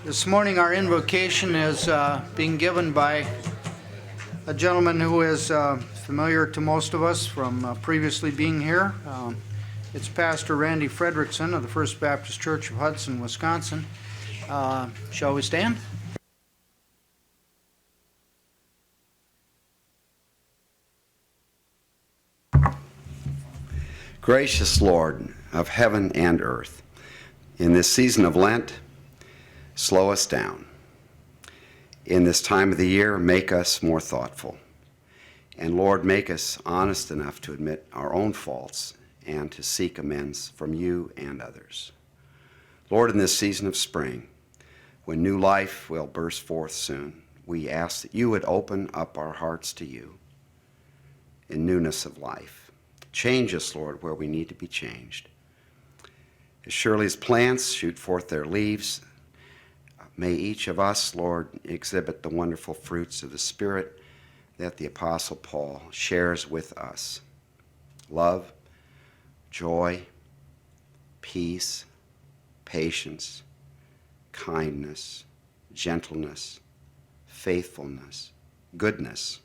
This morning our invocation is being given by a gentleman who is familiar to most of us from previously being here. It's Pastor Randy Fredrickson of the First Baptist Church of Hudson, Wisconsin. Shall we stand? Gracious Lord of heaven and earth, in this season of Lent, slow us down. In this time of the year, make us more thoughtful. And Lord, make us honest enough to admit our own faults and to seek amends from you and others. Lord, in this season of spring, when new life will burst forth soon, we ask that you would open up our hearts to you in newness of life. Change us, Lord, where we need to be changed. As surely as plants shoot forth their leaves, may each of us, Lord, exhibit the wonderful fruits of the Spirit that the Apostle Paul shares with us. Love, joy, peace, patience, kindness, gentleness, faithfulness, goodness,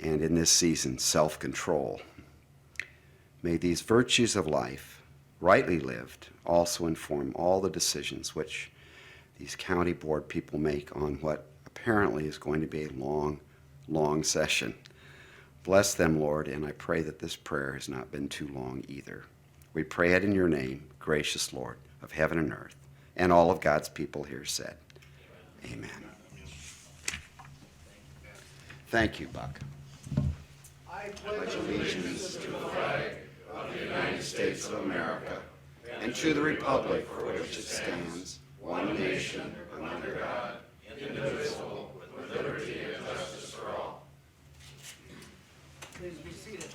and in this season, self-control. May these virtues of life, rightly lived, also inform all the decisions which these county board people make on what apparently is going to be a long, long session. Bless them, Lord, and I pray that this prayer has not been too long either. We pray it in your name, gracious Lord of heaven and earth, and all of God's people here said, Amen. Thank you, Buck. I pledge allegiance to the flag of the United States of America and to the republic for which it stands, one nation, under God, indivisible, with liberty and justice for all. Please be seated.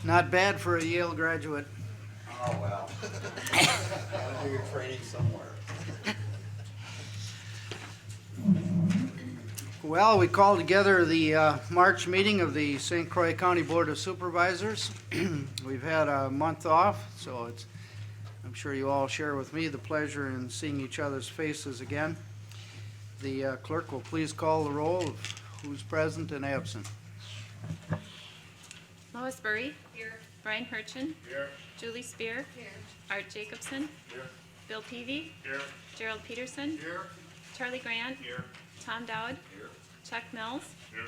Not bad for a Yale graduate. Oh, well. Gotta do your training somewhere. Well, we called together the March meeting of the St. Croix County Board of Supervisors. We've had a month off, so I'm sure you all share with me the pleasure in seeing each other's faces again. The clerk will please call the roll of who's present and absent. Lois Burry. Here. Brian Hirchin. Here. Julie Spear. Here. Art Jacobson. Here. Bill Peavy. Here. Gerald Peterson. Here. Charlie Grant. Here. Tom Dowd. Here. Chuck Mills. Here.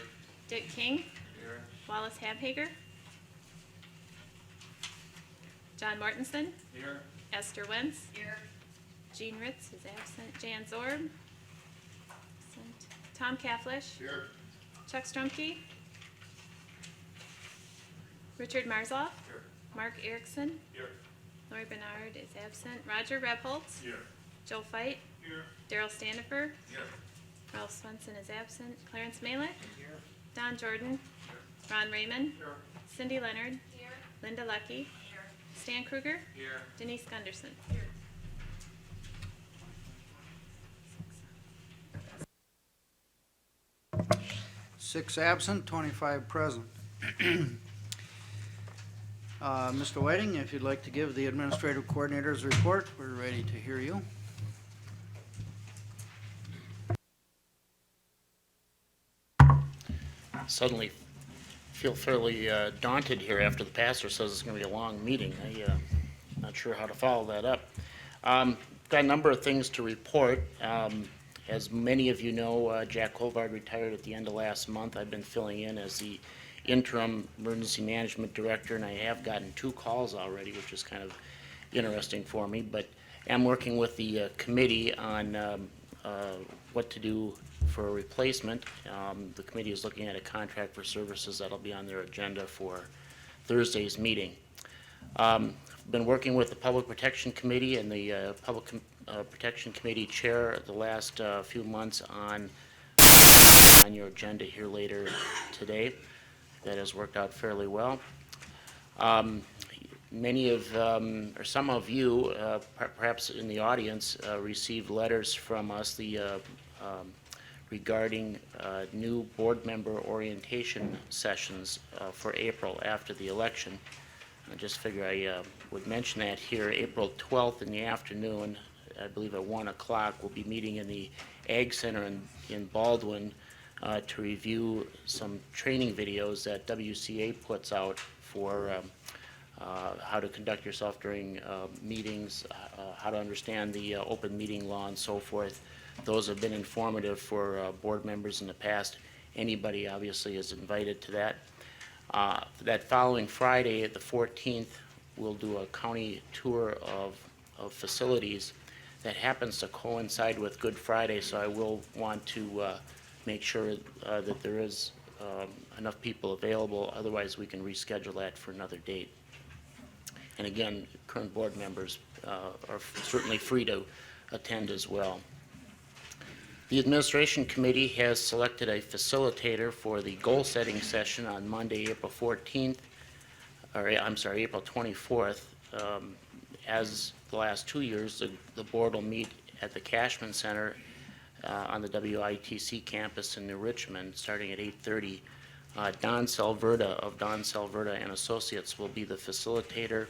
Dick King. Here. Wallace Habhager. John Mortensen. Here. Esther Wentz. Here. Jean Ritz is absent. Jan Zorb. Absent. Tom Kaflish. Here. Chuck Strumke. Richard Marzloff. Here. Mark Erickson. Here. Lori Bernard is absent. Roger Rebholz. Here. Joe Fight. Here. Daryl Standifer. Here. Ralph Swenson is absent. Clarence Malick. Here. Don Jordan. Here. Ron Raymond. Here. Cindy Leonard. Here. Linda Lucky. Here. Stan Kruger. Here. Denise Gunderson. Here. Six absent, 25 present. Mr. Whiting, if you'd like to give the administrative coordinator's report, we're ready to hear you. Suddenly feel fairly daunted here after the pastor says it's going to be a long meeting. I'm not sure how to follow that up. Got a number of things to report. As many of you know, Jack Colvard retired at the end of last month. I've been filling in as the interim emergency management director, and I have gotten 2 calls already, which is kind of interesting for me. But I'm working with the committee on what to do for a replacement. The committee is looking at a contract for services that'll be on their agenda for Thursday's meeting. Been working with the Public Protection Committee and the Public Protection Committee chair the last few months on your agenda here later today. That has worked out fairly well. Many of, or some of you, perhaps in the audience, received letters from us regarding new board member orientation sessions for April after the election. I just figure I would mention that here. April 12th in the afternoon I believe at 1 o'clock. We'll be meeting in the Ag Center in Baldwin to review some training videos that WCA puts out for how to conduct yourself during meetings, how to understand the open meeting law and so forth. Those have been informative for board members in the past. Anybody obviously is invited to that. That following Friday, the 14th, we'll do a county tour of facilities that happens to coincide with Good Friday, so I will want to make sure that there is enough people available. Otherwise, we can reschedule that for another date. And again, current board members are certainly free to attend as well. The Administration Committee has selected a facilitator for the goal-setting session on Monday, April 14th, or I'm sorry, April 24th. As the last 2 years, the board will meet at the Cashman Center on the WITC campus in New Richmond, starting at 8:30. Don Salverda of Don Salverda and Associates will be the facilitator.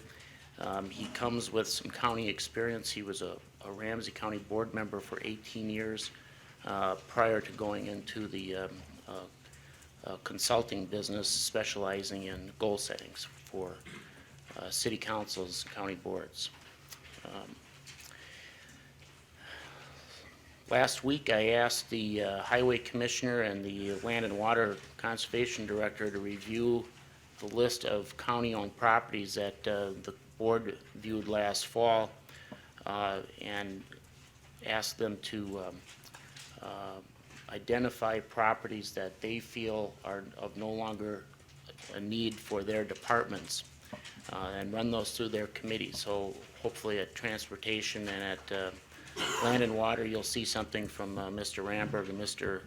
He comes with some county experience. He was a Ramsey County board member for 18 years prior to going into the consulting business, specializing in goal settings for city councils, county boards. Last week, I asked the Highway Commissioner and the Land and Water Conservation Director to review the list of county-owned properties that the board viewed last fall and asked them to identify properties that they feel are of no longer a need for their departments and run those through their committee. So hopefully at Transportation and at Land and Water, you'll see something from Mr. Ramberg and Mr.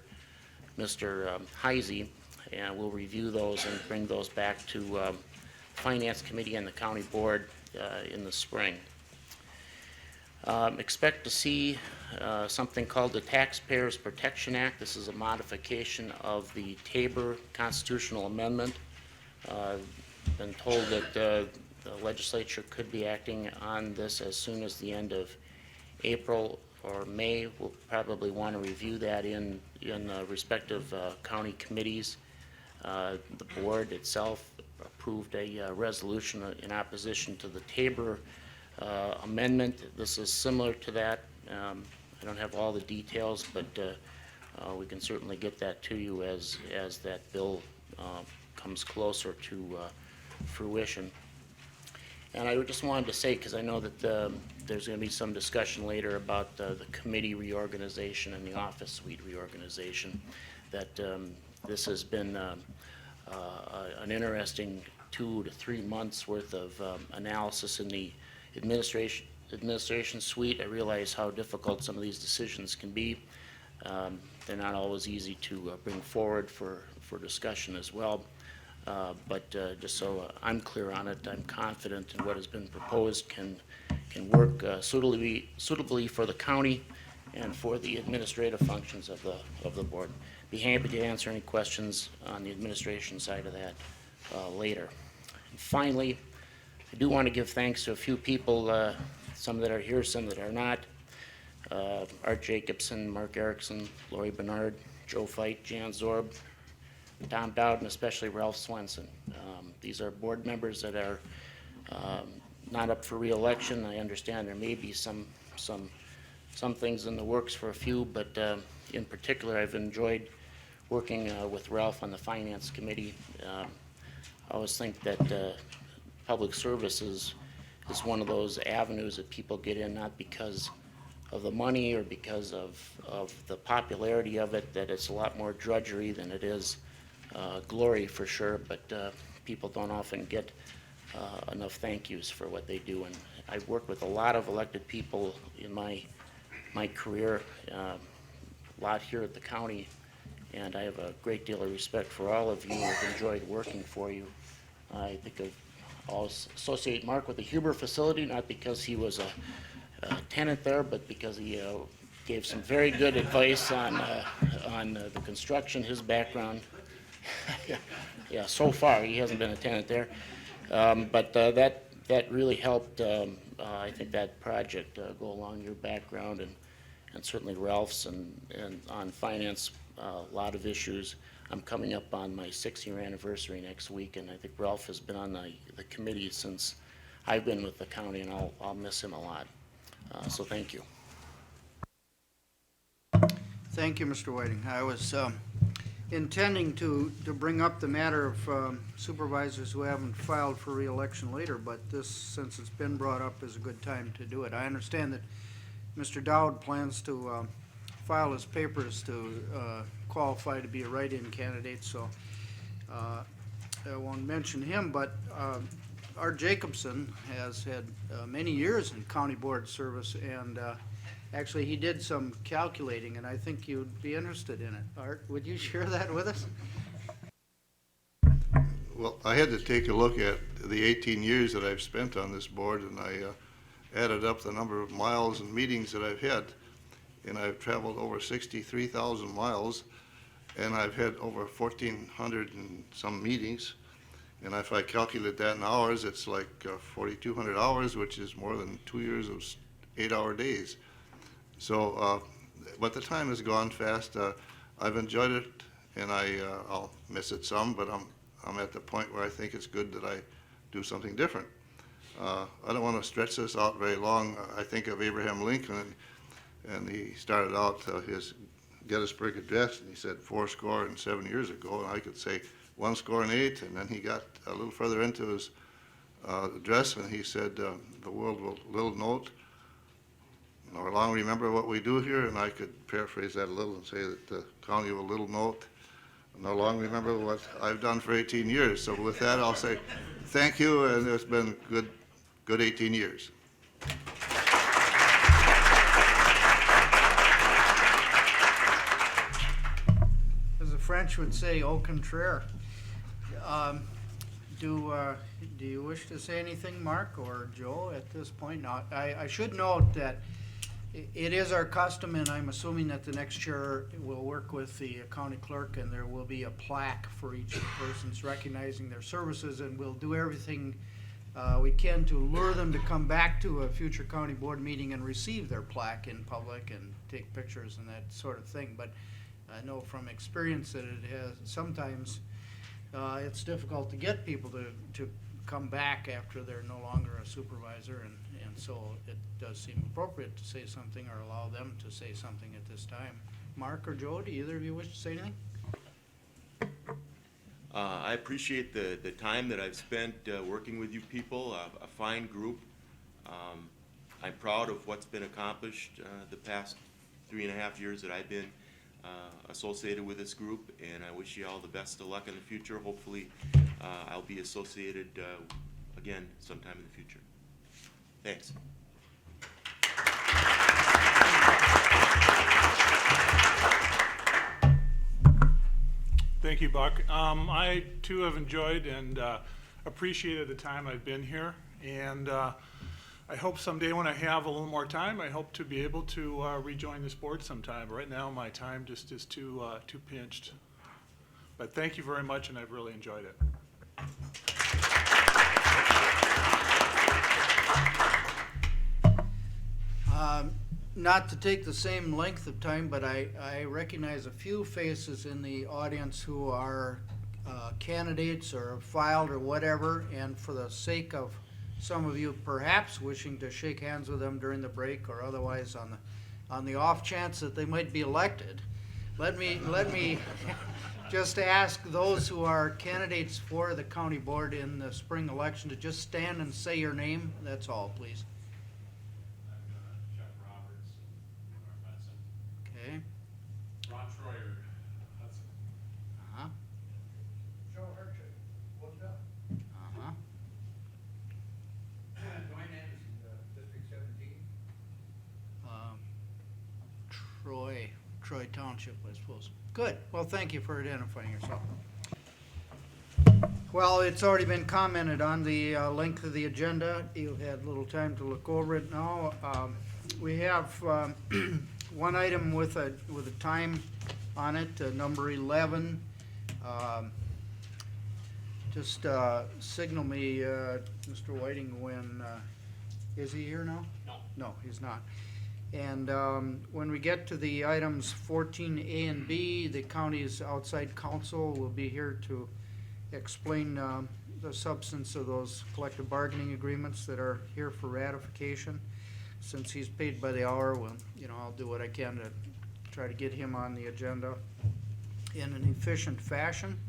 Heisey, and we'll review those and bring those back to Finance Committee and the County Board in the spring. Expect to see something called the Taxpayers Protection Act. This is a modification of the Tabor Constitutional Amendment. Been told that the legislature could be acting on this as soon as the end of April or May. We'll probably want to review that in respective county committees. The board itself approved a resolution in opposition to the Tabor amendment. This is similar to that. I don't have all the details, but we can certainly get that to you as that bill comes closer to fruition. And I just wanted to say, because I know that there's going to be some discussion later about the committee reorganization and the office suite reorganization, that this has been an interesting 2 to 3 months worth of analysis in the administration suite. I realize how difficult some of these decisions can be. They're not always easy to bring forward for discussion as well. But just so I'm clear on it, I'm confident in what has been proposed can work suitably for the county and for the administrative functions of the board. Be happy to answer any questions on the administration side of that later. And finally, I do want to give thanks to a few people, some that are here, some that are not. Art Jacobson, Mark Erickson, Lori Bernard, Joe Feit, Jan Zorb, Tom Dowd, and especially Ralph Swenson. These are board members that are not up for re-election. I understand there may be some things in the works for a few, but in particular, I've enjoyed working with Ralph on the Finance Committee. I always think that public services is one of those avenues that people get in not because of the money or because of the popularity of it, that it's a lot more drudgery than it is glory for sure, but people don't often get enough thank yous for what they do. And I've worked with a lot of elected people in my career, a lot here at the county, and I have a great deal of respect for all of you. I've enjoyed working for you. I think I'll associate Mark with the Huber facility, not because he was a tenant there, but because he gave some very good advice on the construction, his background. Yeah, so far, he hasn't been a tenant there. But that that really helped, I think, that project go along your background, and certainly Ralph's, and on finance, a lot of issues. I'm coming up on my 6-year anniversary next week, and I think Ralph has been on the committee since I've been with the county, and I'll miss him a lot. So thank you. Thank you, Mr. Whiting. I was intending to bring up the matter of supervisors who haven't filed for reelection later, but this, since it's been brought up, is a good time to do it. I understand that Mr. Dowd plans to file his papers to qualify to be a write-in candidate, so I won't mention him, but Art Jacobson has had many years in county board service, and actually he did some calculating, and I think you'd be interested in it. Art, would you share that with us? Well, I had to take a look at the 18 years that I've spent on this board, and I added up the number of miles and meetings that I've had, and I've traveled over 63,000 miles, and I've had over 1,400 and some meetings. And if I calculate that in hours, it's like 4,200 hours, which is more than 2 years of 8-hour days. So, but the time has gone fast. I've enjoyed it, and I'll miss it some, but I'm at the point where I think it's good that I do something different. I don't want to stretch this out very long. I think of Abraham Lincoln, and he started out his Gettysburg Address, and he said 7 years ago, and I could say 8, and then he got a little further into his address, and he said, the world will little note, nor long remember what we do here, and I could paraphrase that a little and say that the county will little note, nor long remember what I've done for 18 years. So with that, I'll say thank you, and it's been good 18 years. As the French would say, au contraire. Do you wish to say anything, Mark or Joe, at this point? Now, I should note that it is our custom, and I'm assuming that the next chair will work with the county clerk, and there will be a plaque for each of the persons recognizing their services, and we'll do everything we can to lure them to come back to a future county board meeting and receive their plaque in public and take pictures and that sort of thing. But I know from experience that it has sometimes it's difficult to get people to come back after they're no longer a supervisor, and so it does seem appropriate to say something or allow them to say something at this time. Mark or Joe, do either of you wish to say anything? I appreciate the time that I've spent working with you people, a fine group. I'm proud of what's been accomplished the past 3.5 years that I've been associated with this group, and I wish you all the best of luck in the future. Hopefully, I'll be associated again sometime in the future. Thanks. Thank you, Buck. I too have enjoyed and appreciated the time I've been here, and I hope someday when I have a little more time, I hope to be able to rejoin this board sometime. Right now, my time just is too pinched. But thank you very much, and I've really enjoyed it. Not to take the same length of time, but I recognize a few faces in the audience who are candidates or filed or whatever, and for the sake of some of you perhaps wishing to shake hands with them during the break or otherwise on the off chance that they might be elected, let me just ask those who are candidates for the county board in the spring election to just stand and say your name. That's all, please. Chuck Roberts, North Hudson. Okay. Ron Troyer, Hudson. Uh-huh. Joe Herchett, Woodville. Uh-huh. Dwayne Anderson, District 17. Troy Township, I suppose. Good. Well, thank you for identifying yourself. Well, it's already been commented on the length of the agenda. You've had little time to look over it now. We have one item with a Just signal me, Mr. Whiting, when, is he here now? No. No, he's not. And when we get to the items 14A and B, the county's outside counsel will be here to explain the substance of those collective bargaining agreements that are here for ratification. Since he's paid by the hour, well, I'll do what I can to try to get him on the agenda in an efficient fashion.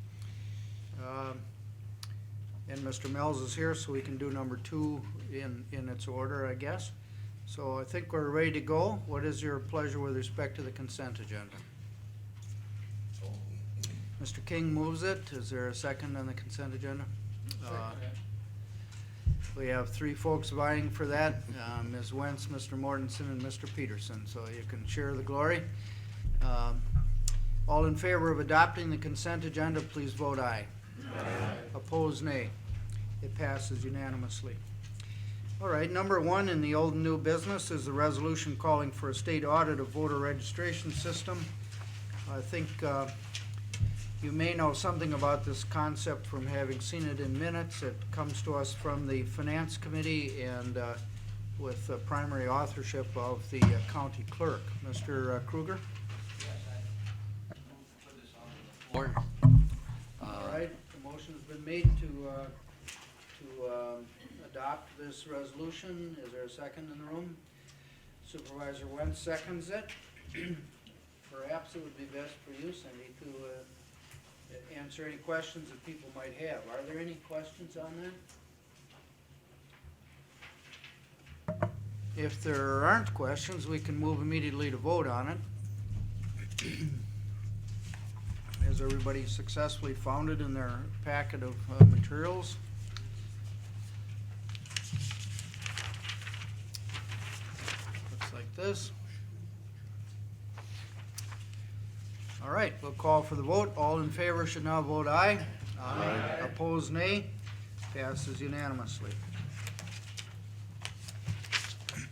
And Mr. Mills is here, so we can do number 2 in its order, I guess. So I think we're ready to go. What is your pleasure with respect to the consent agenda? Mr. King moves it. Is there a second on the consent agenda? We have 3 folks vying for that, Ms. Wentz, Mr. Mortensen, and Mr. Peterson, so you can share the glory. All in favor of adopting the consent agenda, please vote aye. Aye. Opposed, nay. It passes unanimously. All right, number 1 in the old and new business is the resolution calling for a state audit of voter registration system. I think you may know something about this concept from having seen it in minutes. It comes to us from the Finance Committee and with the primary authorship of the county clerk. Mr. Kruger? Or, All right, the motion's been made to adopt this resolution. Is there a second in the room? Supervisor Wentz seconds it. Perhaps it would be best for you, Cindy, to answer any questions that people might have. Are there any questions on that? If there aren't questions, we can move immediately to vote on it. Has everybody successfully found it in their packet of materials? Looks like this. All right, we'll call for the vote. All in favor should now vote aye. Aye. Opposed, nay. Passes unanimously.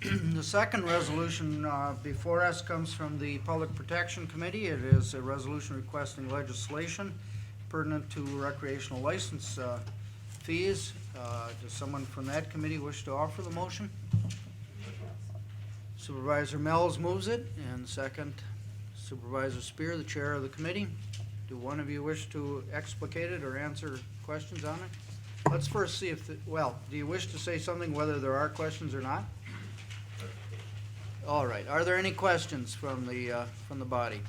The second resolution before us comes from the Public Protection Committee. It is a resolution requesting legislation pertinent to recreational license fees. Does someone from that committee wish to offer the motion? Supervisor Mills moves it, and second, Supervisor Spear, the chair of the committee. Do one of you wish to explicate it or answer questions on it? Let's first see if, do you wish to say something whether there are questions or not? All right, are there any questions from the body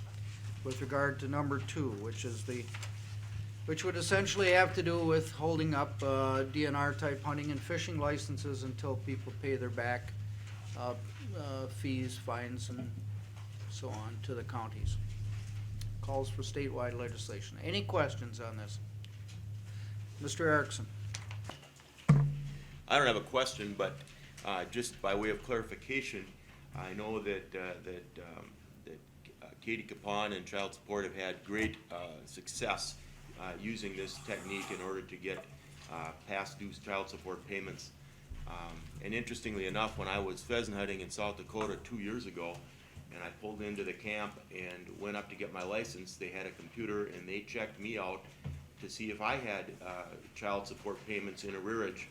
with regard to number 2, which would essentially have to do with holding up DNR type hunting and fishing licenses until people pay their back fees, fines, and so on to the counties. Calls for statewide legislation. Any questions on this? Mr. Erickson. I don't have a question, but just by way of clarification, I know that Katie Capon and Child Support have had great success using this technique in order to get past due child support payments. And interestingly enough, when I was pheasant hunting in South Dakota 2 years ago, and I pulled into the camp and went up to get my license, they had a computer and they checked me out to see if I had child support payments in arrearage,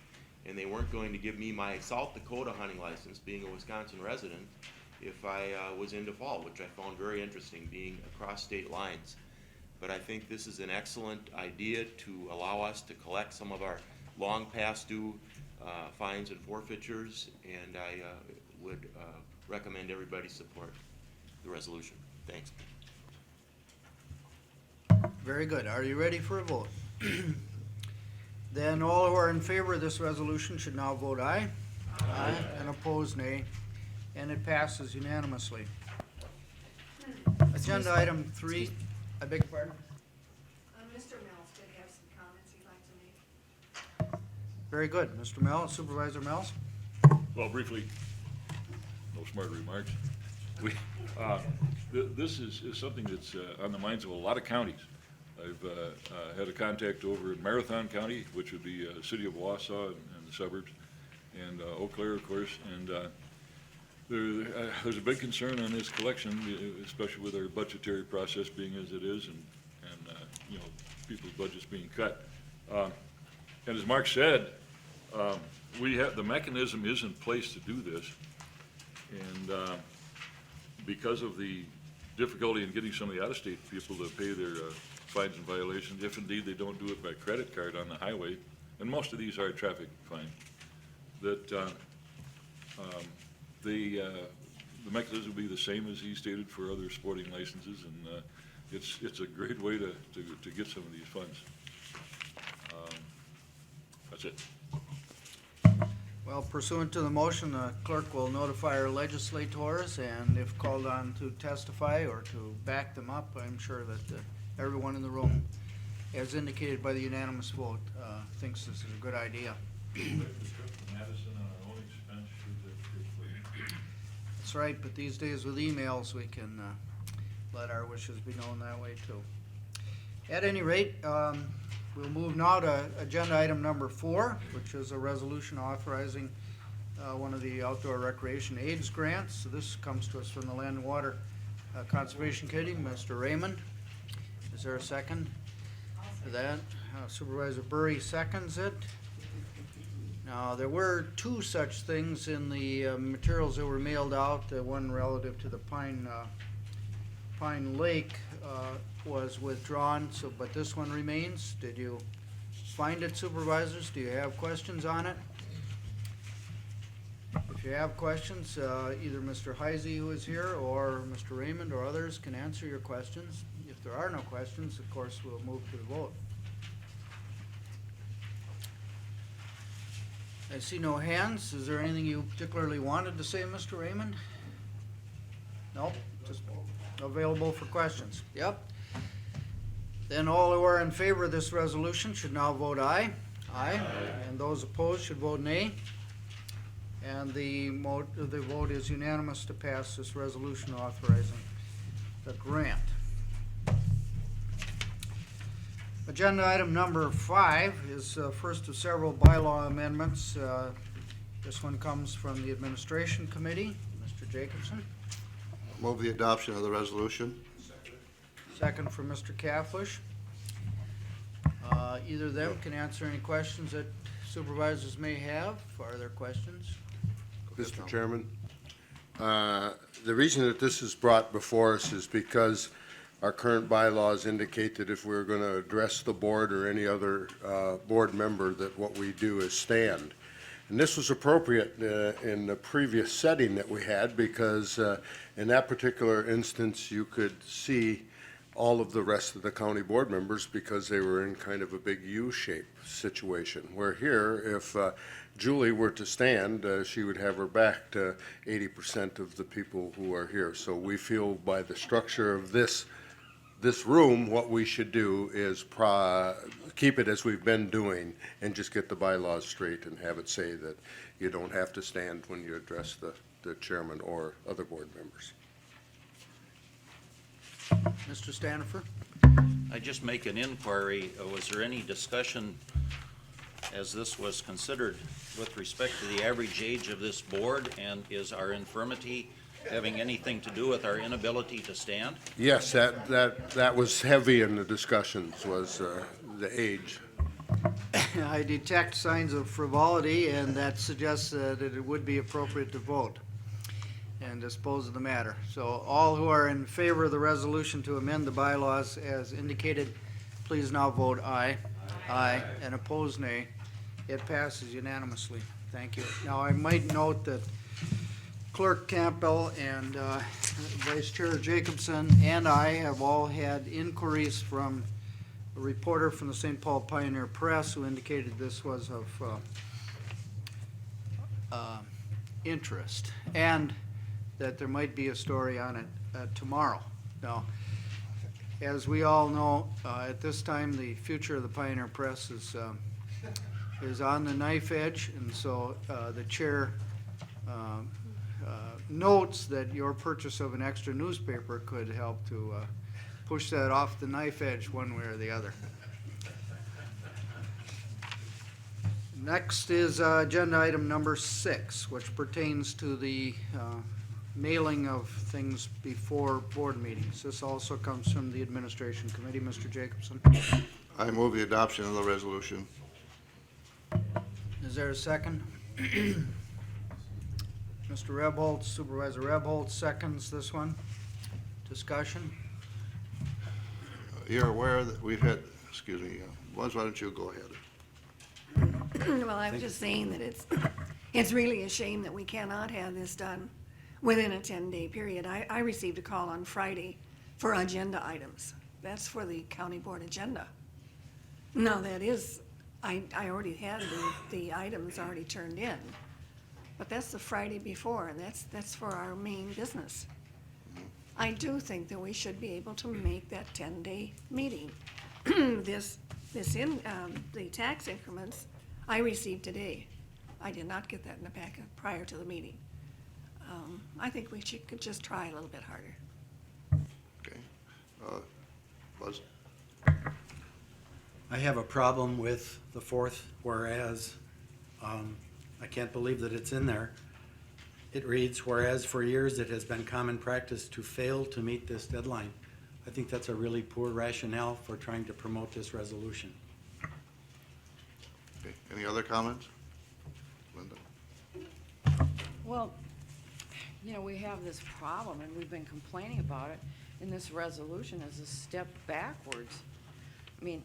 and they weren't going to give me my South Dakota hunting license, being a Wisconsin resident, if I was in default, which I found very interesting, being across state lines. But I think this is an excellent idea to allow us to collect some of our long past due fines and forfeitures, and I would recommend everybody support the resolution. Thanks. Very good. Are you ready for a vote? Then all who are in favor of this resolution should now vote aye. Aye. And opposed, nay. And it passes unanimously. Agenda item 3, I beg your pardon? Mr. Mills did have some comments he'd like to make. Very good. Mr. Mills, Supervisor Mills? Well, briefly, no smart remarks. This is something that's on the minds of a lot of counties. I've had a contact over in Marathon County, which would be city of Wausau and the suburbs, and Eau Claire, of course, and there's a big concern on this collection, especially with our budgetary process being as it is, and people's budgets being cut. And as Mark said, the mechanism is in place to do this. And because of the difficulty in getting some of the out-of-state people to pay their fines and violations, if indeed they don't do it by credit card on the highway, and most of these are traffic fines, that the mechanism will be the same as he stated for other sporting licenses, and it's a great way to get some of these funds. That's it. Well, pursuant to the motion, the clerk will notify our legislators, and if called on to testify or to back them up, I'm sure that everyone in the room, as indicated by the unanimous vote, thinks this is a good idea. That's right, but these days with emails, we can let our wishes be known that way too. At any rate, we'll move now to agenda item number 4, which is a resolution authorizing one of the outdoor recreation aids grants. So this comes to us from the Land and Water Conservation Committee, Mr. Raymond. Is there a second for that? Supervisor Burry seconds it. Now, there were 2 such things in the materials that were mailed out. One relative to the Pine Lake was withdrawn, but this one remains. Did you find it, supervisors? Do you have questions on it? If you have questions, either Mr. Heisey, who is here, or Mr. Raymond or others can answer your questions. If there are no questions, of course, we'll move to the vote. I see no hands. Is there anything you particularly wanted to say, Mr. Raymond? Nope, just available for questions. Yep. Then all who are in favor of this resolution should now vote aye. Aye. And those opposed should vote nay. And the vote is unanimous to pass this resolution authorizing the grant. Agenda item number 5 is first of several bylaw amendments. This one comes from the Administration Committee. Mr. Jacobson. Move the adoption of the resolution. Second from Mr. Cafflish. Either of them can answer any questions that supervisors may have. Are there questions? Mr. Chairman, the reason that this is brought before us is because our current bylaws indicate that if we're going to address the board or any other board member, that what we do is stand. And this was appropriate in the previous setting that we had, because in that particular instance, you could see all of the rest of the county board members because they were in kind of a big U-shape situation. Where here, if Julie were to stand, she would have her back to 80% of the people who are here. So we feel by the structure of this room, what we should do is keep it as we've been doing and just get the bylaws straight and have it say that you don't have to stand when you address the chairman or other board members. Mr. Stanifer? I just make an inquiry. Was there any discussion as this was considered with respect to the average age of this board, and is our infirmity having anything to do with our inability to stand? Yes, that was heavy in the discussions, was the age. I detect signs of frivolity, and that suggests that it would be appropriate to vote and dispose of the matter. So all who are in favor of the resolution to amend the bylaws as indicated, please now vote aye. Aye. And opposed, nay. It passes unanimously. Thank you. Now, I might note that Clerk Campbell and Vice Chair Jacobson and I have all had inquiries from a reporter from the St. Paul Pioneer Press who indicated this was of interest, and that there might be a story on it tomorrow. Now, as we all know, at this time, the future of the Pioneer Press is on the knife edge, and so the chair notes that your purchase of an extra newspaper could help to push that off the knife edge one way or the other. Next is agenda item number 6, which pertains to the mailing of things before board meetings. This also comes from the Administration Committee. Mr. Jacobson. I move the adoption of the resolution. there a second? Mr. Rebholz, Supervisor Rebholz seconds this one. Discussion? You're aware that we've had, excuse me, Buzz, why don't you go ahead? Well, I was just saying that it's really a shame that we cannot have this done within a 10-day period. I received a call on Friday for agenda items. That's for the county board agenda. Now, that is, I already had the items already turned in, but that's the Friday before, and that's for our main business. I do think that we should be able to make that 10-day meeting. The tax increments I received today. I did not get that in the packet prior to the meeting. I think we could just try a little bit harder. Okay. Buzz? I have a problem with the fourth whereas. I can't believe that it's in there. It reads, whereas for years it has been common practice to fail to meet this deadline. I think that's a really poor rationale for trying to promote this resolution. Okay. Any other comments? Linda? Well, you know, we have this problem, and we've been complaining about it, and this resolution is a step backwards. I mean,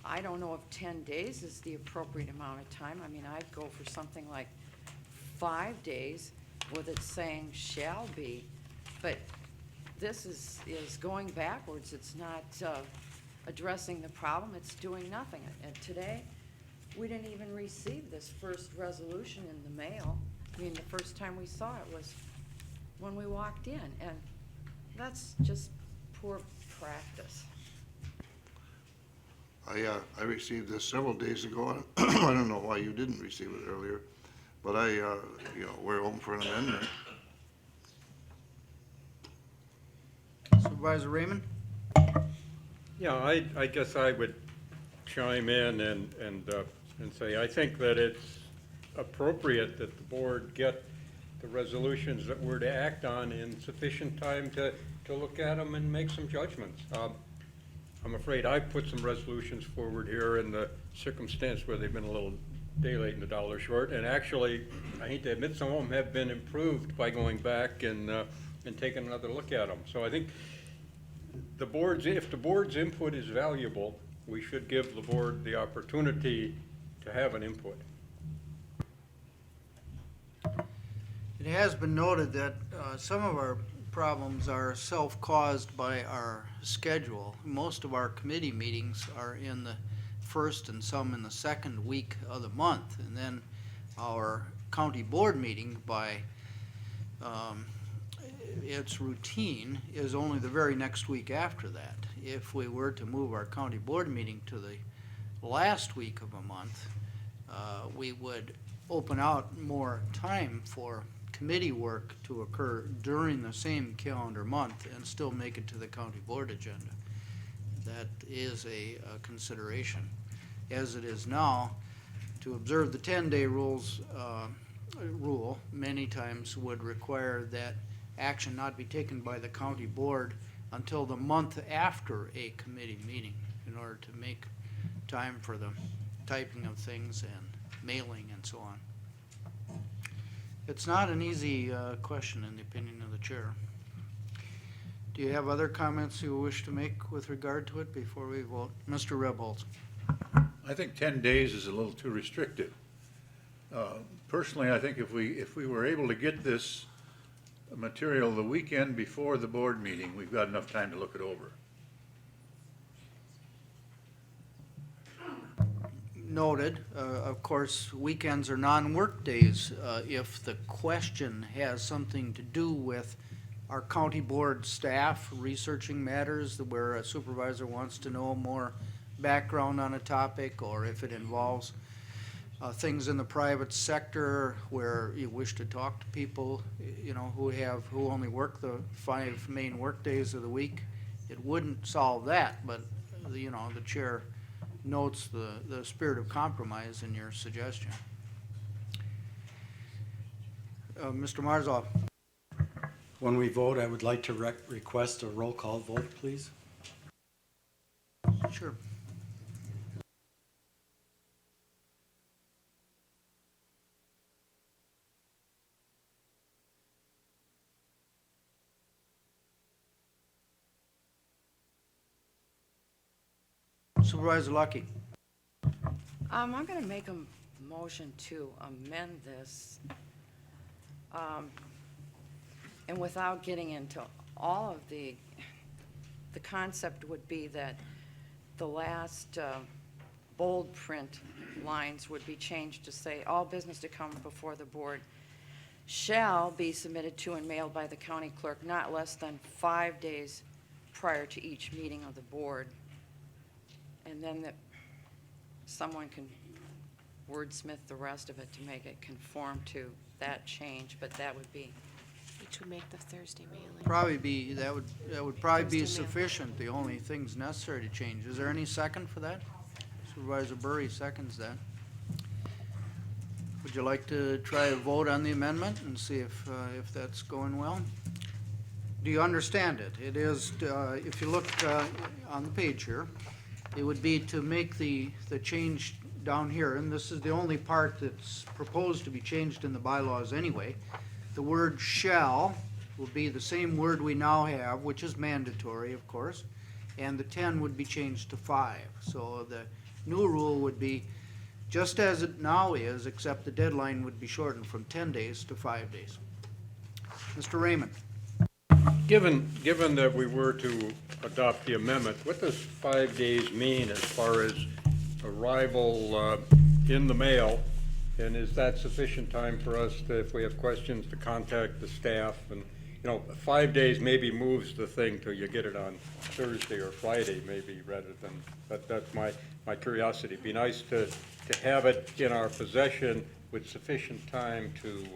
I don't know if 10 days is the appropriate amount of time. I mean, I'd go for something like 5 days with it saying shall be, but this is going backwards. It's not addressing the problem. It's doing nothing. And today, we didn't even receive this first resolution in the mail. I mean, the first time we saw it was when we walked in, and that's just poor practice. I received this several days ago. I don't know why you didn't receive it earlier, but we're open for an amendment. Supervisor Raymond? Yeah, I guess I would chime in and say, I think that it's appropriate that the board get the resolutions that we're to act on in sufficient time to look at them and make some judgments. I'm afraid I've put some resolutions forward here in the circumstance where they've been a little day late and a dollar short, and actually, I hate to admit, some of them have been improved by going back and taking another look at them. So I think if the board's input is valuable, we should give the board the opportunity to have an input. It has been noted that some of our problems are self-caused by our schedule. Most of our committee meetings are in the first and some in the second week of the month. And then our county board meeting by its routine is only the very next week after that. If we were to move our county board meeting to the last week of a month, we would open out more time for committee work to occur during the same calendar month and still make it to the county board agenda. That is a consideration. As it is now, to observe the 10-day rule many times would require that action not be taken by the county board until the month after a committee meeting in order to make time for the typing of things and mailing and so on. It's not an easy question in the opinion of the chair. Do you have other comments you wish to make with regard to it before we vote? Mr. Rebholz. I think 10 days is a little too restrictive. Personally, I think if we were able to get this material the weekend before the board meeting, we've got enough time to look it over. Noted. Of course, weekends are non-work days. If the question has something to do with our county board staff researching matters where a supervisor wants to know more background on a topic, or if it involves things in the private sector where you wish to talk to people, who only work the 5 main work days of the week, it wouldn't solve that, but the chair notes the spirit of compromise in your suggestion. Mr. Marzal. When we vote, I would like to request a roll call vote, please. Sure. Supervisor Lucky. I'm gonna make a motion to amend this. And without getting into all of the concept would be that the last bold print lines would be changed to say, all business to come before the board shall be submitted to and mailed by the county clerk not less than 5 days prior to each meeting of the board. And then that someone can wordsmith the rest of it to make it conform to that change, but that would be, Which would make the Thursday mailing. Probably be, that would probably be Thursday mail. sufficient, the only things necessary to change. Is there any second for that? Supervisor Burry seconds that. Would you like to try a vote on the amendment and see if that's going well? Do you understand it? It is, if you look on the page here, it would be to make the change down here, and this is the only part that's proposed to be changed in the bylaws anyway. The word shall will be the same word we now have, which is mandatory, of course, and the 10 would be changed to 5. So the new rule would be just as it now is, except the deadline would be shortened from 10 days to 5 days. Mr. Raymond. Given that we were to adopt the amendment, what does 5 days mean as far as arrival in the mail? And is that sufficient time for us to, if we have questions, to contact the staff? And, 5 days maybe moves the thing till you get it on Thursday or Friday maybe rather than, that's my curiosity. It'd be nice to have it in our possession with sufficient time to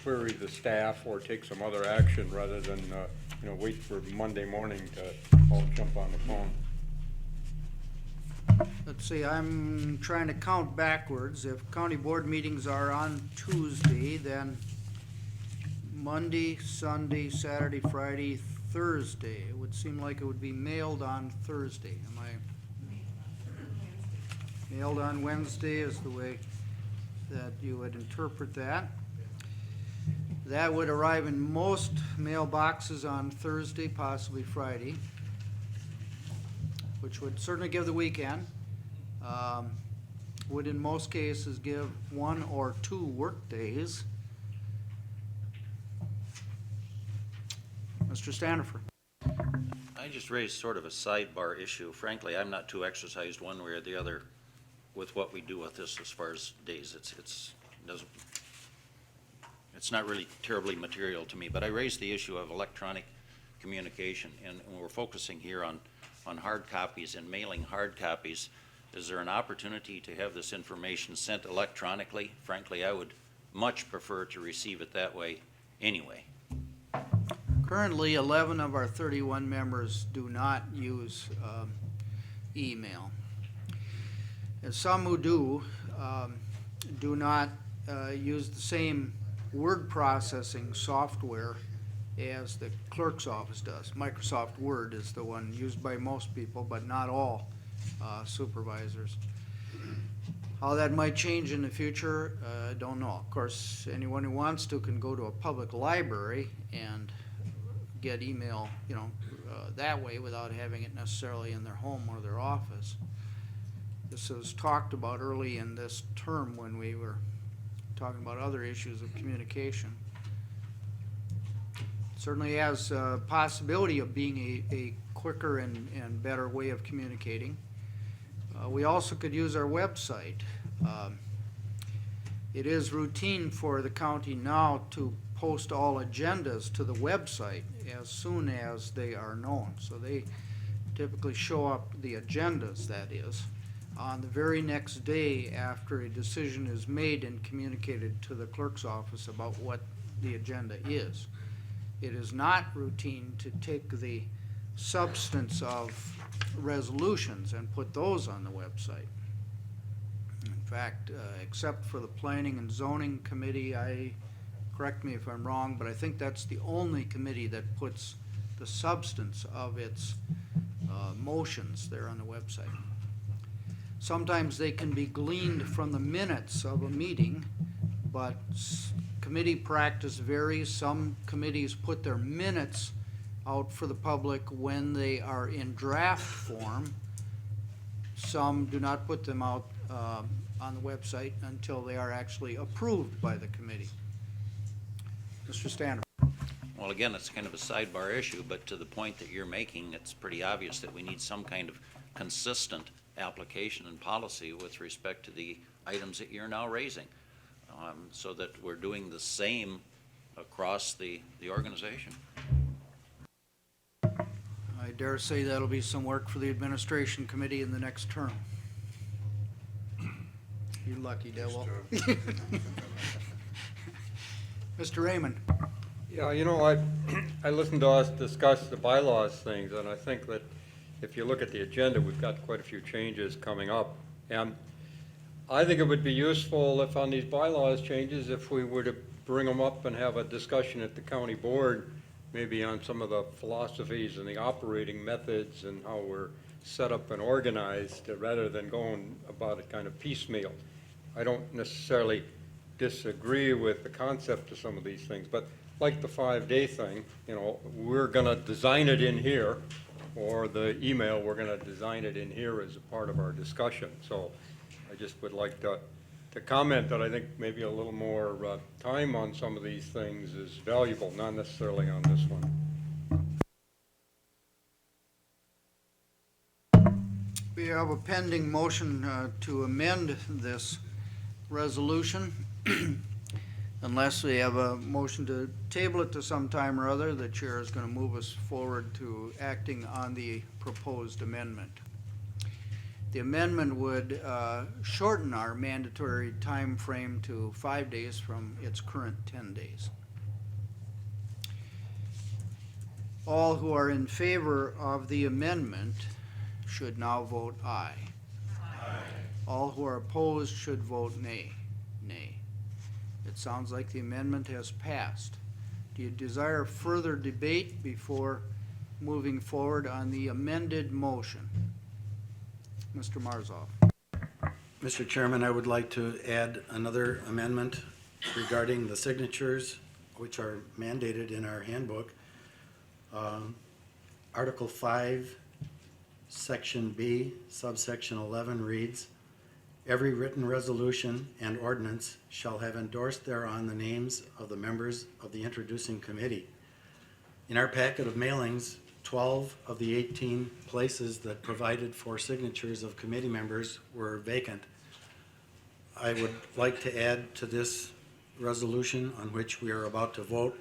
query the staff or take some other action rather than, wait for Monday morning to all jump on the phone. Let's see, I'm trying to count backwards. If county board meetings are on Tuesday, then Monday, Sunday, Saturday, Friday, Thursday. It would seem like it would be mailed on Thursday. Am I? Mailed on Wednesday is the way that you would interpret that. That would arrive in most mailboxes on Thursday, possibly Friday, which would certainly give the weekend. Would in most cases give 1 or 2 work days. Mr. Standifer. I just raised sort of a sidebar issue. Frankly, I'm not too exercised one way or the other with what we do with this as far as days. It's not really terribly material to me, but I raised the issue of electronic communication, and we're focusing here on hard copies and mailing hard copies. Is there an opportunity to have this information sent electronically? Frankly, I would much prefer to receive it that way anyway. Currently, 11 of our 31 members do not use email. And some who do not use the same word processing software as the clerk's office does. Microsoft Word is the one used by most people, but not all supervisors. How that might change in the future, I don't know. Of course, anyone who wants to can go to a public library and get email, that way without having it necessarily in their home or their office. This was talked about early in this term when we were talking about other issues of communication. Certainly has a possibility of being a quicker and better way of communicating. We also could use our website. It is routine for the county now to post all agendas to the website as soon as they are known. So they typically show up, the agendas that is, on the very next day after a decision is made and communicated to the clerk's office about what the agenda is. It is not routine to take the substance of resolutions and put those on the website. In fact, except for the Planning and Zoning Committee, correct me if I'm wrong, but I think that's the only committee that puts the substance of its motions there on the website. Sometimes they can be gleaned from the minutes of a meeting, but committee practice varies. Some committees put their minutes out for the public when they are in draft form. some do not put them out on the website until they are actually approved by the committee. Mr. Stanhope. Well, again, it's kind of a sidebar issue, but to the point that you're making, it's pretty obvious that we need some kind of consistent application and policy with respect to the items that you're now raising, so that we're doing the same across the organization. I dare say that'll be some work for the administration committee in the next term. You lucky devil. Mr. Raymond. Yeah, you know, I listened to us discuss the bylaws things, and I think that if you look at the agenda, we've got quite a few changes coming up. And I think it would be useful if on these bylaws changes, if we were to bring them up and have a discussion at the county board, maybe on some of the philosophies and the operating methods and how we're set up and organized, rather than going about it kind of piecemeal. I don't necessarily disagree with the concept of some of these things, but like the 5-day thing, you know, we're gonna design it in here, or the email, we're gonna design it in here as a part of our discussion. So I just would like to comment that I think maybe a little more time on some of these things is valuable, not necessarily on this one. We have a pending motion to amend this resolution. Unless we have a motion to table it to some time or other, the chair is going to move us forward to acting on the proposed amendment. The amendment would shorten our mandatory time frame to 5 days from its current 10 days. All who are in favor of the amendment should now vote aye. Aye. All who are opposed should vote nay. Nay. It sounds like the amendment has passed. Do you desire further debate before moving forward on the amended motion? Mr. Marzoff. Mr. Chairman, I would like to add another amendment regarding the signatures, which are mandated in our handbook. Article 5, Section B, subsection 11 reads, "Every written resolution and ordinance shall have endorsed thereon the names of the members of the introducing committee." In our packet of mailings, 12 of the 18 places that provided for signatures of committee members were vacant. I would like to add to this resolution on which we are about to vote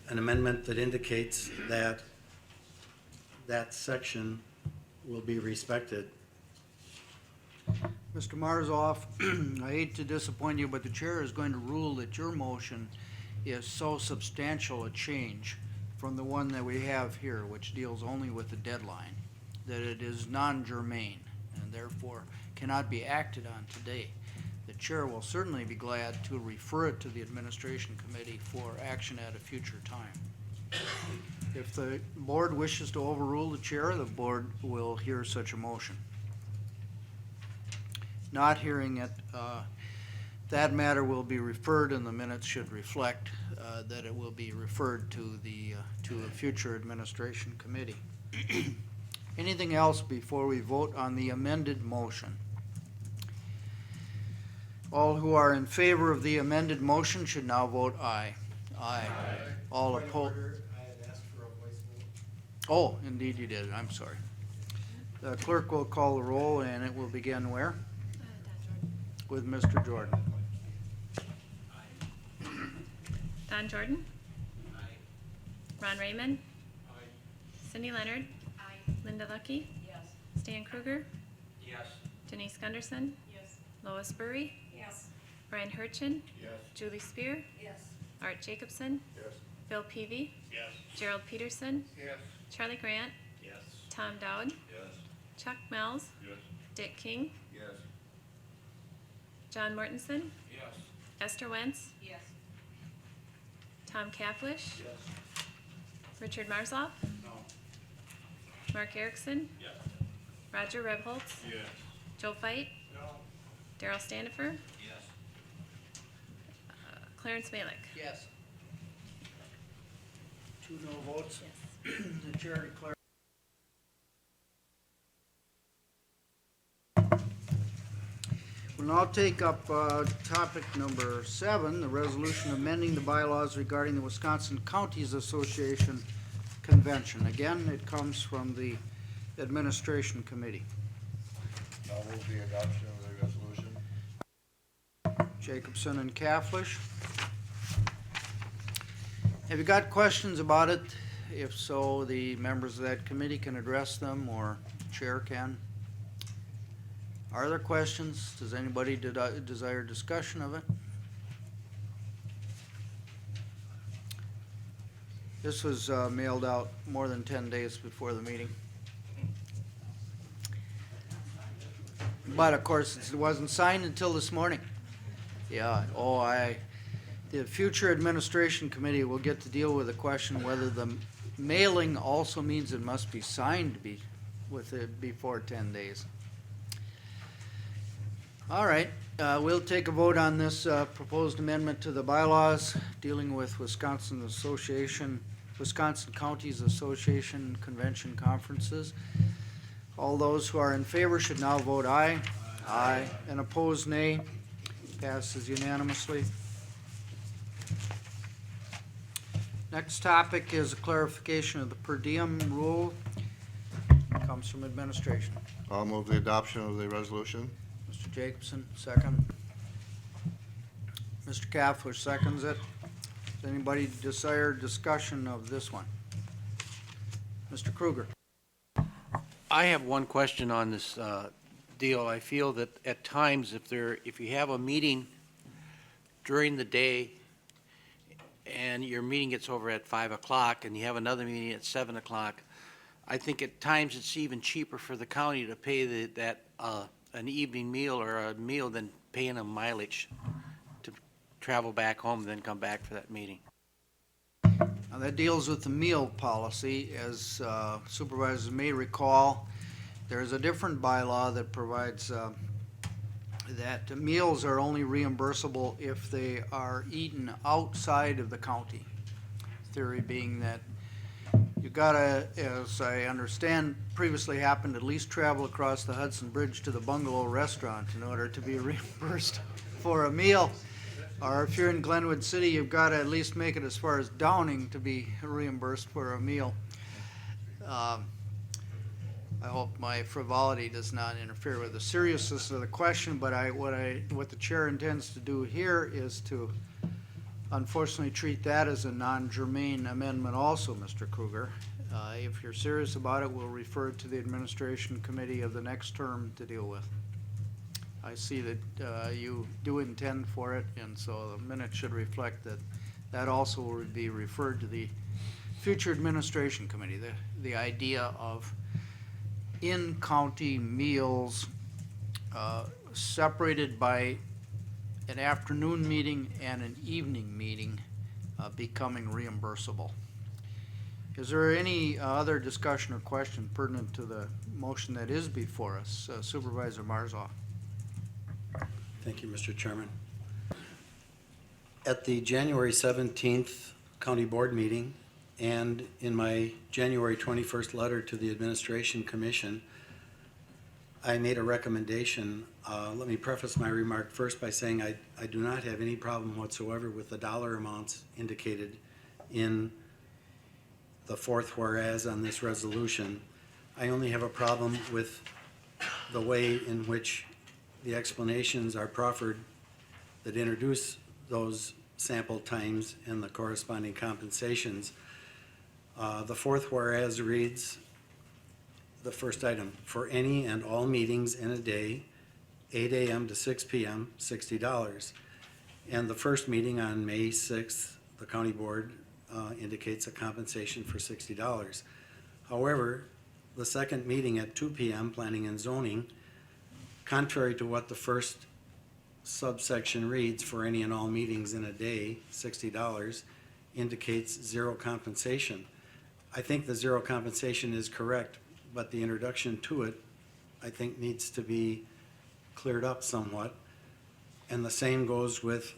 an amendment that indicates that that section will be respected. Mr. Marzoff, I hate to disappoint you, but the chair is going to rule that your motion is so substantial a change from the one that we have here, which deals only with the deadline, that it is non-germane and therefore cannot be acted on today. The chair will certainly be glad to refer it to the administration committee for action at a future time. If the board wishes to overrule the chair, the board will hear such a motion. Not hearing it, that matter will be referred, and the minutes should reflect that it will be referred to a future administration committee. Anything else before we vote on the amended motion? All who are in favor of the amended motion should now vote aye. Aye. All opposed. Oh, indeed you did. I'm sorry. The clerk will call the roll, and it will begin where? With Mr. Jordan. Don Jordan. Ron Raymond. Cindy Leonard. Linda Lucky. Stan Kruger. Denise Gunderson. Lois Burry. Brian Hirchin. Julie Spear. Art Jacobson. Bill Peavy. Gerald Peterson. Charlie Grant. Tom Dowd. Chuck Mells. Dick King. John Mortensen. Esther Wentz. Tom Kaplish. Richard Marzoff. Mark Erickson. Roger Rebholz. Joe Fight. Daryl Standifer. Clarence Malik. Yes. 2 no votes. The chair declares We'll now take up topic number 7, the resolution amending the bylaws regarding the Wisconsin Counties Association Convention. Again, it comes from the Administration Committee. I'll move the adoption of the resolution. Jacobson and Catholish. Have you got questions about it? If so, the members of that committee can address them, or chair can. Are there questions? Does anybody desire discussion of it? This was mailed out more than 10 days before the meeting. But of course, it wasn't signed until this morning. Yeah, the future administration committee will get to deal with the question whether the mailing also means it must be signed before 10 days. All right, we'll take a vote on this proposed amendment to the bylaws dealing with Wisconsin Counties Association Convention Conferences. All those who are in favor should now vote aye. Aye. And opposed, nay. Passes unanimously. Next topic is a clarification of the per diem rule. Comes from administration. I'll move the adoption of the resolution. Mr. Jacobson, second. Mr. Catholish seconds it. Does anybody desire discussion of this one? Mr. Kruger. I have one question on this deal. I feel that at times if you have a meeting during the day and your meeting gets over at 5 o'clock and you have another meeting at 7 o'clock, I think at times it's even cheaper for the county to pay an evening meal or a meal than paying a mileage to travel back home and then come back for that meeting. Now, that deals with the meal policy. As supervisors may recall, there is a different bylaw that provides that meals are only reimbursable if they are eaten outside of the county. Theory being that you gotta, as I understand previously happened, at least travel across the Hudson Bridge to the Bungalow Restaurant in order to be reimbursed for a meal. Or if you're in Glenwood City, you've got to at least make it as far as Downing to be reimbursed for a meal. I hope my frivolity does not interfere with the seriousness of the question, but what the chair intends to do here is to unfortunately treat that as a non-germane amendment also, Mr. Kruger. If you're serious about it, we'll refer it to the administration committee of the next term to deal with. I see that you do intend for it, and so the minute should reflect that that also will be referred to the future administration committee. The idea of in-county meals separated by an afternoon meeting and an evening meeting becoming reimbursable. Is there any other discussion or question pertinent to the motion that is before us? Supervisor Marzoff. Thank you, Mr. Chairman. At the January 17th County Board meeting and in my January 21st letter to the Administration Commission, I made a recommendation. Let me preface my remark first by saying I do not have any problem whatsoever with the dollar amounts indicated in the fourth whereas on this resolution. I only have a problem with the way in which the explanations are proffered that introduce those sample times and the corresponding compensations. The fourth whereas reads, the first item, for any and all meetings in a day, 8 a.m. to 6 p.m., $60. And the first meeting on May 6th, the county board indicates a compensation for $60. However, the second meeting at 2 p.m., planning and zoning, contrary to what the first subsection reads, for any and all meetings in a day, $60, indicates zero compensation. I think the zero compensation is correct, but the introduction to it, I think, needs to be cleared up somewhat. And the same goes with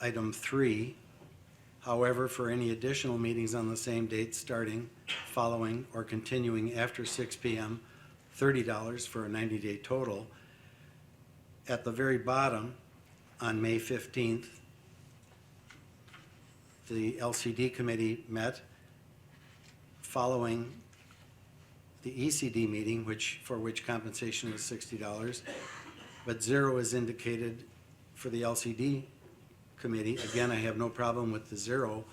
item 3. However, for any additional meetings on the same date starting, following, or continuing after 6 p.m., $30 for a 90-day total. at the very bottom, on May 15th, the LCD committee met following the ECD meeting, for which compensation was $60, but 0 is indicated for the LCD committee. Again, I have no problem with the 0,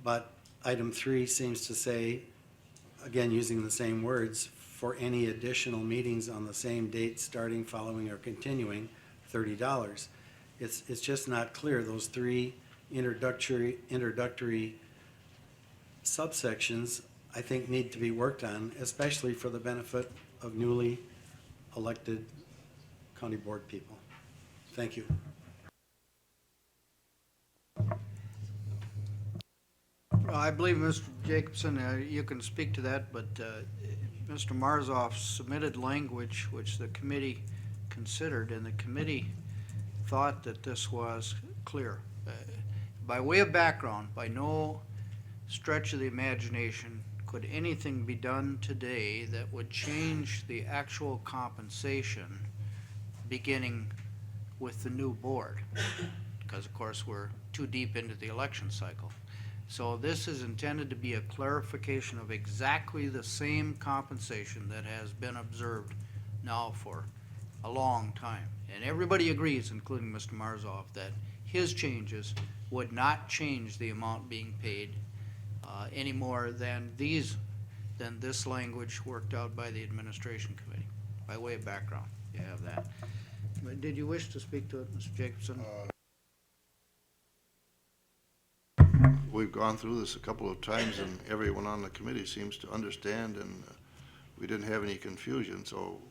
but item 3 seems to say, again, using the same words, for any additional meetings on the same date, starting, following, or continuing, $30. It's just not clear. Those 3 introductory subsections, I think, need to be worked on, especially for the benefit of newly elected county board people. Thank you. Well, I believe, Mr. Jacobson, you can speak to that, but Mr. Marzoff submitted language which the committee considered, and the committee thought that this was clear. By way of background, by no stretch of the imagination could anything be done today that would change the actual compensation beginning with the new board, because of course we're too deep into the election cycle. So this is intended to be a clarification of exactly the same compensation that has been observed now for a long time. And everybody agrees, including Mr. Marzoff, that his changes would not change the amount being paid any more than this language worked out by the administration committee. By way of background, you have that. But did you wish to speak to it, Mr. Jacobson? We've gone through this a couple of times, and everyone on the committee seems to understand, and we didn't have any confusion, so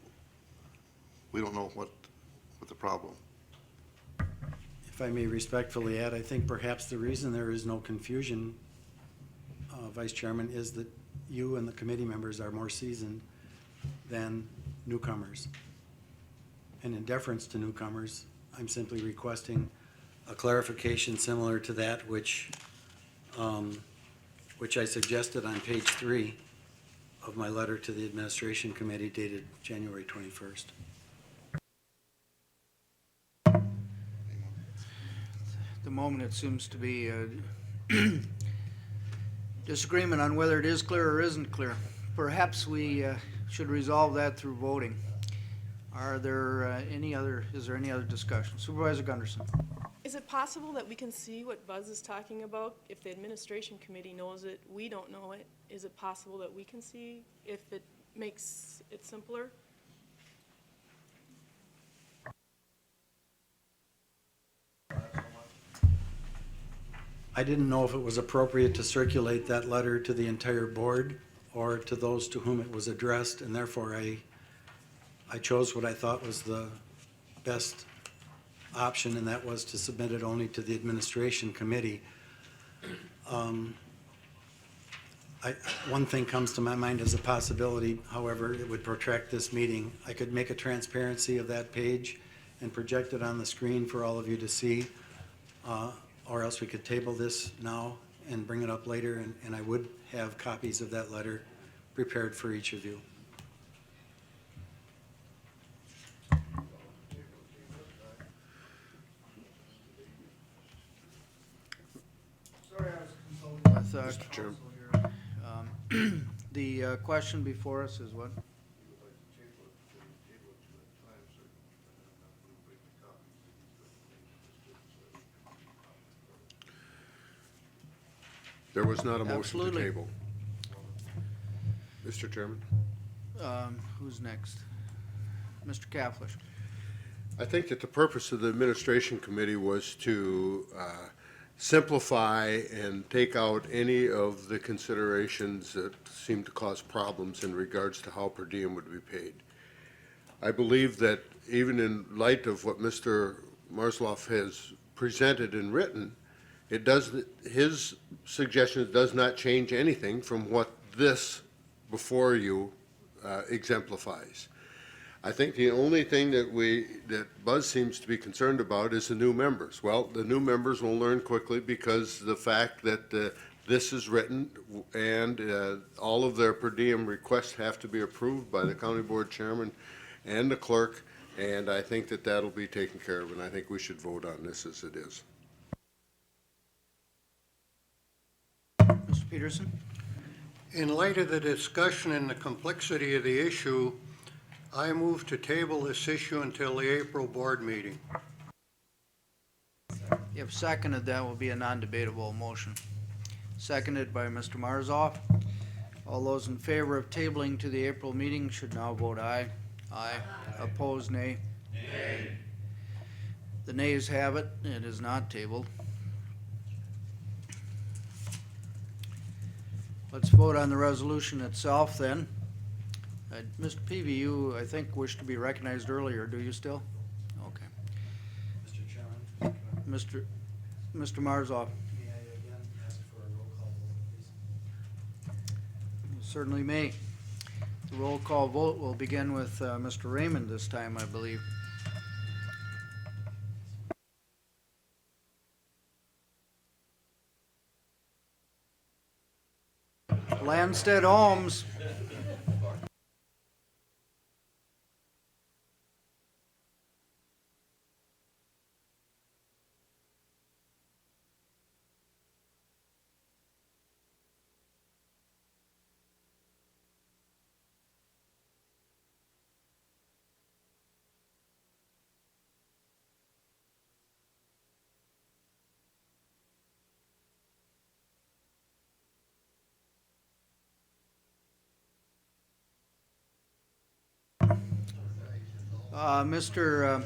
we don't know what the problem. If I may respectfully add, I think perhaps the reason there is no confusion, Vice Chairman, is that you and the committee members are more seasoned than newcomers. And in deference to newcomers, I'm simply requesting a clarification similar to that which I suggested on page 3 of my letter to the administration committee dated January 21st. At the moment, it seems to be a disagreement on whether it is clear or isn't clear. Perhaps we should resolve that through voting. Is there any other discussion? Supervisor Gunderson. Is it possible that we can see what Buzz is talking about? If the administration committee knows it, we don't know it. Is it possible that we can see if it makes it simpler? I didn't know if it was appropriate to circulate that letter to the entire board or to those to whom it was addressed, and therefore I chose what I thought was the best option, and that was to submit it only to the administration committee. One thing comes to my mind as a possibility, however, it would protract this meeting. I could make a transparency of that page and project it on the screen for all of you to see, or else we could table this now and bring it up later, and I would have copies of that letter prepared for each of you. Sorry, I was consulting with Mr. Chairman. counsel here. The question before us is what? There was not a motion to Absolutely. table. Mr. Chairman? Who's next? Mr. Kaflish. I think that the purpose of the administration committee was to simplify and take out any of the considerations that seem to cause problems in regards to how per diem would be paid. I believe that even in light of what Mr. Marsloff has presented and written, his suggestion does not change anything from what this before you exemplifies. I think the only thing that Buzz seems to be concerned about is the new members. Well, the new members will learn quickly because the fact that this is written and all of their per diem requests have to be approved by the county board chairman and the clerk, And I think that that'll be taken care of, and I think we should vote on this as it is. Mr. Peterson? In light of the discussion and the complexity of the issue, I move to table this issue until the April board meeting. If seconded, that will be a non-debatable motion. Seconded by Mr. Marzoff. All those in favor of tabling to the April meeting should now vote aye. Aye. Opposed, nay. Nay. The nays have it. It is not tabled. Let's vote on the resolution itself then. Mr. Peavy, you, I think, wished to be recognized earlier. Do you still? Okay. Mr. Chairman, Mr. Marzoff. may I again ask for a roll call vote, please? You certainly may. The roll call vote will begin with Mr. Raymond this time, I believe. Lansted Holmes. Mr.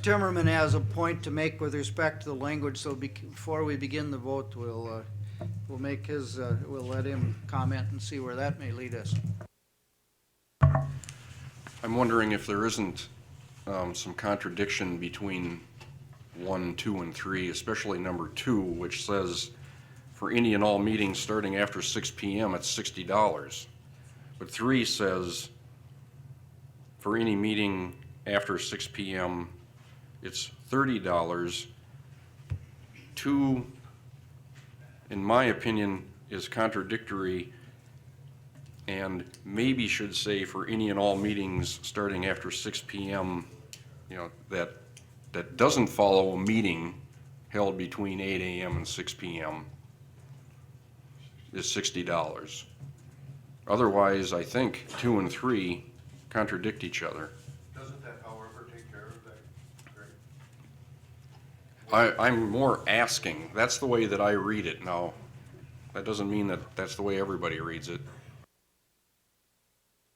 Timmerman has a point to make with respect to the language, so before we begin the vote, we'll make his, we'll let him comment and see where that may lead us. I'm wondering if there isn't some contradiction between 1, 2, and 3, especially number 2, which says for any and all meetings starting after 6 p.m. it's $60. But 3 says for any meeting after 6 p.m. it's $30. 2, in my opinion, is contradictory and maybe should say for any and all meetings starting after 6 p.m., you know, that doesn't follow a meeting held between 8 a.m. and 6 p.m. is $60. Otherwise, I think 2 and 3 contradict each other. Doesn't that, however, take care of that, Greg? I'm more asking. That's the way that I read it now. That doesn't mean that that's the way everybody reads it.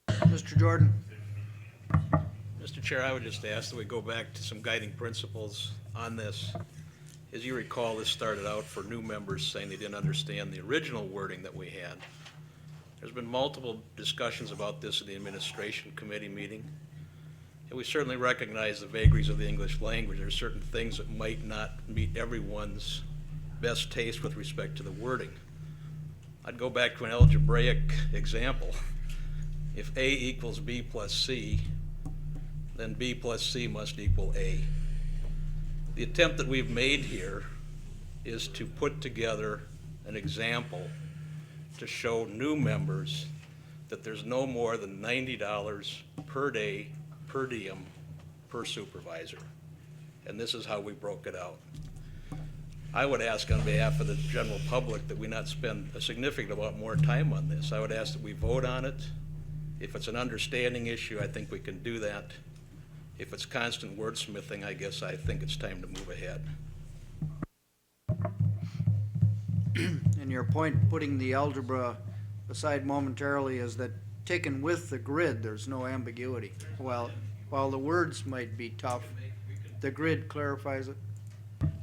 Mr. Jordan. Mr. Chair, I would just ask that we go back to some guiding principles on this. As you recall, this started out for new members saying they didn't understand the original wording that we had. There's been multiple discussions about this in the administration committee meeting, and we certainly recognize the vagaries of the English language. There are certain things that might not meet everyone's best taste with respect to the wording. I'd go back to an algebraic example. If A equals B plus C, then B plus C must equal A. The attempt that we've made here is to put together an example to show new members that there's no more than $90 per day per diem per supervisor. And this is how we broke it out. I would ask on behalf of the general public that we not spend a significant amount more time on this. I would ask that we vote on it. If it's an understanding issue, I think we can do that. If it's constant wordsmithing, I guess I think it's time to move ahead. And your point, putting the algebra aside momentarily, is that taken with the grid, there's no ambiguity. While the words might be tough, the grid clarifies it.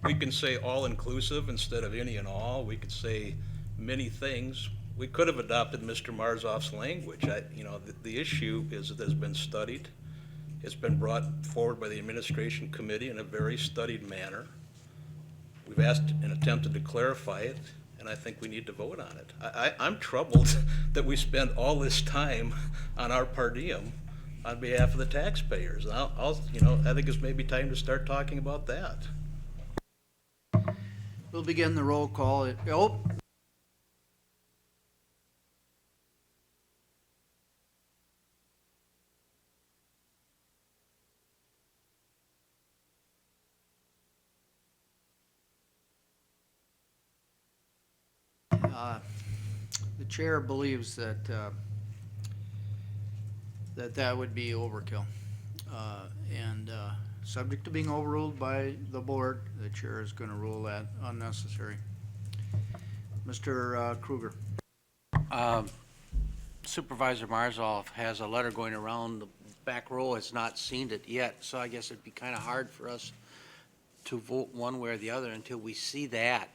We can say all-inclusive instead of any and all. We could say many things. We could have adopted Mr. Marzoff's language. The issue is that it's been studied. It's been brought forward by the administration committee in a very studied manner. We've asked and attempted to clarify it, and I think we need to vote on it. I'm troubled that we spend all this time on our per diem on behalf of the taxpayers. I think it's maybe time to start talking about that. We'll begin the roll call. Oh. The chair believes that that would be overkill. And subject to being overruled by the board, the chair is going to rule that unnecessary. Mr. Kruger. Supervisor Marzal has a letter going around. The back row has not seen it yet, so I guess it'd be kind of hard for us to vote one way or the other until we see that.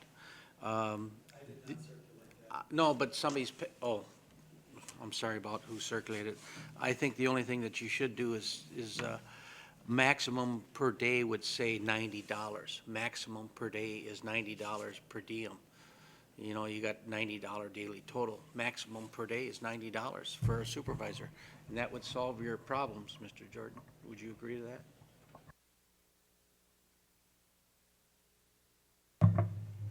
No, but somebody's, I'm sorry about who circulated it. I think the only thing that you should do is maximum per day would say $90. Maximum per day is $90 per diem. You know, you got $90 daily total. Maximum per day is $90 for a supervisor. And that would solve your problems, Mr. Jordan. Would you agree to that?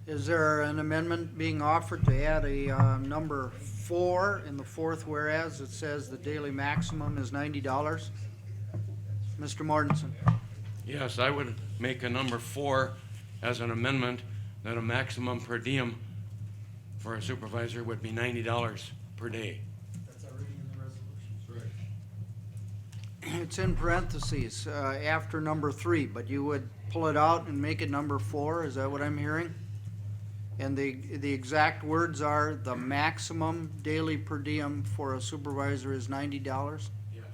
Is there an amendment being offered to add a number 4 in the fourth whereas it says the daily maximum is $90? Mr. Mortensen. Yes, I would make a number 4 as an amendment that a maximum per diem for a supervisor would be $90 per day. That's already in the resolution. Right. It's in parentheses after number 3, but you would pull it out and make it number 4. Is that what I'm hearing? And the exact words are the maximum daily per diem for a supervisor is $90? Yes.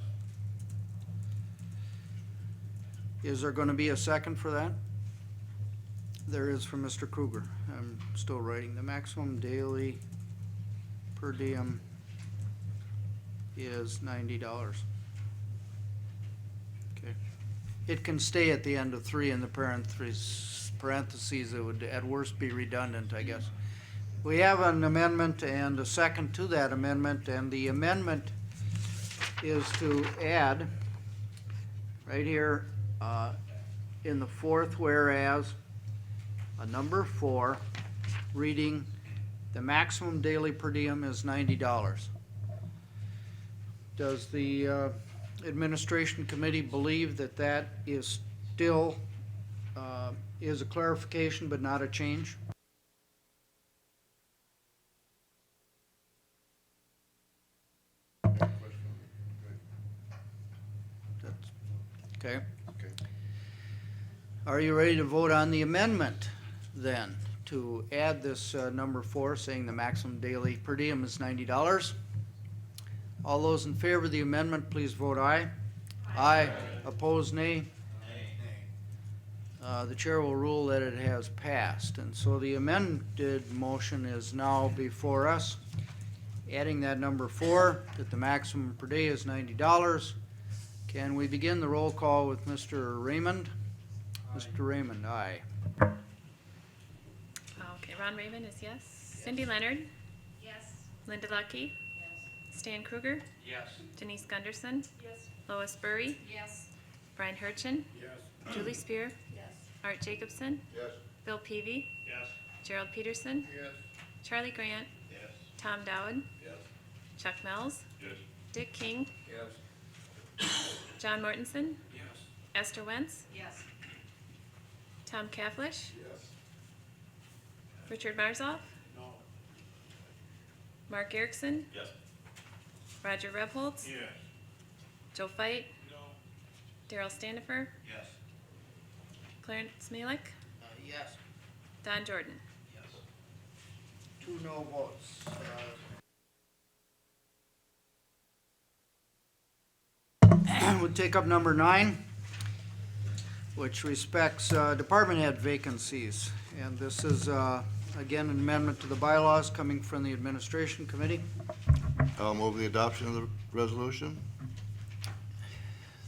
Is there going to be a second for that? There is from Mr. Kruger. I'm still writing. The maximum daily per diem is $90. Okay. It can stay at the end of 3 in the parentheses. It would at worst be redundant, I guess. We have an amendment and a second to that amendment, and the amendment is to add right here in the fourth whereas a number 4 reading the maximum daily per diem is $90. Does the administration committee believe that that is still is a clarification but not a change? Okay. Are you ready to vote on the amendment then to add this number 4 saying the maximum daily per diem is $90? All those in favor of the amendment, please vote aye. Aye. Opposed, nay. The chair will rule that it has passed. And so the amended motion is now before us, adding that number 4, that the maximum per day is $90. Can we begin the roll call with Mr. Raymond? Aye. Mr. Raymond, aye. Okay, Ron Raymond is yes. Cindy Leonard? Yes. Linda Lucky? Yes. Stan Kruger? Yes. Denise Gunderson? Yes. Lois Burry? Yes. Brian Hirchin? Yes. Julie Spear? Yes. Art Jacobson? Yes. Bill Peavy? Yes. Gerald Peterson? Yes. Charlie Grant? Yes. Tom Dowd? Yes. Chuck Mells? Yes. Dick King? Yes. John Mortensen? Yes. Esther Wentz? Yes. Tom Kaflish? Yes. Richard Marzoff? No. Mark Erickson? Yes. Roger Rebholz? Yes. Joe Fight? No. Daryl Standifer? Yes. Clarence Malik? Yes. Don Jordan? Yes. 2 no votes. We'll take up number 9, which respects department head vacancies. And this is, again, an amendment to the bylaws coming from the administration committee. I'll move the adoption of the resolution.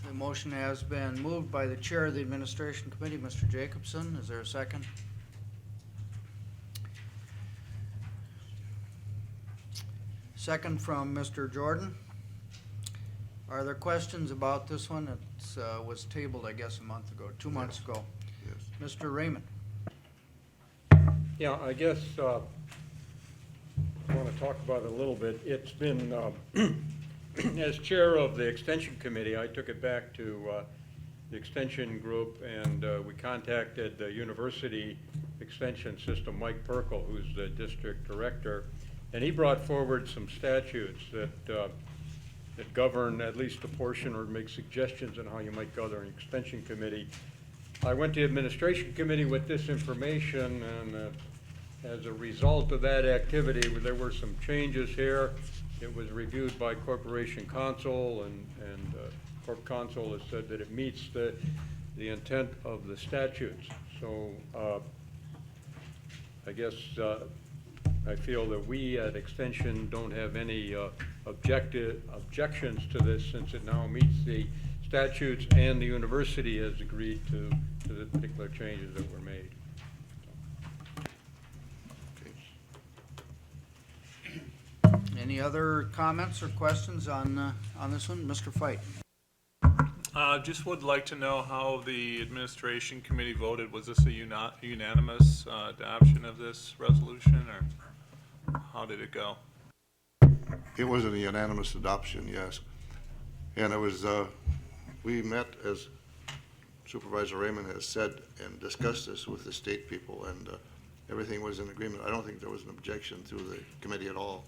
The motion has been moved by the chair of the administration committee, Mr. Jacobson. Is there a second? Second from Mr. Jordan. Are there questions about this one? It was tabled, I guess, a month ago, 2 months ago. Yes. Mr. Raymond. Yeah, I guess I want to talk about it a little bit. It's been, as chair of the Extension Committee, I took it back to the extension group, and we contacted the University Extension System, Mike Perkel, who's the district director, and he brought forward some statutes that govern at least a portion or make suggestions on how you might govern an extension committee. I went to administration committee with this information, and as a result of that activity, there were some changes here. It was reviewed by Corporation Counsel, and Corp Counsel has said that it meets the intent of the statutes. So I guess I feel that we at Extension don't have any objections to this, since it now meets the statutes and the university has agreed to the particular changes that were made. Any other comments or questions on this one? Mr. Fight. Just would like to know how the administration committee voted. Was this a unanimous adoption of this resolution, or how did it go? It was a unanimous adoption, yes. And it was, we met, as Supervisor Raymond has said, and discussed this with the state people, and everything was in agreement. I don't think there was an objection through the committee at all.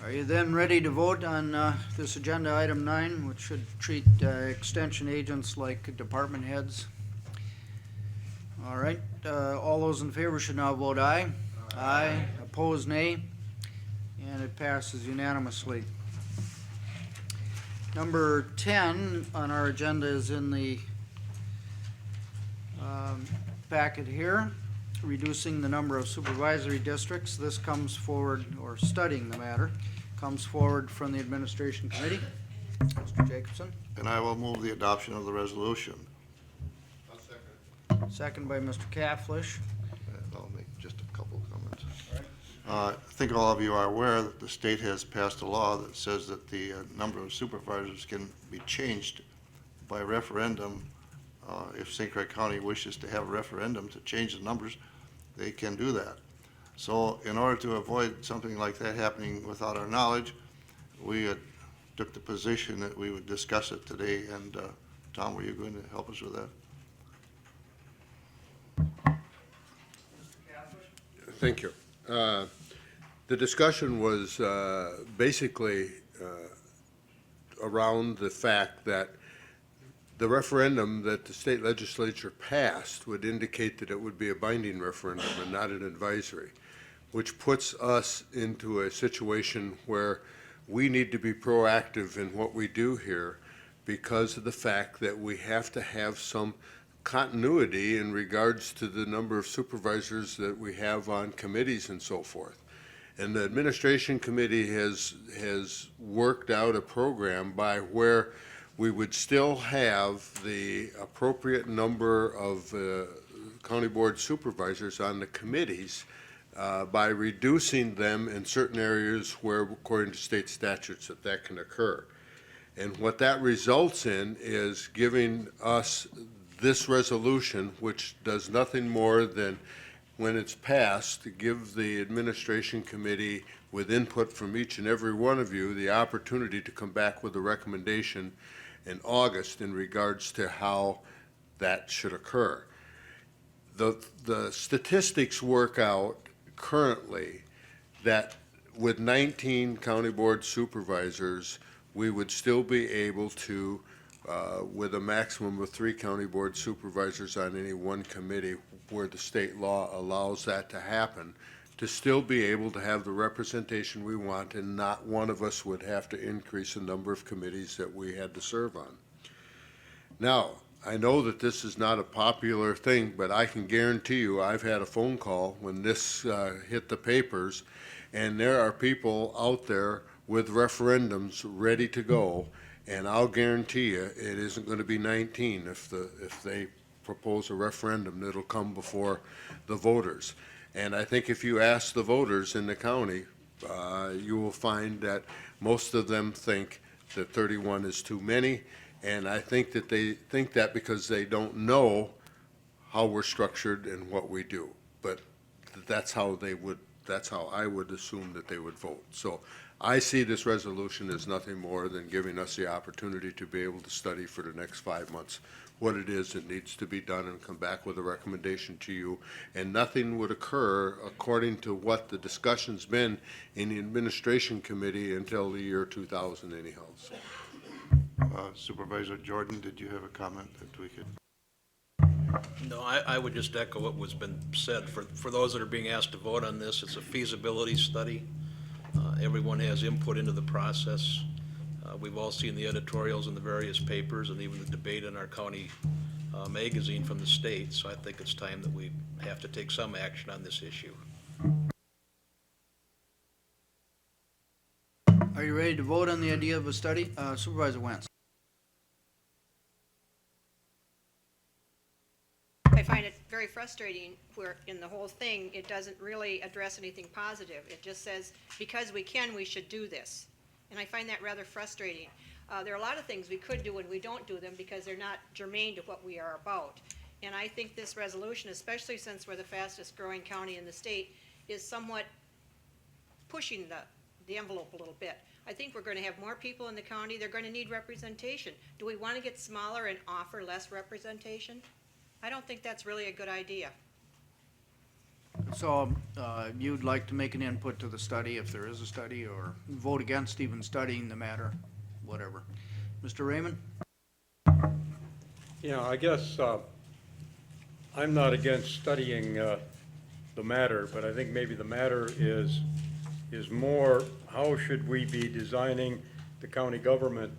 Are you then ready to vote on this agenda item 9, which should treat extension agents like department heads? All right, all those in favor should now vote aye. Aye. Opposed, nay. And it passes unanimously. Number 10 on our agenda is in the packet here, reducing the number of supervisory districts. This comes forward, or studying the matter, comes forward from the administration committee. Mr. Jacobson. And I will move the adoption of the resolution. Second by Mr. Cafflish. And I'll make just a couple of comments. I think all of you are aware that the state has passed a law that says that the number of supervisors can be changed by referendum. If St. Croix County wishes to have a referendum to change the numbers, they can do that. So in order to avoid something like that happening without our knowledge, we took the position that we would discuss it today. And Tom, were you going to help us with that? Thank you. The discussion was basically around the fact that the referendum that the state legislature passed would indicate that it would be a binding referendum and not an advisory, which puts us into a situation where we need to be proactive in what we do here because of the fact that we have to have some continuity in regards to the number of supervisors that we have on committees and so forth. And the administration committee has worked out a program by where we would still have the appropriate number of county board supervisors on the committees by reducing them in certain areas where, according to state statutes, that can occur. And what that results in is giving us this resolution, which does nothing more than, when it's passed, to give the administration committee, with input from each and every one of you, the opportunity to come back with a recommendation in August in regards to how that should occur. The statistics work out currently that with 19 county board supervisors, we would still be able to, with a maximum of 3 county board supervisors on any one committee where the state law allows that to happen, to still be able to have the representation we want, and not one of us would have to increase the number of committees that we had to serve on. Now, I know that this is not a popular thing, but I can guarantee you I've had a phone call when this hit the papers, and there are people out there with referendums ready to go, and I'll guarantee you it isn't going to be 19 if they propose a referendum that'll come before the voters. And I think if you ask the voters in the county, you will find that most of them think that 31 is too many, and I think that they think that because they don't know how we're structured and what we do. But that's how I would assume that they would vote. So I see this resolution as nothing more than giving us the opportunity to be able to study for the next 5 months what it is that needs to be done and come back with a recommendation to you. And nothing would occur according to what the discussion's been in the administration committee until the year 2000 anyhow. So, Supervisor Jordan, did you have a comment that we could? No, I would just echo what was been said. For those that are being asked to vote on this, it's a feasibility study. Everyone has input into the process. We've all seen the editorials in the various papers and even the debate in our county magazine from the state, so I think it's time that we have to take some action on this issue. Are you ready to vote on the idea of a study? Supervisor Wentz. I find it very frustrating where in the whole thing, it doesn't really address anything positive. It just says, because we can, we should do this. And I find that rather frustrating. There are a lot of things we could do and we don't do them because they're not germane to what we are about. And I think this resolution, especially since we're the fastest growing county in the state, is somewhat pushing the envelope a little bit. I think we're going to have more people in the county. They're going to need representation. Do we want to get smaller and offer less representation? I don't think that's really a good idea. So you'd like to make an input to the study if there is a study, or vote against even studying the matter, whatever. Mr. Raymond? Yeah, I guess I'm not against studying the matter, but I think maybe the matter is more, how should we be designing the county government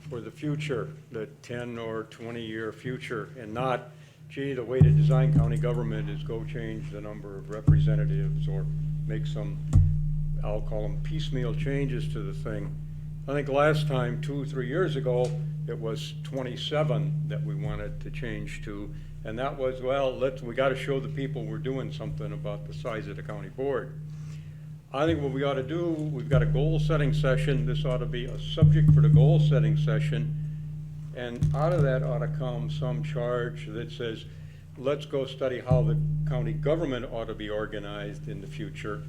for the future, the 10 or 20-year future, and not, gee, the way to design county government is go change the number of representatives or make some, I'll call them piecemeal changes to the thing. I think last time, 2 or 3 years ago, it was 27 that we wanted to change to, and that was, well, we got to show the people we're doing something about the size of the county board. I think what we ought to do, we've got a goal-setting session. This ought to be a subject for the goal-setting session. And out of that ought to come some charge that says, let's go study how the county government ought to be organized in the future.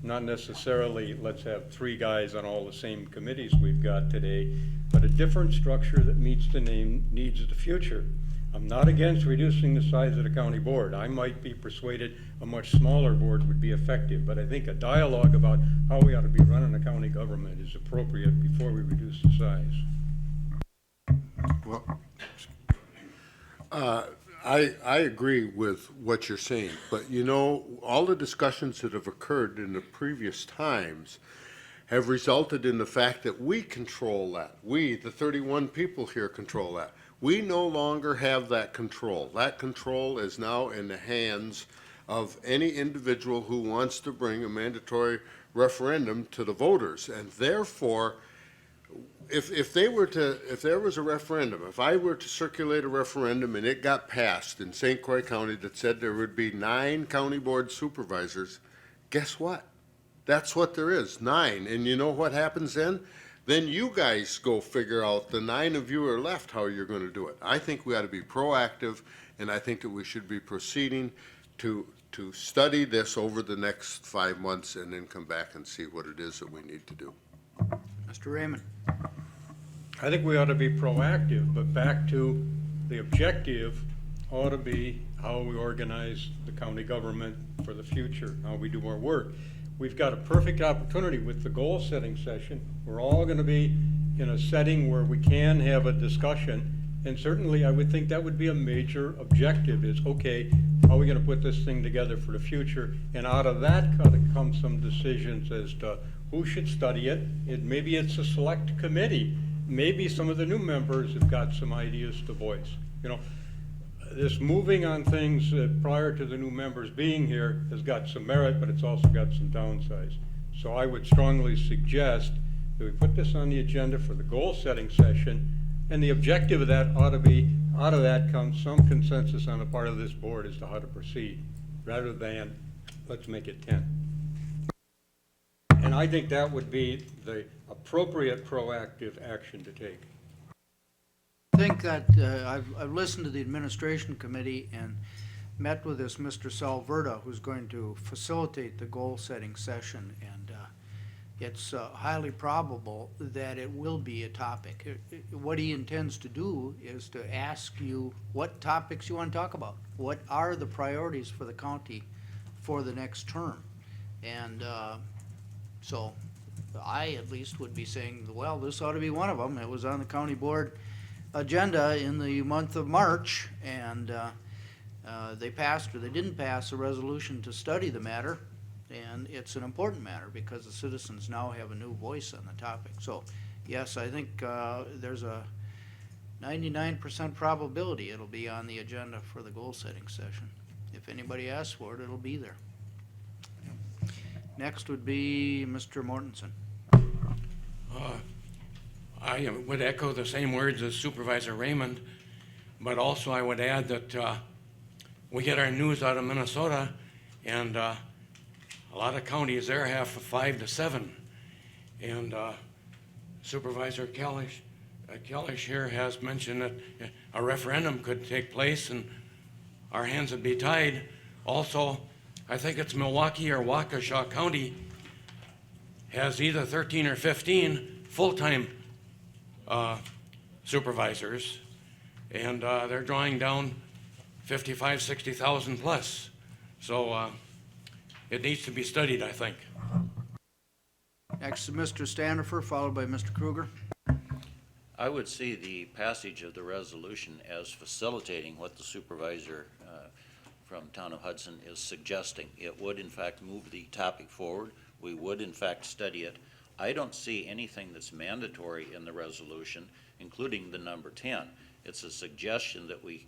Not necessarily let's have 3 guys on all the same committees we've got today, but a different structure that meets the needs of the future. I'm not against reducing the size of the county board. I might be persuaded a much smaller board would be effective, but I think a dialogue about how we ought to be running the county government is appropriate before we reduce the size. Well, I agree with what you're saying, but you know, all the discussions that have occurred in the previous times have resulted in the fact that we control that. We, the 31 people here, control that. We no longer have that control. That control is now in the hands of any individual who wants to bring a mandatory referendum to the voters, and therefore, if there was a referendum, if I were to circulate a referendum and it got passed in St. Croix County that said there would be 9 county board supervisors, guess what? That's what there is, 9. And you know what happens then? Then you guys go figure out, the 9 of you are left, how you're going to do it. I think we ought to be proactive, and I think that we should be proceeding to study this over the next 5 months and then come back and see what it is that we need to do. Mr. Raymond? I think we ought to be proactive, but back to the objective ought to be how we organize the county government for the future, how we do our work. We've got a perfect opportunity with the goal-setting session. We're all going to be in a setting where we can have a discussion, and certainly I would think that would be a major objective is, okay, how are we going to put this thing together for the future? And out of that come some decisions as to who should study it. Maybe it's a select committee. Maybe some of the new members have got some ideas to voice. You know, this moving on things prior to the new members being here has got some merit, but it's also got some downsides. So I would strongly suggest that we put this on the agenda for the goal-setting session, and the objective of that ought to be, out of that comes some consensus on the part of this board as to how to proceed, rather than let's make it 10. And I think that would be the appropriate proactive action to take. I think that I've listened to the administration committee and met with this Mr. Salverda, who's going to facilitate the goal-setting session, and it's highly probable that it will be a topic. What he intends to do is to ask you what topics you want to talk about. What are the priorities for the county for the next term? And so I at least would be saying, well, this ought to be one of them. It was on the county board agenda in the month of March, and they passed or they didn't pass a resolution to study the matter. And it's an important matter because the citizens now have a new voice on the topic. So, yes, I think there's a 99% probability it'll be on the agenda for the goal-setting session. If anybody asks for it, it'll be there. Next would be Mr. Mortensen. I would echo the same words as Supervisor Raymond, but also I would add that we get our news out of Minnesota, and a lot of counties there have 5 to 7. And Supervisor Kellish here has mentioned that a referendum could take place and our hands would be tied. Also, I think it's Milwaukee or Waukesha County has either 13 or 15 full-time supervisors, and they're drawing down 55, 60,000 plus. So it needs to be studied, I think. Next is Mr. Standifer, followed by Mr. Kruger. I would see the passage of the resolution as facilitating what the supervisor from Town of Hudson is suggesting. It would in fact move the topic forward. We would in fact study it. I don't see anything that's mandatory in the resolution, including the number 10. It's a suggestion that we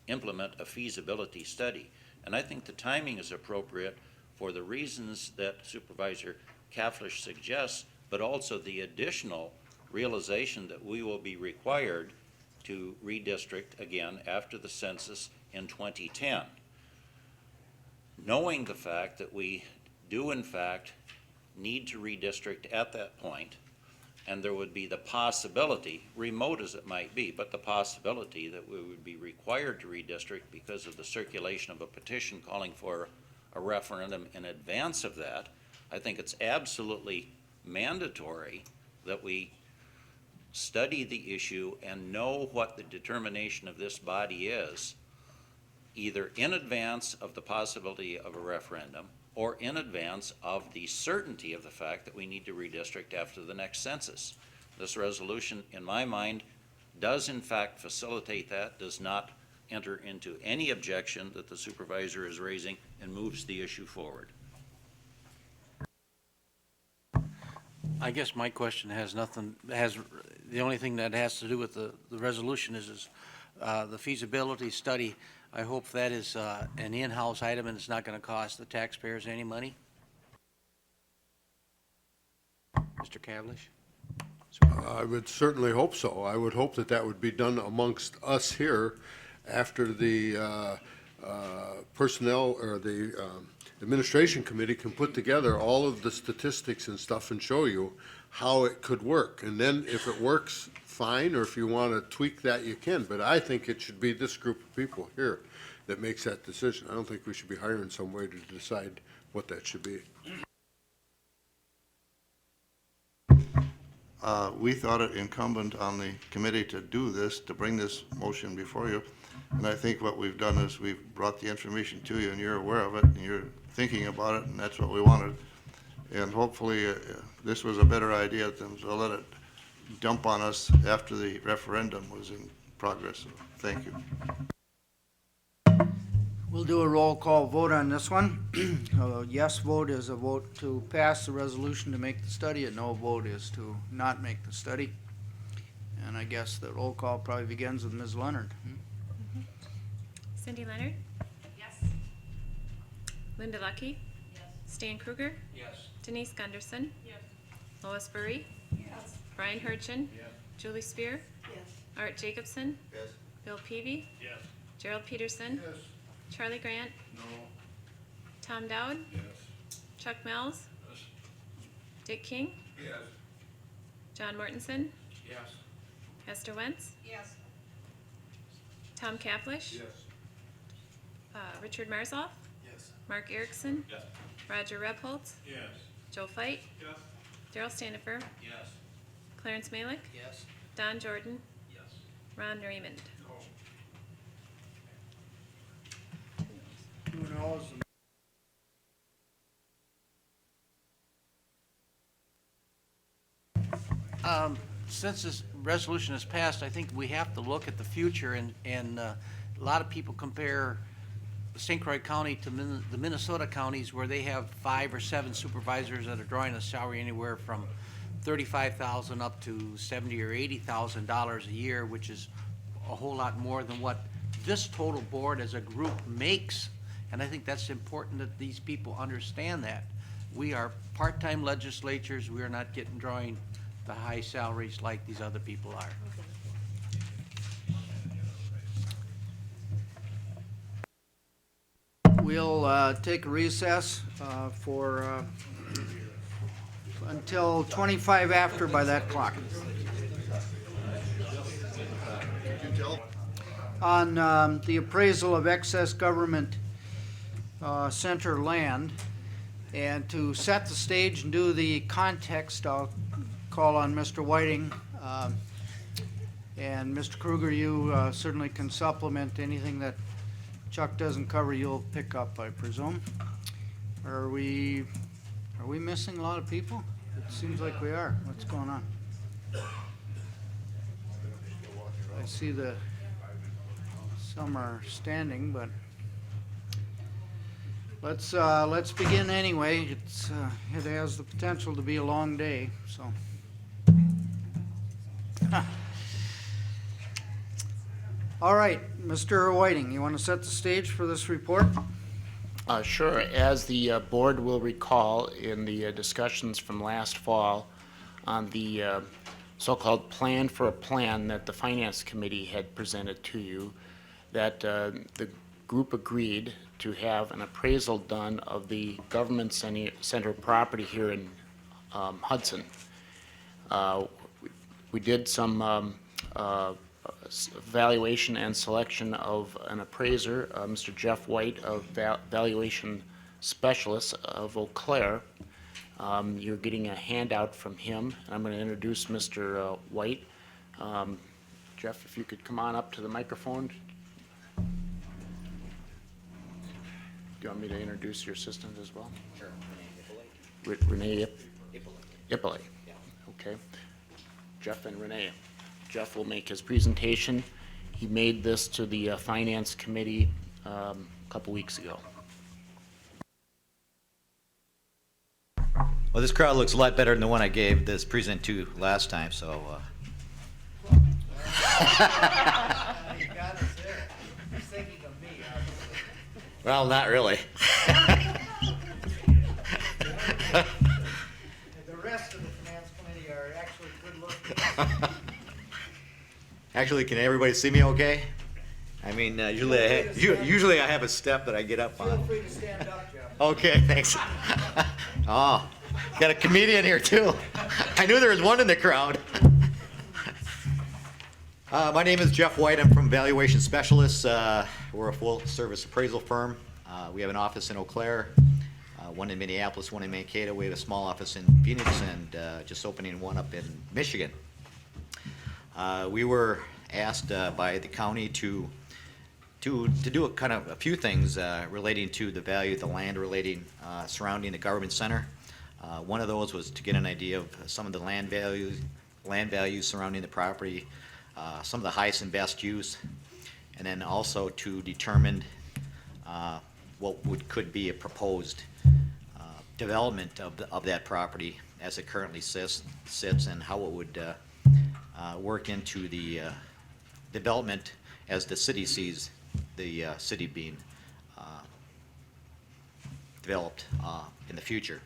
implement a feasibility study. And I think the timing is appropriate for the reasons that Supervisor Kaflish suggests, but also the additional realization that we will be required to redistrict again after the census in 2010. Knowing the fact that we do in fact need to redistrict at that point, and there would be the possibility, remote as it might be, but the possibility that we would be required to redistrict because of the circulation of a petition calling for a referendum in advance of that, I think it's absolutely mandatory that we study the issue and know what the determination of this body is, either in advance of the possibility of a referendum or in advance of the certainty of the fact that we need to redistrict after the next census. This resolution, in my mind, does in fact facilitate that, does not enter into any objection that the supervisor is raising, and moves the issue forward. I guess my question the only thing that has to do with the resolution is the feasibility study. I hope that is an in-house item and it's not going to cost the taxpayers any money. Mr. Kavlish? I would certainly hope so. I would hope that that would be done amongst us here after the personnel or the administration committee can put together all of the statistics and stuff and show you how it could work. And then if it works, fine, or if you want to tweak that, you can. But I think it should be this group of people here that makes that decision. I don't think we should be hiring somebody to decide what that should be. We thought it incumbent on the committee to do this, to bring this motion before you. And I think what we've done is we've brought the information to you and you're aware of it and you're thinking about it, and that's what we wanted. And hopefully this was a better idea than to let it dump on us after the referendum was in progress. So, thank you. We'll do a roll call vote on this one. A yes vote is a vote to pass the resolution to make the study. A no vote is to not make the study. And I guess the roll call probably begins with Ms. Leonard. Cindy Leonard? Yes. Linda Lucky? Yes. Stan Kruger? Yes. Denise Gunderson? Yes. Lois Burry? Yes. Brian Hurchin? Yes. Julie Spear? Yes. Art Jacobson? Yes. Bill Peavy? Yes. Gerald Peterson? Yes. Charlie Grant? No. Tom Dowd? Yes. Chuck Mills? Yes. Dick King? Yes. John Mortensen? Yes. Esther Wentz? Yes. Tom Kaflish? Yes. Richard Marzoff? Yes. Mark Erickson? Yes. Roger Rebholz? Yes. Joe Fight? Yes. Daryl Standifer. Yes. Clarence Malick. Yes. Don Jordan. Yes. Ron Raymond. Who knows? Since this resolution is passed, I think we have to look at the future, and a lot of people compare St. Croix County to the Minnesota counties where they have 5 or 7 supervisors that are drawing a salary anywhere from $35,000 up to $70,000 or $80,000 a year, which is a whole lot more than what this total board as a group makes. And I think that's important that these people understand that. We are part-time legislatures. We are not drawing the high salaries like these other people are. We'll take a recess for until 25 after by that clock. On the appraisal of excess government center land, and to set the stage and do the context, I'll call on Mr. Whiting. And Mr. Kruger, you certainly can supplement anything that Chuck doesn't cover, you'll pick up, I presume. Are we missing a lot of people? It seems like we are. What's going on? I see some are standing, but let's begin anyway. It has the potential to be a long day, so. All right, Mr. Whiting, you want to set the stage for this report? Sure. As the board will recall in the discussions from last fall on the so-called plan for a plan that the Finance Committee had presented to you, that the group agreed to have an appraisal done of the government center property here in Hudson. We did some valuation and selection of an appraiser, Mr. Jeff White, of valuation specialist of Eau Claire. You're getting a handout from him. I'm going to introduce Mr. White. Jeff, if you could come on up to the microphone. Do you want me to introduce your assistant as well? Sure. Renee Ippolite. Yeah. Okay. Jeff and Renee. Jeff will make his presentation. He made this to the Finance Committee a couple weeks ago. Well, this crowd looks a lot better than the one I gave this present to last time, so. You got us there. You're thinking of me, Well, not really. The rest of the Finance Committee are actually good-looking. Actually, can everybody see me okay? I mean, usually I have a step that I get up on. Feel free to stand up, Jeff. Okay, thanks. Oh, got a comedian here too. I knew there was one in the crowd. My name is Jeff White. I'm from Valuation Specialists. We're a full-service appraisal firm. We have an office in Eau Claire, one in Minneapolis, one in Mankato. We have a small office in Phoenix, and just opening one up in Michigan. We were asked by the county to do a few things relating to the value of the land surrounding the government center. One of those was to get an idea of some of the land values surrounding the property, some of the highest and best use, and then also to determine what could be a proposed development of that property as it currently sits and how it would work into the development as the city sees the city being developed in the future.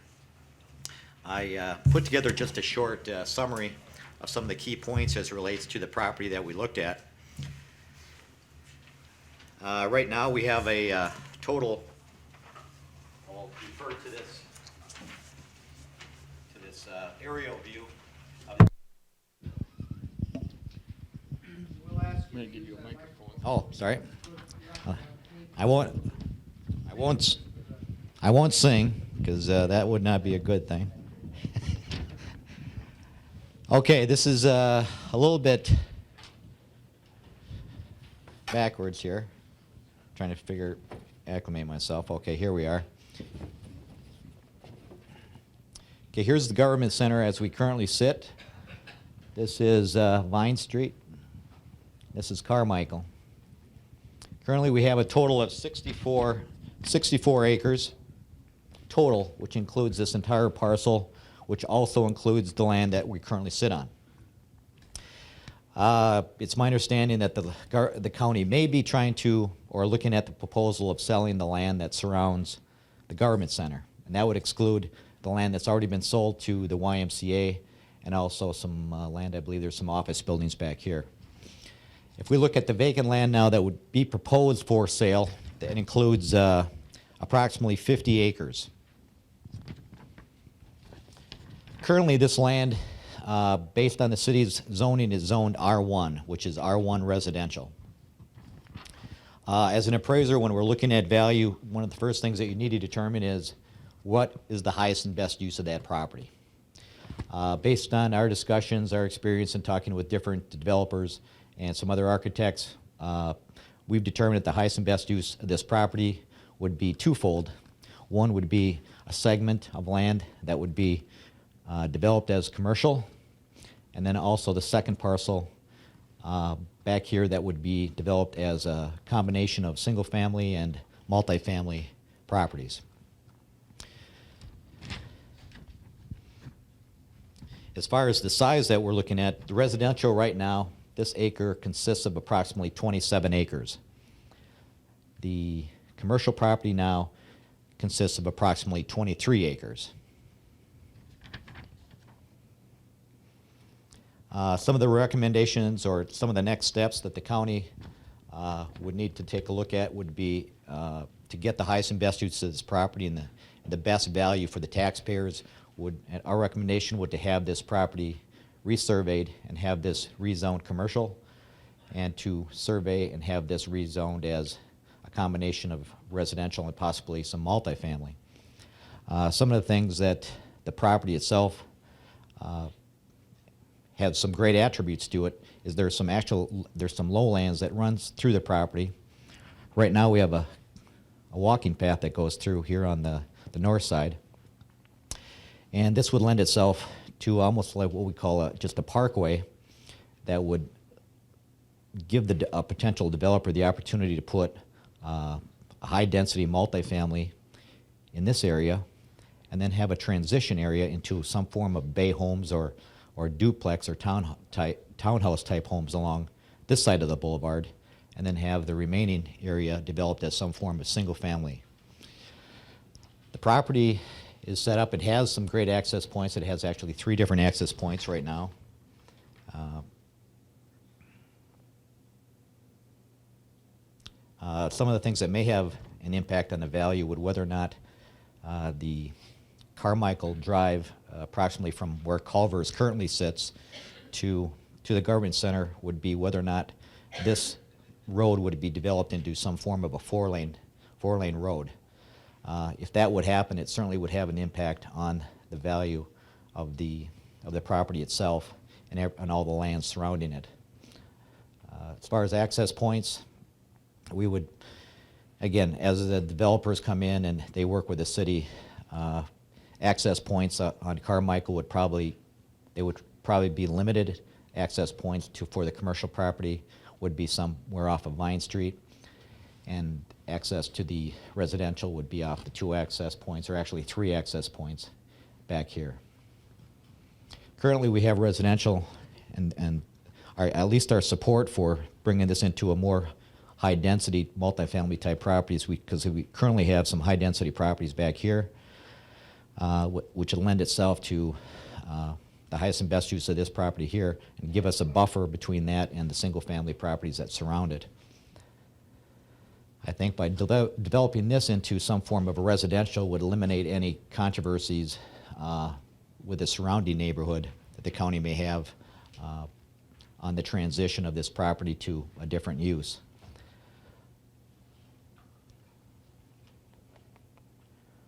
I put together just a short summary of some of the key points as it relates to the property that we looked at. Right now we have a total, I'll refer to this aerial view. I'm going to give you a microphone. Oh, sorry. I won't sing because that would not be a good thing. Okay, this is a little bit backwards here. Trying to acclimate myself. Okay, here we are. Okay, here's the government center as we currently sit. This is Vine Street. This is Carmichael. Currently, we have a total of 64 acres total, which includes this entire parcel, which also includes the land that we currently sit on. It's my understanding that the county may be trying to, or looking at the proposal of selling the land that surrounds the government center. And that would exclude the land that's already been sold to the YMCA and also some land, I believe there's some office buildings back here. If we look at the vacant land now that would be proposed for sale, that includes approximately 50 acres. Currently, this land, based on the city's zoning, is zoned R1, which is R1 residential. As an appraiser, when we're looking at value, one of the first things that you need to determine is what is the highest and best use of that property. Based on our discussions, our experience in talking with different developers and some other architects, we've determined that the highest and best use of this property would be twofold. One would be a segment of land that would be developed as commercial, and then also the second parcel back here that would be developed as a combination of single-family and multifamily properties. As far as the size that we're looking at, the residential right now, this acre consists of approximately 27 acres. The commercial property now consists of approximately 23 acres. Some of the recommendations or some of the next steps that the county would need to take a look at would be to get the highest and best use of this property and the best value for the taxpayers. Our recommendation would to have this property resurveyed and have this rezoned commercial, and to survey and have this rezoned as a combination of residential and possibly some multifamily. Some of the things that the property itself has some great attributes to it is there's some lowlands that runs through the property. Right now we have a walking path that goes through here on the north side. And this would lend itself to almost like what we call just a parkway that would give a potential developer the opportunity to put a high-density multifamily in this area and then have a transition area into some form of bay homes or duplex or townhouse-type homes along this side of the boulevard, and then have the remaining area developed as some form of single-family. The property is set up. It has some great access points. It has actually 3 different access points right now. Some of the things that may have an impact on the value would whether or not the Carmichael Drive, approximately from where Culver's currently sits to the government center, would be whether or not this road would be developed into some form of a four-lane road. If that would happen, it certainly would have an impact on the value of the property itself and all the land surrounding it. As far as access points, we would, again, as the developers come in and they work with the city, access points on Carmichael would probably be limited. Access points for the commercial property would be somewhere off of Vine Street, and access to the residential would be off the 2 access points, or actually 3 access points back here. Currently, we have residential and at least our support for bringing this into a more high-density multifamily type properties, because we currently have some high-density properties back here, which will lend itself to the highest and best use of this property here and give us a buffer between that and the single-family properties that surround it. I think by developing this into some form of a residential would eliminate any controversies with the surrounding neighborhood that the county may have on the transition of this property to a different use.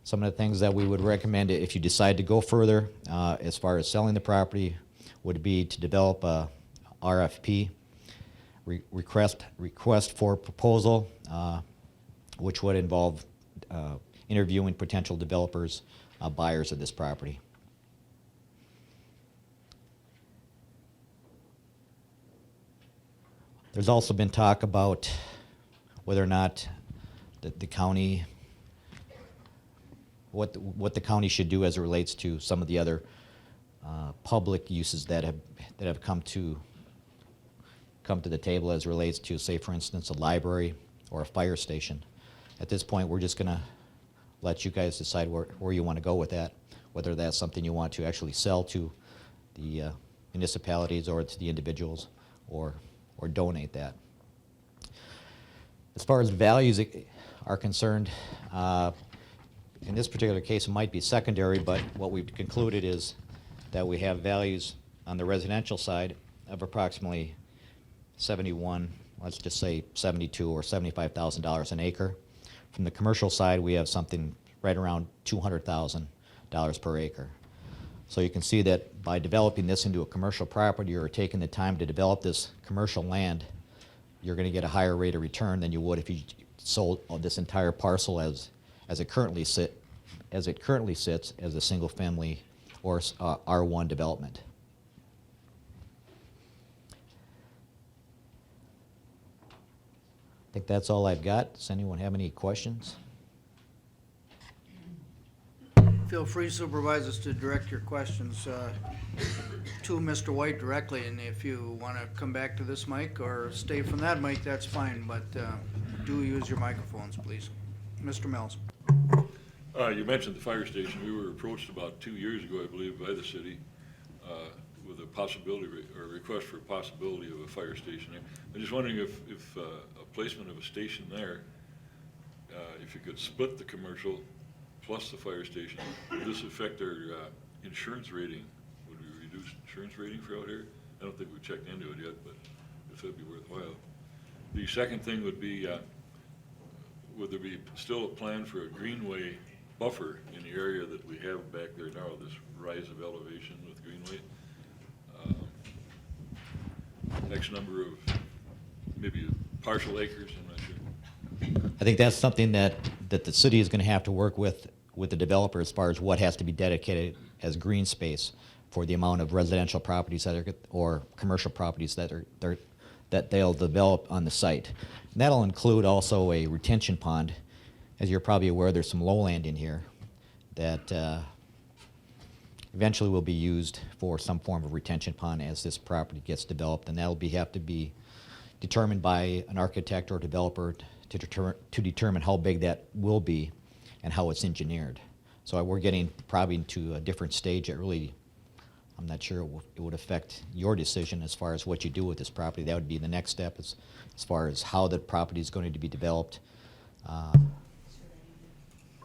Some of the things that we would recommend if you decide to go further as far as selling the property would be to develop a RFP, request for proposal, which would involve interviewing potential developers, buyers of this property. There's also been talk about whether or not the county, what the county should do as it relates to some of the other public uses that have come to the table as it relates to, say, for instance, a library or a fire station. At this point, we're just going to let you guys decide where you want to go with that, whether that's something you want to actually sell to the municipalities or to the individuals, or donate that. As far as values are concerned, in this particular case, it might be secondary, but what we've concluded is that we have values on the residential side of approximately 71, let's just say 72 or $75,000 an acre. From the commercial side, we have something right around $200,000 per acre. So you can see that by developing this into a commercial property or taking the time to develop this commercial land, you're going to get a higher rate of return than you would if you sold this entire parcel as it currently sits as a single family or R1 development. I think that's all I've got. Does anyone have any questions? Feel free, supervisors, to direct your questions to Mr. White directly, and if you want to come back to this mic or stay from that mic, that's fine, but do use your microphones, please. Mr. Mills. You mentioned the fire station. We were approached about 2 years ago, I believe, by the city with a possibility or a request for a possibility of a fire station. I'm just wondering if a placement of a station there, if you could split the commercial plus the fire station, would this affect our insurance rating? Would we reduce insurance rating for out here? I don't think we've checked into it yet, but if it'd be worthwhile. The second thing would be, would there be still a plan for a greenway buffer in the area that we have back there now, this rise of elevation with greenway? X number of maybe partial acres, I'm not sure. I think that's something that the city is going to have to work with the developer as far as what has to be dedicated as green space for the amount of residential properties that are, or commercial properties that they'll develop on the site. And that'll include also a retention pond. As you're probably aware, there's some lowland in here that eventually will be used for some form of retention pond as this property gets developed, and that'll have to be determined by an architect or developer to determine how big that will be and how it's engineered. So we're getting probably into a different stage that really, I'm not sure it would affect your decision as far as what you do with this property. That would be the next step as far as how the property is going to be developed.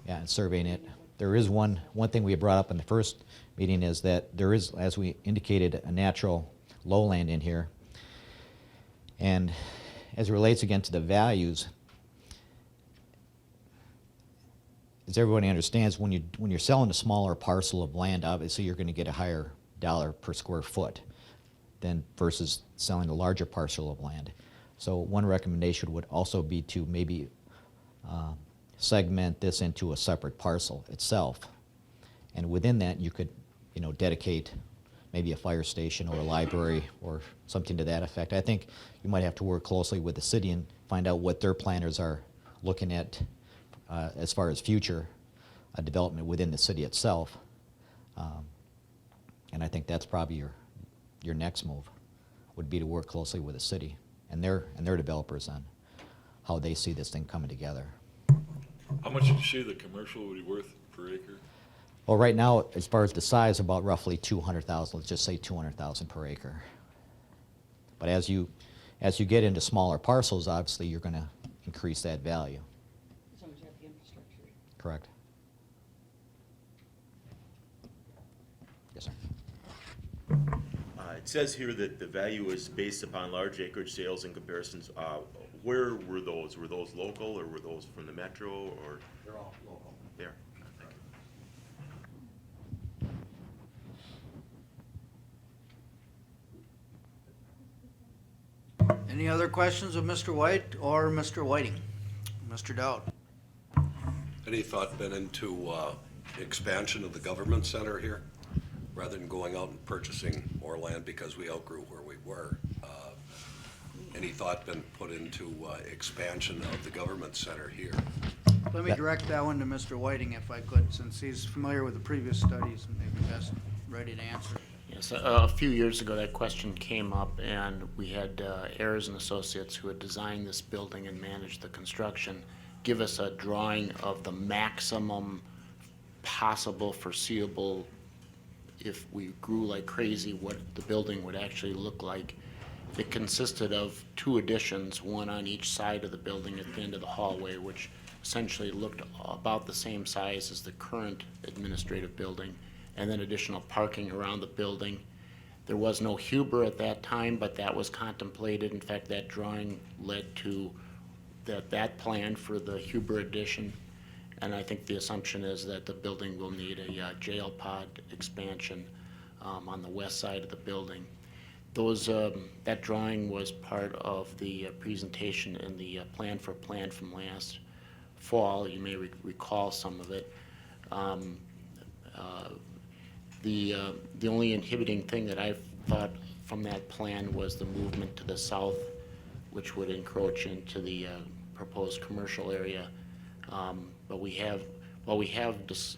And surveying it. There is one thing we brought up in the first meeting is that there is, as we indicated, a natural lowland in here. And as it relates again to the values, as everybody understands, when you're selling a smaller parcel of land, obviously you're going to get a higher dollar per square foot than versus selling a larger parcel of land. So one recommendation would also be to maybe segment this into a separate parcel itself, and within that you could, dedicate maybe a fire station or a library or something to that effect. I think you might have to work closely with the city and find out what their planners are looking at as far as future development within the city itself. And I think that's probably your next move, would be to work closely with the city and their developers on how they see this thing coming together. How much did you say the commercial would be worth per acre? Well, right now, as far as the size, about roughly 200,000. Let's just say 200,000 per acre. But as you get into smaller parcels, obviously you're going to increase that value. As long as you have the infrastructure. Correct. Yes, sir. It says here that the value is based upon large acreage sales and comparisons. Where were those? Were those local, or were those from the metro, or? They're all local. There. Thank you. Any other questions of Mr. White or Mr. Whiting? Mr. Dowd? Any thought been into expansion of the government center here, rather than going out and purchasing more land because we outgrew where we were? Any thought been put into expansion of the government center here? Let me direct that one to Mr. Whiting if I could, since he's familiar with the previous studies and maybe best ready to answer. Yes, a few years ago, that question came up, and we had Ayers and Associates, who had designed this building and managed the construction, give us a drawing of the maximum possible foreseeable, if we grew like crazy, what the building would actually look like. It consisted of 2 additions, one on each side of the building at the end of the hallway, which essentially looked about the same size as the current administrative building, and then additional parking around the building. There was no Huber at that time, but that was contemplated. In fact, that drawing led to that plan for the Huber addition. And I think the assumption is that the building will need a jail pod expansion on the west side of the building. That drawing was part of the presentation in the plan from last fall. You may recall some of it. The only inhibiting thing that I thought from that plan was the movement to the south, which would encroach into the proposed commercial area. But we have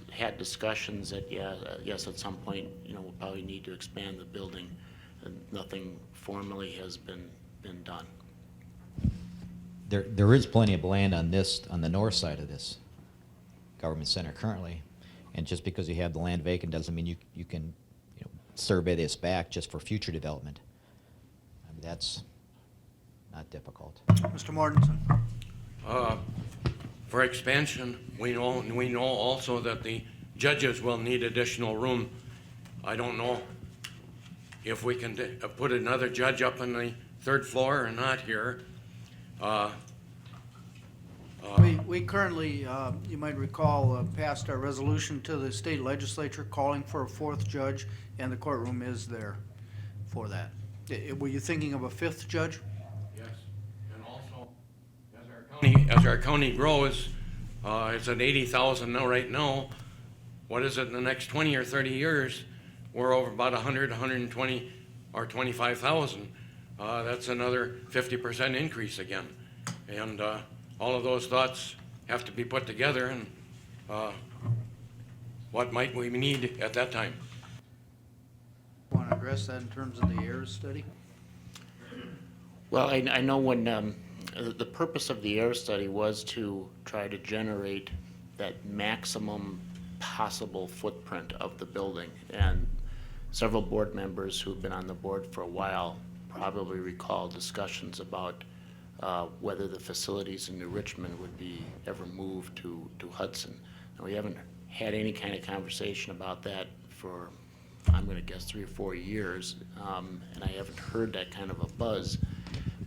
had discussions that yes, at some point, we'll probably need to expand the building, and nothing formally has been done. There is plenty of land on the north side of this government center currently, and just because you have the land vacant doesn't mean you can survey this back just for future development. I mean, that's not difficult. Mr. Mortensen? For expansion, we know also that the judges will need additional room. I don't know if we can put another judge up on the 3rd floor or not here. We currently, you might recall, passed our resolution to the state legislature calling for a 4th judge, and the courtroom is there for that. Were you thinking of a 5th judge? Yes, and also, as our county grows, it's at 80,000 now, right now. What is it in the next 20 or 30 years? We're over about 100, 120, or 25,000. That's another 50% increase again. And all of those thoughts have to be put together, and what might we need at that time? Want to address that in terms of the Ayers study? Well, I know when the purpose of the air study was to try to generate that maximum possible footprint of the building, and several board members who've been on the board for a while probably recall discussions about whether the facilities in New Richmond would be ever moved to Hudson. Now, we haven't had any kind of conversation about that for, I'm going to guess, 3 or 4 years, and I haven't heard that kind of a buzz.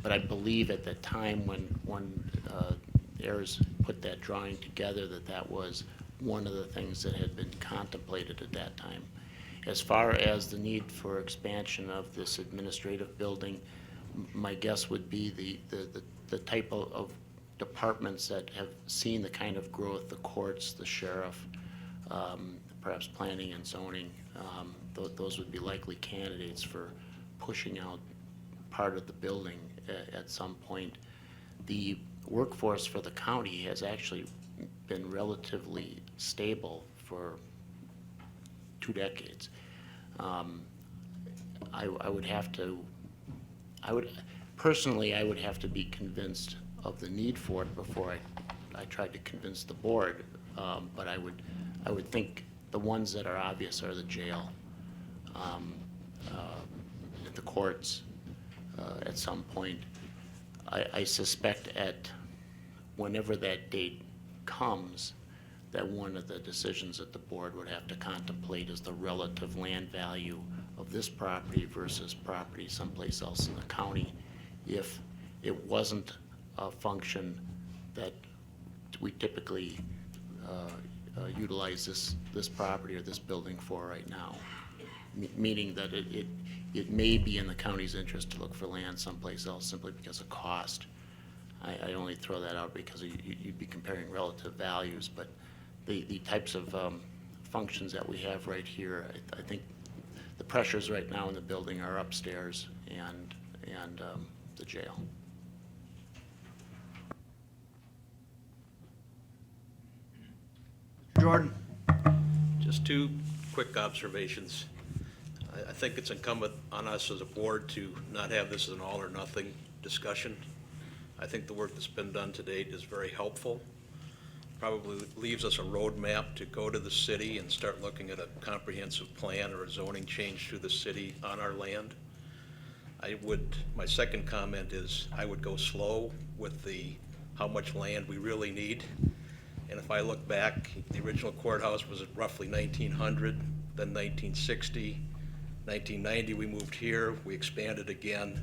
But I believe at the time when Ayers put that drawing together, that was one of the things that had been contemplated at that time. As far as the need for expansion of this administrative building, my guess would be the type of departments that have seen the kind of growth, the courts, the sheriff, perhaps planning and zoning, those would be likely candidates for pushing out part of the building at some point. The workforce for the county has actually been relatively stable for 2 decades. I would have to be convinced of the need for it before I tried to convince the board. But I would think the ones that are obvious are the jail, the courts, at some point. I suspect whenever that date comes, that one of the decisions that the board would have to contemplate is the relative land value of this property versus property someplace else in the county, if it wasn't a function that we typically utilize this property or this building for right now. Meaning that it may be in the county's interest to look for land someplace else simply because of cost. I only throw that out because you'd be comparing relative values, but the types of functions that we have right here, I think the pressures right now in the building are upstairs and the jail. Jordan? Just two quick observations. I think it's incumbent on us as a board to not have this as an all or nothing discussion. I think the work that's been done to date is very helpful. Probably leaves us a roadmap to go to the city and start looking at a comprehensive plan or a zoning change to the city on our land. My second comment is I would go slow with how much land we really need. And if I look back, the original courthouse was at roughly 1900, then 1960, 1990 we moved here, we expanded again.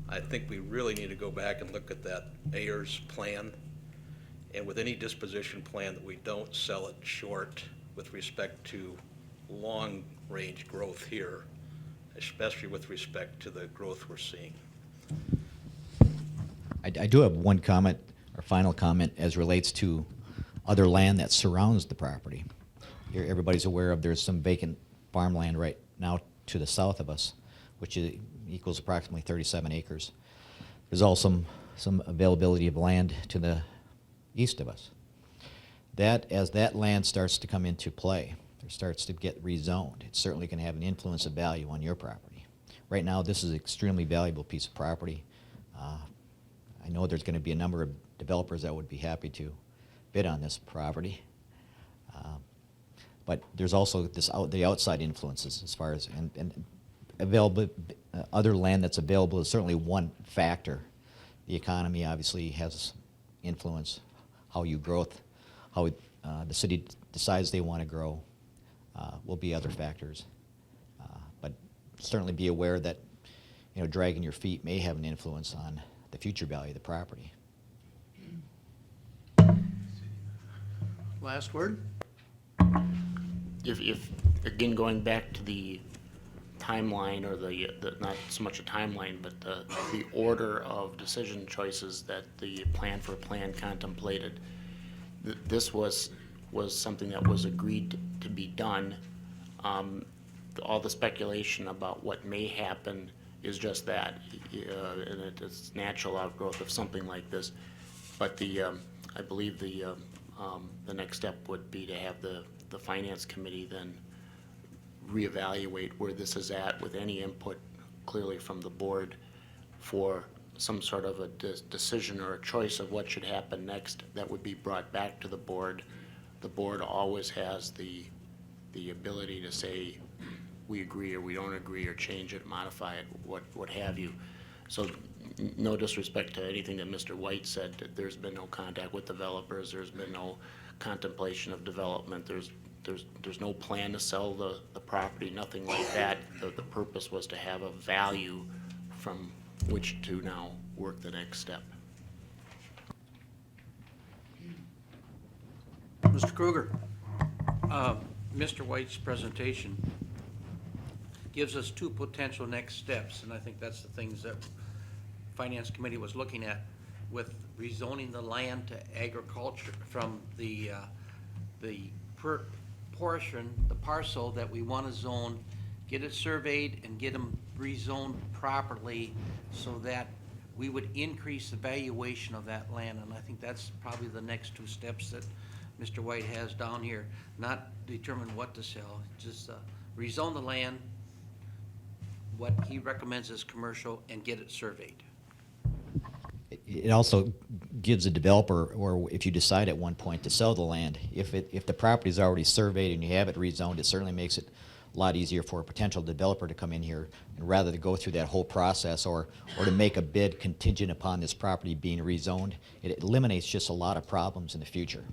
I think we really need to go back and look at that Ayers plan. And with any disposition plan that we don't sell it short with respect to long-range growth here, especially with respect to the growth we're seeing. I do have one comment, or final comment, as relates to other land that surrounds the property. Here, everybody's aware of there's some vacant farmland right now to the south of us, which equals approximately 37 acres. There's also some availability of land to the east of us. As that land starts to come into play, or starts to get rezoned, it's certainly going to have an influence of value on your property. Right now, this is an extremely valuable piece of property. I know there's going to be a number of developers that would be happy to bid on this property. But there's also the outside influences as far as, and available, other land that's available is certainly one factor. The economy obviously has influence, how you growth, how the city decides they want to grow will be other factors. But certainly be aware that, dragging your feet may have an influence on the future value of the property. Last word? If again, going back to the timeline, or the not so much a timeline, but the order of decision choices that the plan for a plan contemplated, this was something that was agreed to be done. All the speculation about what may happen is just that, and it's natural outgrowth of something like this. But I believe the next step would be to have the finance committee then reevaluate where this is at with any input clearly from the board for some sort of a decision or a choice of what should happen next that would be brought back to the board. The board always has the ability to say we agree or we don't agree, or change it, modify it, what have you. So no disrespect to anything that Mr. White said, that there's been no contact with developers, there's been no contemplation of development, there's no plan to sell the property, nothing like that. The purpose was to have a value from which to now work the next step. Mr. Kruger? Mr. White's presentation gives us two potential next steps, and I think that's the things that Finance Committee was looking at with rezoning the land to agriculture from the parcel that we want to zone, get it surveyed and get them rezoned properly so that we would increase the valuation of that land. And I think that's probably the next two steps that Mr. White has down here. Not determine what to sell, just rezone the land, what he recommends as commercial, and get it surveyed. It also gives a developer, or if you decide at one point to sell the land, if the property is already surveyed and you have it rezoned, it certainly makes it a lot easier for a potential developer to come in here, and rather than go through that whole process or to make a bid contingent upon this property being rezoned. It eliminates just a lot of problems in the future.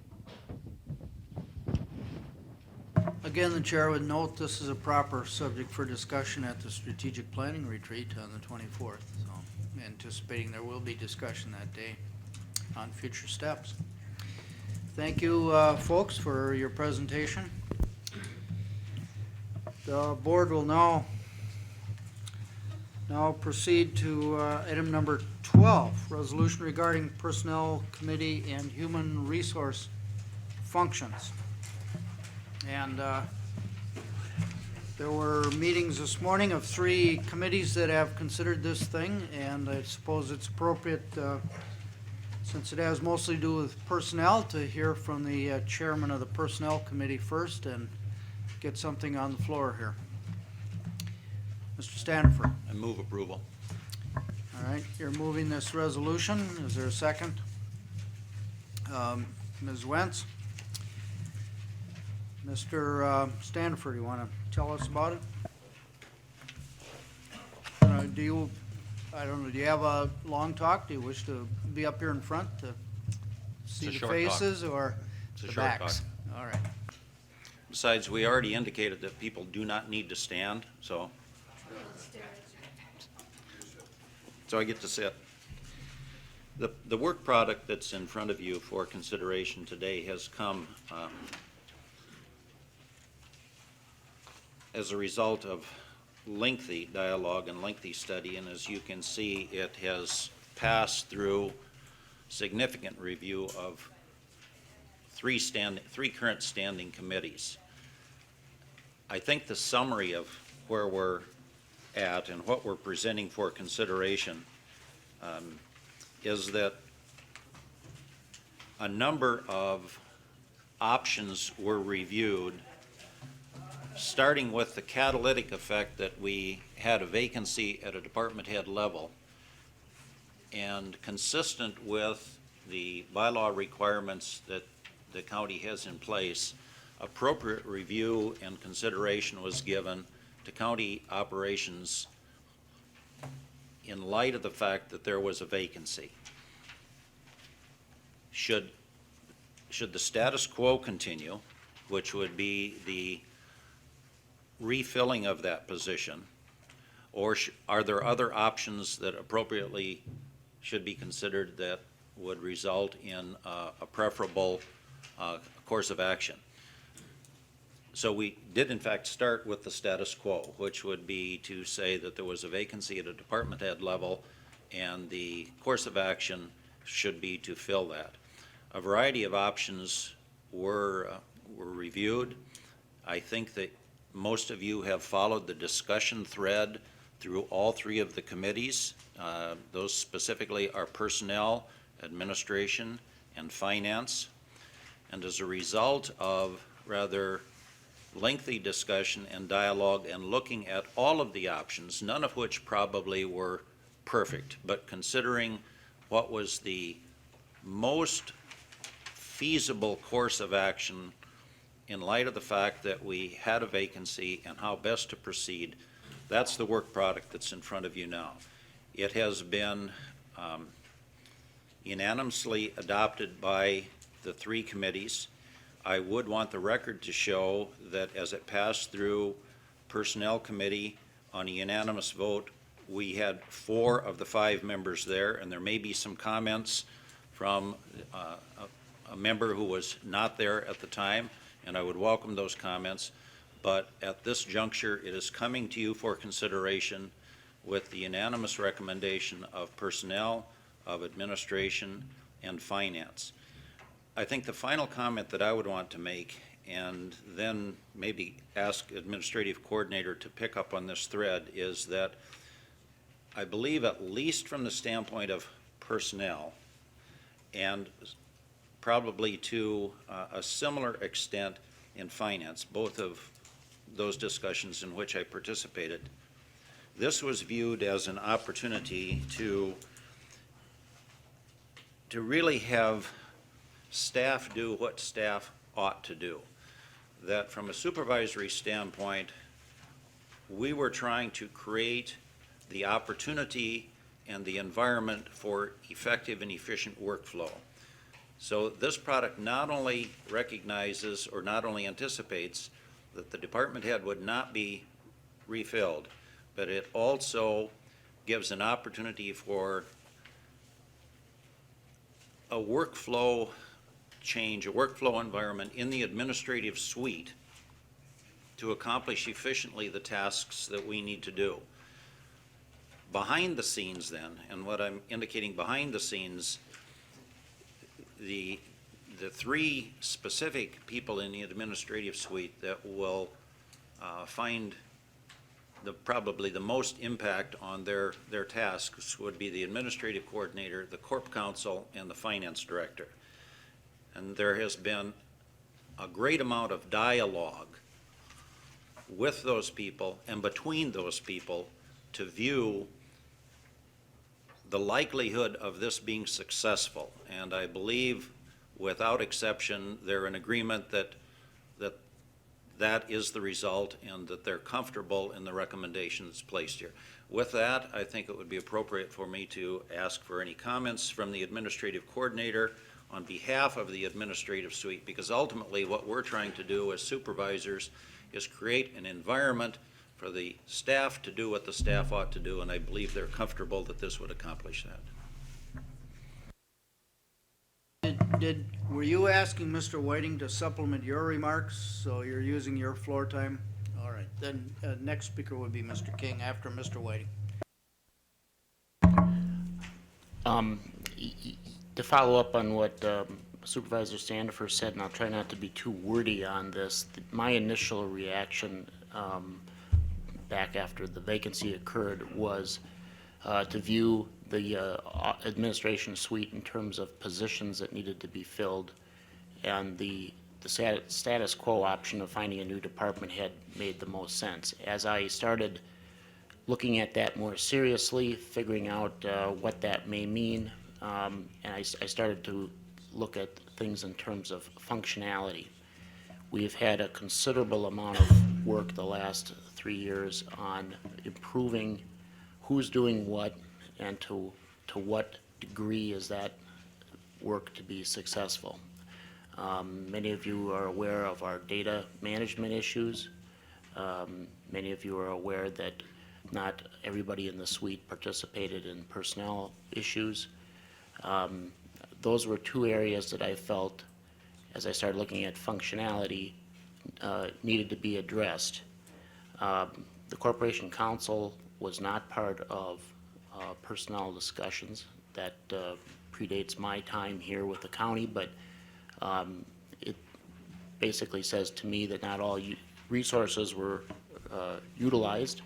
Again, the chair would note this is a proper subject for discussion at the strategic planning retreat on the 24th. So anticipating there will be discussion that day on future steps. Thank you, folks, for your presentation. The board will now Now proceed to item number 12, resolution regarding Personnel Committee and Human Resource Functions. And there were meetings this morning of 3 committees that have considered this thing, and I suppose it's appropriate, since it has mostly to do with personnel, to hear from the chairman of the Personnel Committee first and get something on the floor here. Mr. Stanford. I move approval. All right, you're moving this resolution. Is there a second? Ms. Wentz? Mr. Stanford, you want to tell us about it? Do you, I don't know, do you have a long talk? Do you wish to be up here in front to see the faces or It's a the short backs? talk. All right. Besides, we already indicated that people do not need to stand, so I get to sit. The work product that's in front of you for consideration today has come as a result of lengthy dialogue and lengthy study, and as you can see, it has passed through significant review of three current standing committees. I think the summary of where we're at and what we're presenting for consideration is that a number of options were reviewed, starting with the catalytic effect that we had a vacancy at a department head level, and consistent with the bylaw requirements that the county has in place, appropriate review and consideration was given to county operations in light of the fact that there was a vacancy. Should the status quo continue, which would be the refilling of that position, or are there other options that appropriately should be considered that would result in a preferable course of action? So we did in fact start with the status quo, which would be to say that there was a vacancy at a department head level and the course of action should be to fill that. A variety of options were reviewed. I think that most of you have followed the discussion thread through all 3 of the committees. Those specifically are personnel, administration, and finance. And as a result of rather lengthy discussion and dialogue and looking at all of the options, none of which probably were perfect, but considering what was the most feasible course of action in light of the fact that we had a vacancy and how best to proceed, that's the work product that's in front of you now. It has been unanimously adopted by the 3 committees. I would want the record to show that as it passed through Personnel Committee on a unanimous vote, we had 4 of the 5 members there, and there may be some comments from a member who was not there at the time, and I would welcome those comments. But at this juncture, it is coming to you for consideration with the unanimous recommendation of personnel, of administration, and finance. I think the final comment that I would want to make, and then maybe ask administrative coordinator to pick up on this thread, is that I believe, at least from the standpoint of personnel, and probably to a similar extent in finance, both of those discussions in which I participated, this was viewed as an opportunity to really have staff do what staff ought to do. That from a supervisory standpoint, we were trying to create the opportunity and the environment for effective and efficient workflow. So this product not only recognizes or not only anticipates that the department head would not be refilled, but it also gives an opportunity for a workflow change, a workflow environment in the administrative suite to accomplish efficiently the tasks that we need to do. behind the scenes then, and what I'm indicating behind the scenes, the three specific people in the administrative suite that will find probably the most impact on their tasks would be the administrative coordinator, the corp counsel, and the finance director. And there has been a great amount of dialogue with those people and between those people to view the likelihood of this being successful. And I believe, without exception, they're in agreement that is the result and that they're comfortable in the recommendations placed here. With that, I think it would be appropriate for me to ask for any comments from the administrative coordinator on behalf of the administrative suite, because ultimately what we're trying to do as supervisors is create an environment for the staff to do what the staff ought to do, and I believe they're comfortable that this would accomplish that. Were you asking Mr. Whiting to supplement your remarks, so you're using your floor time? All right, then, next speaker would be Mr. King after Mr. Whiting. To follow up on what Supervisor Standifer said, and I'll try not to be too wordy on this, my initial reaction back after the vacancy occurred was to view the administration suite in terms of positions that needed to be filled, and the status quo option of finding a new department head made the most sense. As I started looking at that more seriously, figuring out what that may mean, and I started to look at things in terms of functionality. We've had a considerable amount of work the last 3 years on improving who's doing what and to what degree is that work to be successful. Many of you are aware of our data management issues. Many of you are aware that not everybody in the suite participated in personnel issues. Those were two areas that I felt, as I started looking at functionality, needed to be addressed. The Corporation Council was not part of personnel discussions. That predates my time here with the county, but it basically says to me that not all resources were utilized.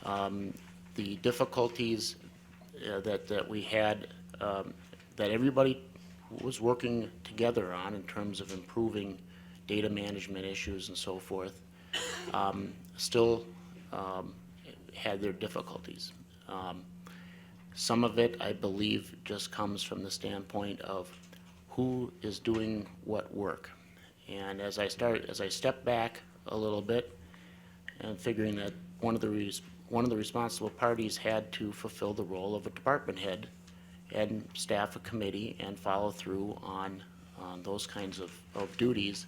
The difficulties that we had, that everybody was working together on in terms of improving data management issues and so forth, still had their difficulties. Some of it, I believe, just comes from the standpoint of who is doing what work. And as I step back a little bit and figuring that one of the responsible parties had to fulfill the role of a department head and staff a committee and follow through on those kinds of duties,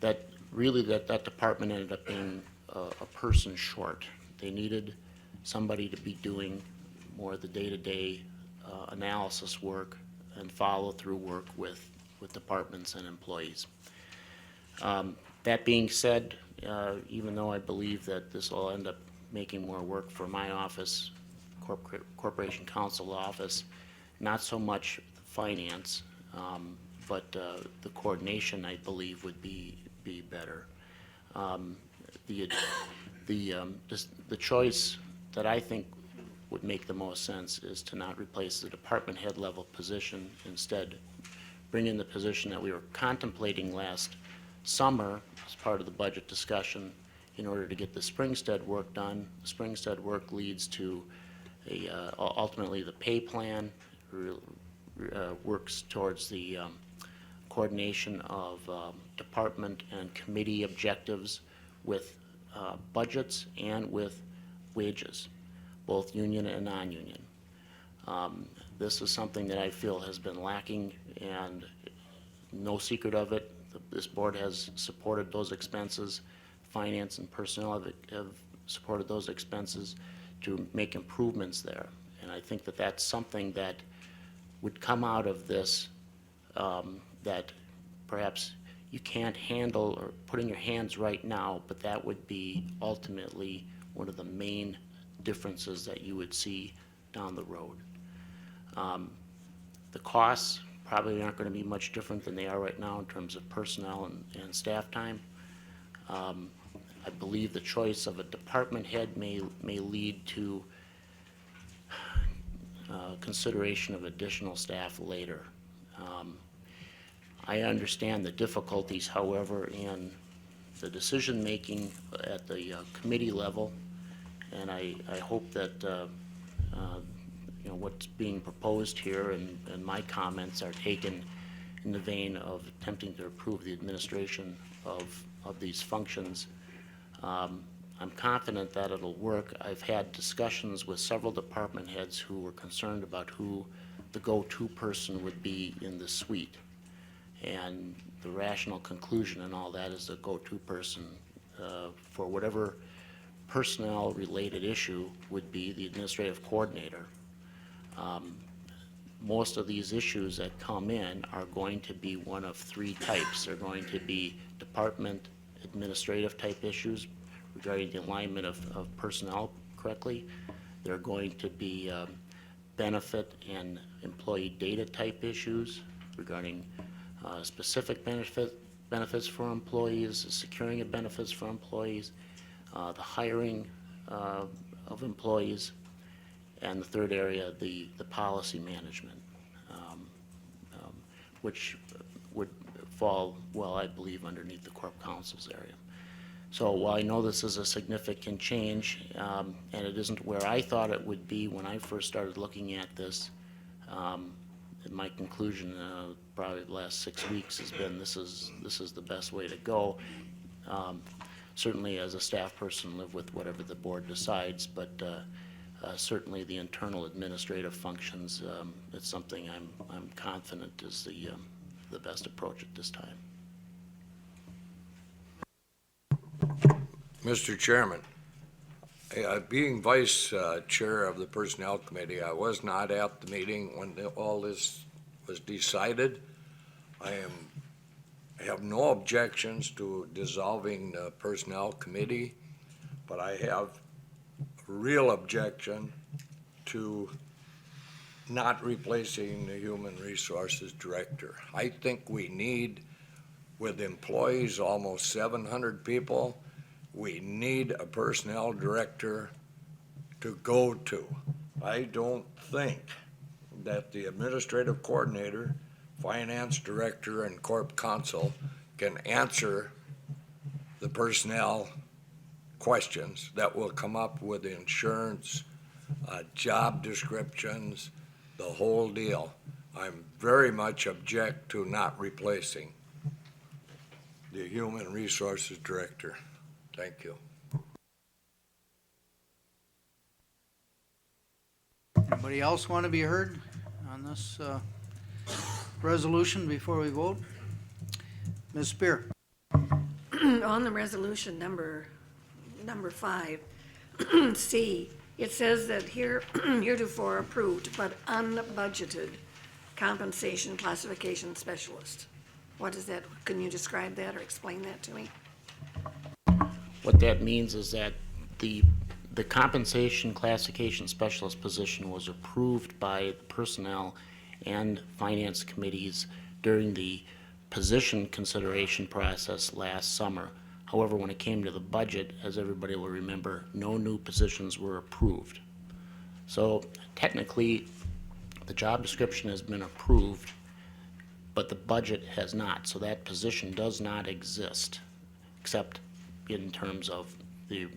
that really that department ended up being a person short. They needed somebody to be doing more of the day-to-day analysis work and follow-through work with departments and employees. That being said, even though I believe that this will end up making more work for my office, Corporation Counsel office, not so much finance, but the coordination, I believe, would be better. The choice that I think would make the most sense is to not replace the department head level position, instead bring in the position that we were contemplating last summer as part of the budget discussion in order to get the Springstead work done. The Springstead work leads to ultimately the pay plan, works towards the coordination of department and committee objectives with budgets and with wages, both union and non-union. This is something that I feel has been lacking, and no secret of it. This board has supported those expenses. Finance and personnel have supported those expenses to make improvements there. And I think that that's something that would come out of this that perhaps you can't handle or put in your hands right now, but that would be ultimately one of the main differences that you would see down the road. The costs probably aren't going to be much different than they are right now in terms of personnel and staff time. I believe the choice of a department head may lead to consideration of additional staff later. I understand the difficulties, however, in the decision-making at the committee level, and I hope that you know, what's being proposed here and my comments are taken in the vein of attempting to improve the administration of these functions. I'm confident that it'll work. I've had discussions with several department heads who were concerned about who the go-to person would be in the suite. And the rational conclusion in all that is the go-to person for whatever personnel-related issue would be the administrative coordinator. Most of these issues that come in are going to be one of three types. They're going to be department administrative type issues regarding the alignment of personnel correctly. They're going to be benefit and employee data type issues regarding specific benefits for employees, securing of benefits for employees, the hiring of employees, and the third area, the policy management, which would fall well, I believe, underneath the Corp Council's area. So while I know this is a significant change, and it isn't where I thought it would be when I first started looking at this, my conclusion probably the last 6 weeks has been this is the best way to go. Certainly as a staff person, live with whatever the board decides, but certainly the internal administrative functions, it's something I'm confident is the best approach at this time. Mr. Chairman, being vice chair of the Personnel Committee, I was not at the meeting when all this was decided. I have no objections to dissolving the Personnel Committee, but I have a real objection to not replacing the Human Resources Director. I think we need, with employees, almost 700 people, we need a personnel director to go to. I don't think that the administrative coordinator, finance director, and corp counsel can answer the personnel questions that will come up with insurance, job descriptions, the whole deal. I'm very much object to not replacing the Human Resources Director. Thank you. Anybody else want to be heard on this resolution before we vote? Ms. Spear. On the resolution number 5, C, it says that heretofore approved but unbudgeted compensation classification specialist. What is that? Can you describe that or explain that to me? What that means is that the compensation classification specialist position was approved by the personnel and finance committees during the position consideration process last summer. However, when it came to the budget, as everybody will remember, no new positions were approved. So technically, the job description has been approved, but the budget has not. So that position does not exist, except in terms of the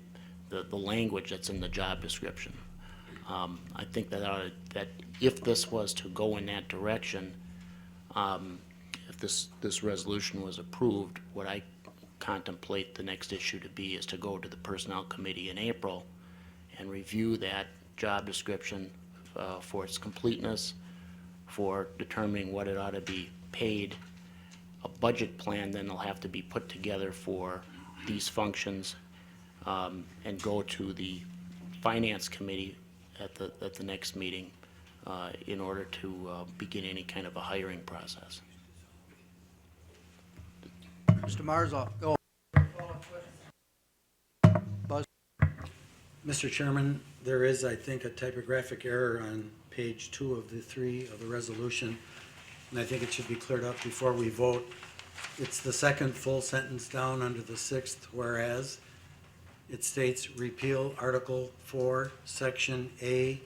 language that's in the job description. I think that if this was to go in that direction, if this resolution was approved, what I contemplate the next issue to be is to go to the Personnel Committee in April and review that job description for its completeness, for determining what it ought to be paid. A budget plan then will have to be put together for these functions and go to the Finance Committee at the next meeting in order to begin any kind of a hiring process. Mr. Marzal. Mr. Chairman, There is, I think, a typographic error on page 2 of the 3 of the resolution, and I think it should be cleared up before we vote. It's the second full sentence down under the 6th whereas. It states repeal Article 4, Section A,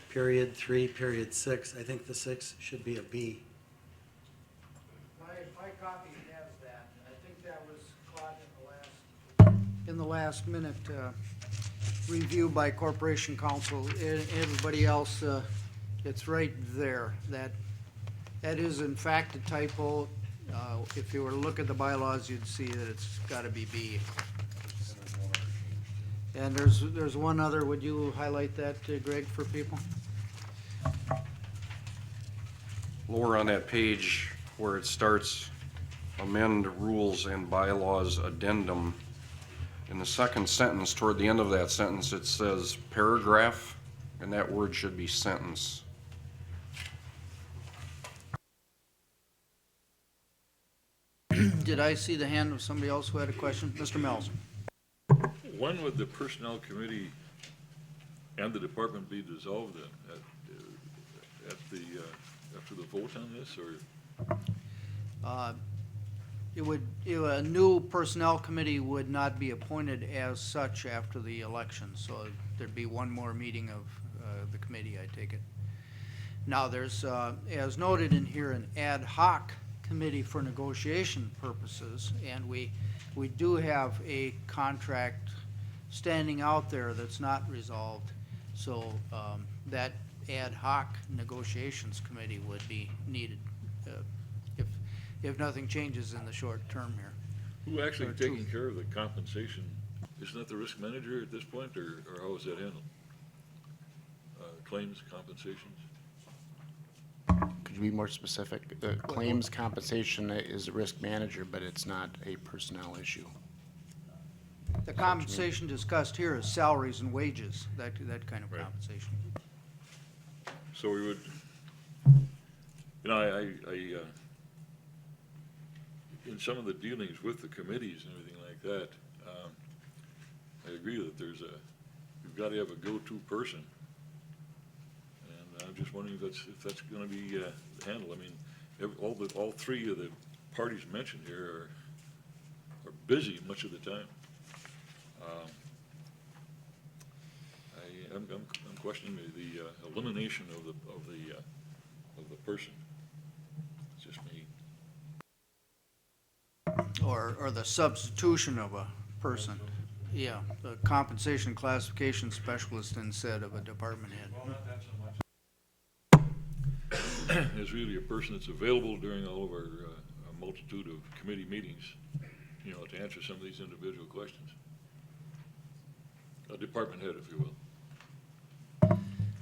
period 3, period 6. I think the 6 should be a B. My copy has that. I think that was caught in the last minute review by Corporation Counsel. Everybody else, it's right there. That is in fact a typo. If you were to look at the bylaws, you'd see that it's gotta be B. And there's one other, would you highlight that, Greg, for people? Lower on that page where it starts, amend rules and bylaws addendum. In the second sentence, toward the end of that sentence, it says paragraph, and that word should be sentence. Did I see the hand of somebody else who had a question? Mr. Mills? When would the personnel committee and the department be dissolved then? After the vote on this, or? A new personnel committee would not be appointed as such after the election, so there'd be one more meeting of the committee, I take it. Now, there's, as noted in here, an ad hoc committee for negotiation purposes, and we do have a contract standing out there that's not resolved. So that ad hoc negotiations committee would be needed if nothing changes in the short term here. Who actually taking care of the compensation? Isn't that the risk manager at this point, or how is that handled? Claims, compensations? Could you be more specific? The claims compensation is a risk manager, but it's not a personnel issue. The compensation discussed here is salaries and wages, that kind of compensation. So we would, I in some of the dealings with the committees and everything like that, I agree that you've got to have a go-to person. And I'm just wondering if that's going to be handled. I mean, all three of the parties mentioned here are busy much of the time. I'm questioning the elimination of the person. It's just me. Or the substitution of a person. Yeah, the compensation classification specialist instead of a department head. Well, not that so much. There's really a person that's available during all of our multitude of committee meetings, to answer some of these individual questions. A department head, if you will.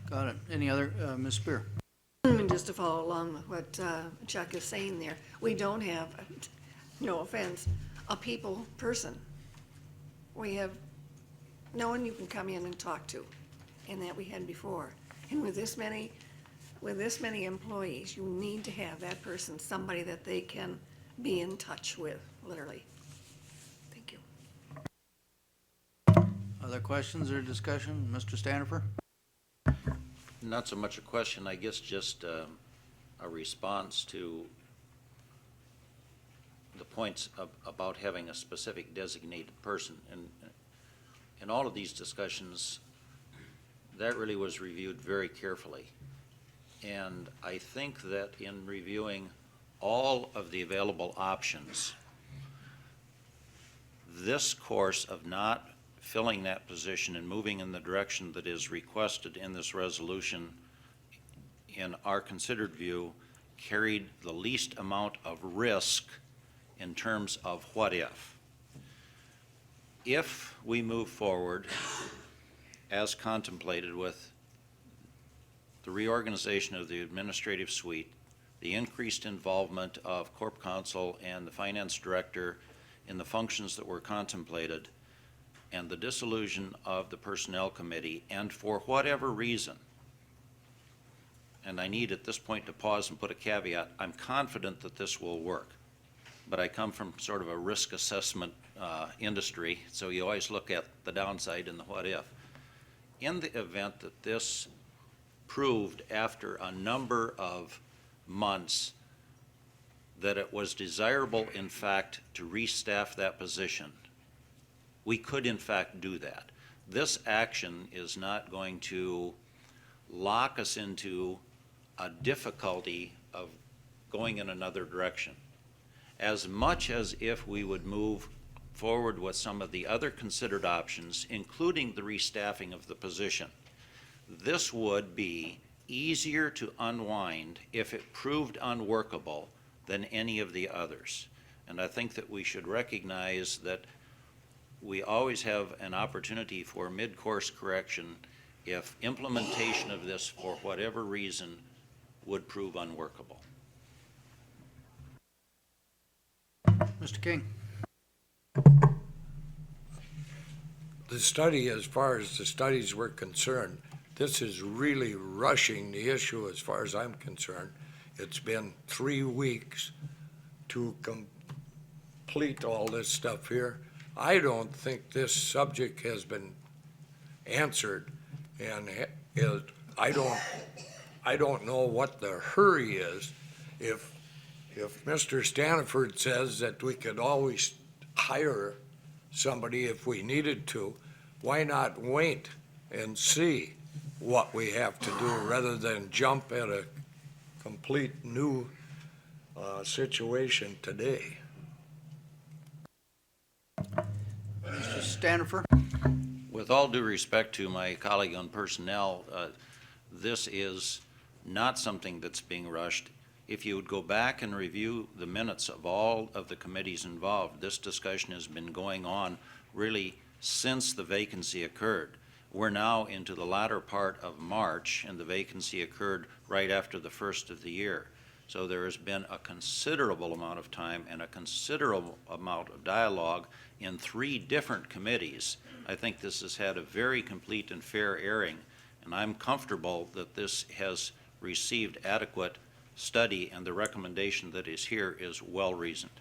Got it. Any other, Ms. Spear? And just to follow along with what Chuck is saying there, we don't have, no offense, a people person. We have no one you can come in and talk to, and that we had before. And with this many employees, you need to have that person, somebody that they can be in touch with, literally. Thank you. Other questions or discussion? Mr. Stanifer? Not so much a question, I guess just a response to the points about having a specific designated person. And in all of these discussions, that really was reviewed very carefully. And I think that in reviewing all of the available options, this course of not filling that position and moving in the direction that is requested in this resolution, in our considered view, carried the least amount of risk in terms of what if. If we move forward as contemplated with the reorganization of the administrative suite, the increased involvement of Corp Counsel and the finance director in the functions that were contemplated, and the dissolution of the personnel committee, and for whatever reason, and I need at this point to pause and put a caveat, I'm confident that this will work, but I come from sort of a risk assessment industry, so you always look at the downside and the what if. in the event that this proved after a number of months that it was desirable, in fact, to restaff that position, we could in fact do that. This action is not going to lock us into a difficulty of going in another direction. As much as if we would move forward with some of the other considered options, including the restaffing of the position, this would be easier to unwind if it proved unworkable than any of the others. And I think that we should recognize that we always have an opportunity for mid-course correction if implementation of this, for whatever reason, would prove unworkable. Mr. King? The study, as far as the studies were concerned, this is really rushing the issue as far as I'm concerned. It's been 3 weeks to complete all this stuff here. I don't think this subject has been answered, and I don't know what the hurry is. If Mr. Staniford says that we could always hire somebody if we needed to, why not wait and see what we have to do rather than jump at a complete new situation today? Mr. Stanifer? With all due respect to my colleague on personnel, this is not something that's being rushed. If you would go back and review the minutes of all of the committees involved, this discussion has been going on really since the vacancy occurred. We're now into the latter part of March, and the vacancy occurred right after the first of the year. So there has been a considerable amount of time and a considerable amount of dialogue in 3 different committees. I think this has had a very complete and fair airing, and I'm comfortable that this has received adequate study, and the recommendation that is here is well-reasoned.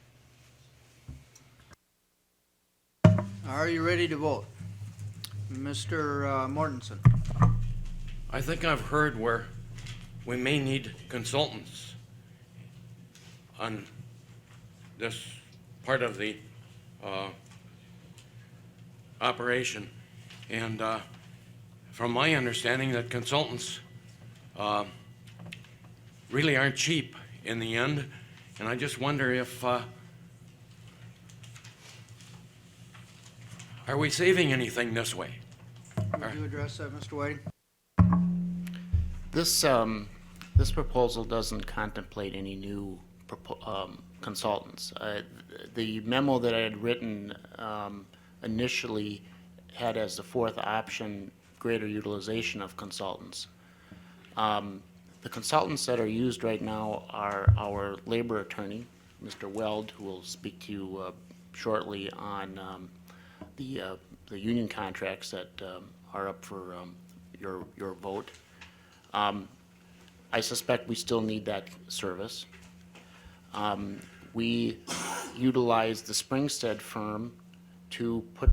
Are you ready to vote? Mr. Mortensen? I think I've heard where we may need consultants on this part of the operation. And from my understanding, that consultants really aren't cheap in the end. And I just wonder if, are we saving anything this way? Would you address that, Mr. Whiting? This proposal doesn't contemplate any new consultants. The memo that I had written initially had as the 4th option greater utilization of consultants. The consultants that are used right now are our labor attorney, Mr. Weld, who will speak to you shortly on the union contracts that are up for your vote. I suspect we still need that service. We utilized the Springstead firm to put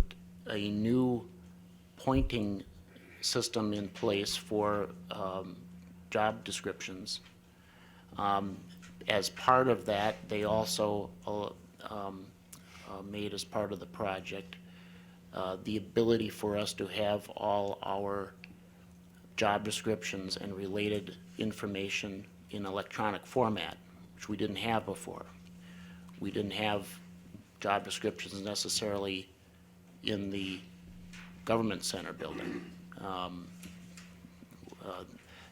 a new pointing system in place for job descriptions. As part of that, they also made as part of the project the ability for us to have all our job descriptions and related information in electronic format, which we didn't have before. We didn't have job descriptions necessarily in the government center building.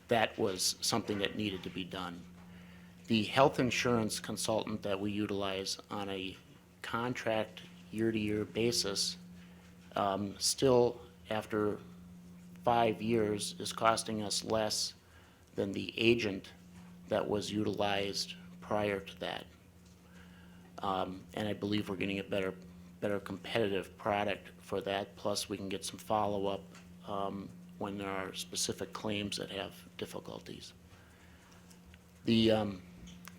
That was something that needed to be done. The health insurance consultant that we utilize on a contract year-to-year basis still, after 5 years, is costing us less than the agent that was utilized prior to that. And I believe we're getting a better competitive product for that, plus we can get some follow-up when there are specific claims that have difficulties. The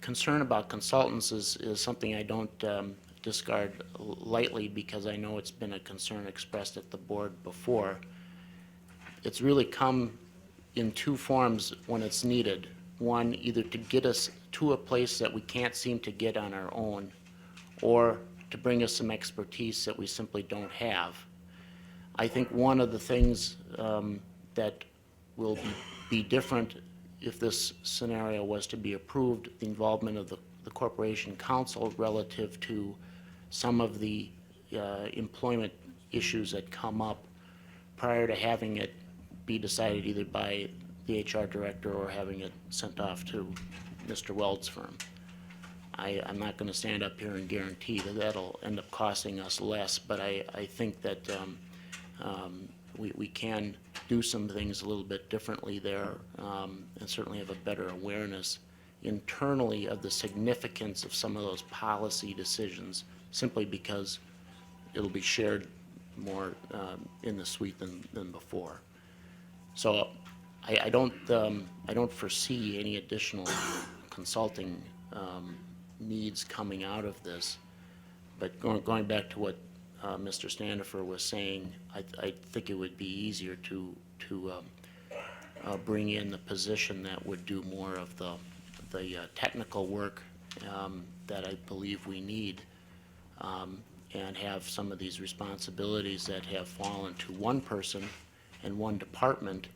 concern about consultants is something I don't discard lightly, because I know it's been a concern expressed at the board before. it's really come in two forms when it's needed. One, either to get us to a place that we can't seem to get on our own, or to bring us some expertise that we simply don't have. I think one of the things that will be different if this scenario was to be approved, the involvement of the Corporation Council relative to some of the employment issues that come up prior to having it be decided either by the HR director or having it sent off to Mr. Weld's firm. I'm not going to stand up here and guarantee that that'll end up costing us less, but I think that we can do some things a little bit differently there, and certainly have a better awareness internally of the significance of some of those policy decisions, simply because it'll be shared more in the suite than before. So I don't foresee any additional consulting needs coming out of this. But going back to what Mr. Standifer was saying, I think it would be easier to bring in the position that would do more of the technical work that I believe we need, and have some of these responsibilities that have fallen to one person and one department,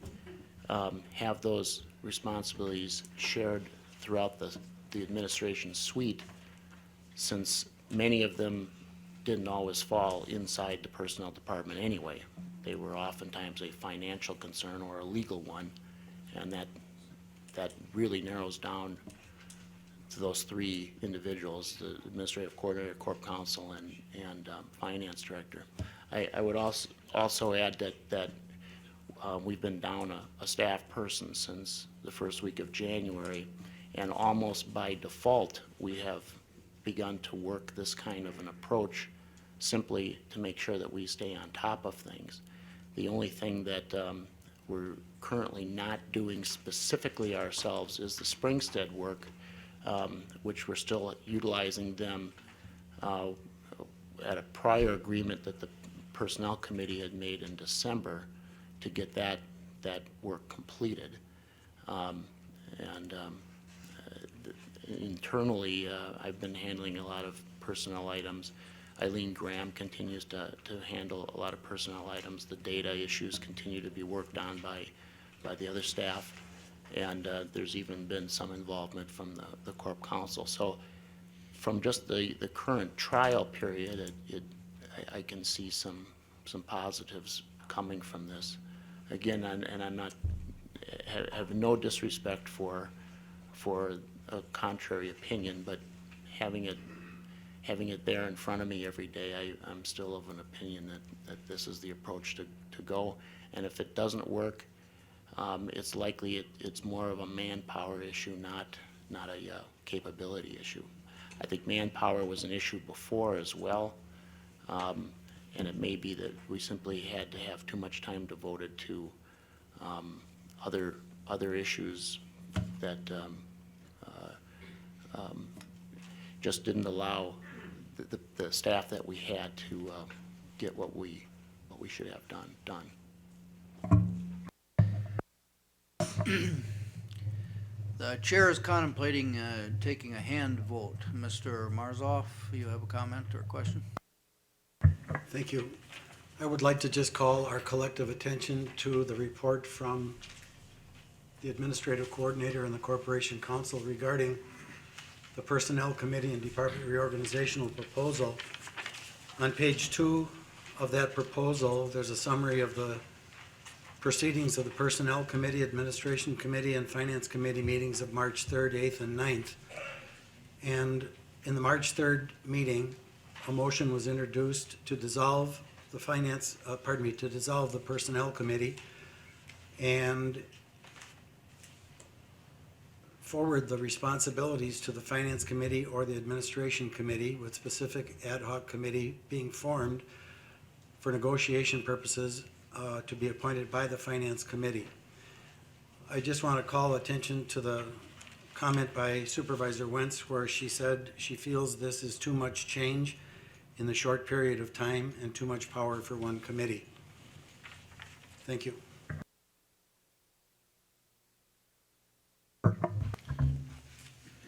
have those responsibilities shared throughout the administration suite, since many of them didn't always fall inside the personnel department anyway. They were oftentimes a financial concern or a legal one, and that really narrows down to those three individuals, the administrative coordinator, corp counsel, and finance director. I would also add that we've been down a staff person since the first week of January, and almost by default, we have begun to work this kind of an approach simply to make sure that we stay on top of things. The only thing that we're currently not doing specifically ourselves is the Springstead work, which we're still utilizing them at a prior agreement that the Personnel Committee had made in December to get that work completed. Internally, I've been handling a lot of personnel items. Eileen Graham continues to handle a lot of personnel items. The data issues continue to be worked on by the other staff, and there's even been some involvement from the Corp Council. So from just the current trial period, I can see some positives coming from this. Again, and I'm not, have no disrespect for a contrary opinion, but having it there in front of me every day, I'm still of an opinion that this is the approach to go. And if it doesn't work, it's likely it's more of a manpower issue, not a capability issue. I think manpower was an issue before as well, and it may be that we simply had to have too much time devoted to other issues that just didn't allow the staff that we had to get what we should have done. The chair is contemplating taking a hand vote. Mr. Marzoff, you have a comment or a question? Thank you. I would like to just call our collective attention to the report from the administrative coordinator and the Corporation Council regarding the Personnel Committee and Department Reorganizational Proposal. On page 2 of that proposal, there's a summary of the proceedings of the Personnel Committee, Administration Committee, and Finance Committee meetings of March 3rd, 8th, and 9th. And in the March 3rd meeting, a motion was introduced to dissolve the to dissolve the Personnel Committee and forward the responsibilities to the Finance Committee or the Administration Committee, with specific ad hoc committee being formed for negotiation purposes to be appointed by the Finance Committee. I just want to call attention to the comment by Supervisor Wentz where she said she feels this is too much change in the short period of time and too much power for one committee. Thank you.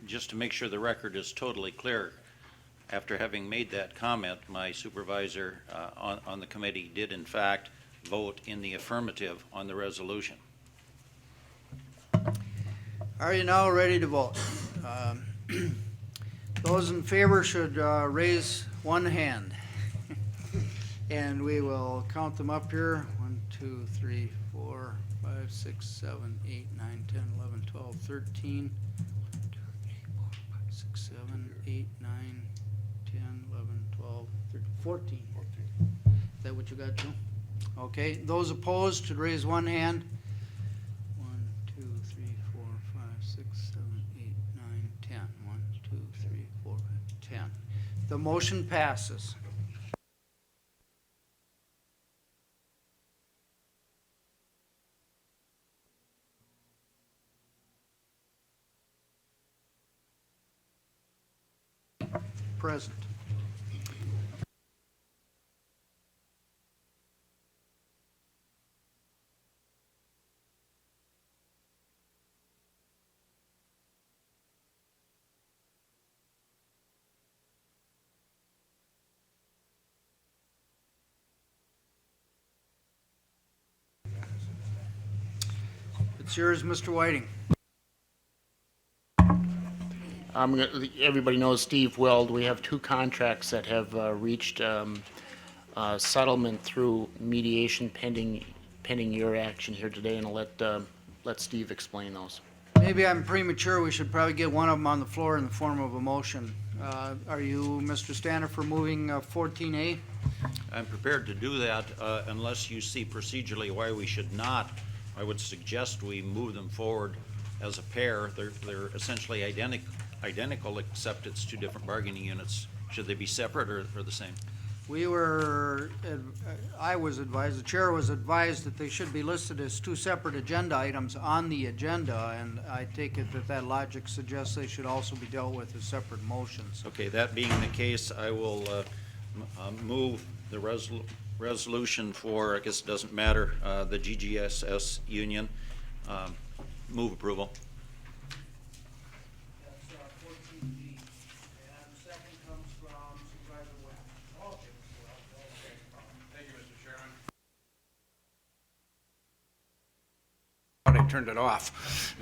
just to make sure the record is totally clear, after having made that comment, my supervisor on the committee did in fact vote in the affirmative on the resolution. Are you now ready to vote? Those in favor should raise one hand. And we will count them up here. 1, 2, 3, 4, 5, 6, 7, 8, 9, 10, 11, 12, 13. 6, 7, 8, 9, 10, 11, 12, 13, 14. Is that what you got, Joe? Okay, those opposed should raise one hand. 1, 2, 3, 4, 5, 6, 7, 8, 9, 10. 1, 2, 3, 4, 5, 10. The motion passes. Present. It's yours, Mr. Whiting. Everybody knows Steve Weld. We have two contracts that have reached settlement through mediation pending your action here today, and I'll let Steve explain those. Maybe I'm premature. We should probably get one of them on the floor in the form of a motion. Are you, Mr. Stanifer, moving 14A? I'm prepared to do that unless you see procedurally why we should not. I would suggest we move them forward as a pair. They're essentially identical, except it's two different bargaining units. Should they be separate or the same? I was advised, the chair was advised that they should be listed as two separate agenda items on the agenda, and I take it that logic suggests they should also be dealt with as separate motions. Okay, that being the case, I will move the resolution for, I guess it doesn't matter, the GGSS union. Move approval. I turned it off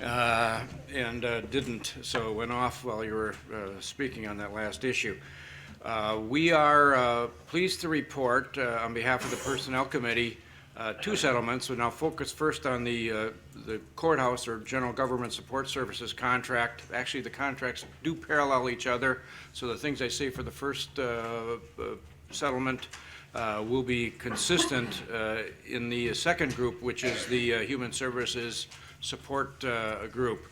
and didn't, so it went off while you were speaking on that last issue. We are pleased to report on behalf of the Personnel Committee two settlements. We'll now focus first on the courthouse or General Government Support Services contract. Actually, the contracts do parallel each other, so the things I say for the first settlement will be consistent in the second group, which is the Human Services Support Group.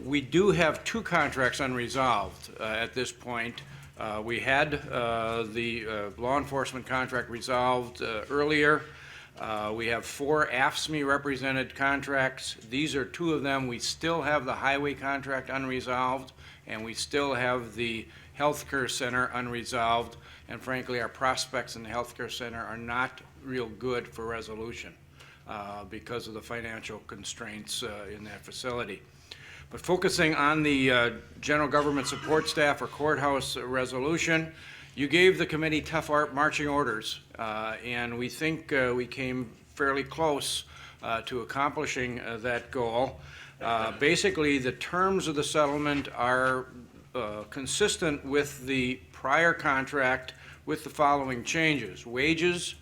We do have two contracts unresolved at this point. We had the law enforcement contract resolved earlier. We have 4 AFSCME represented contracts. These are 2 of them. We still have the highway contract unresolved, and we still have the healthcare center unresolved. And frankly, our prospects in the healthcare center are not real good for resolution because of the financial constraints in that facility. But focusing on the general government support staff or courthouse resolution, you gave the committee tough marching orders, and we think we came fairly close to accomplishing that goal. Basically, the terms of the settlement are consistent with the prior contract with the following changes. Wages,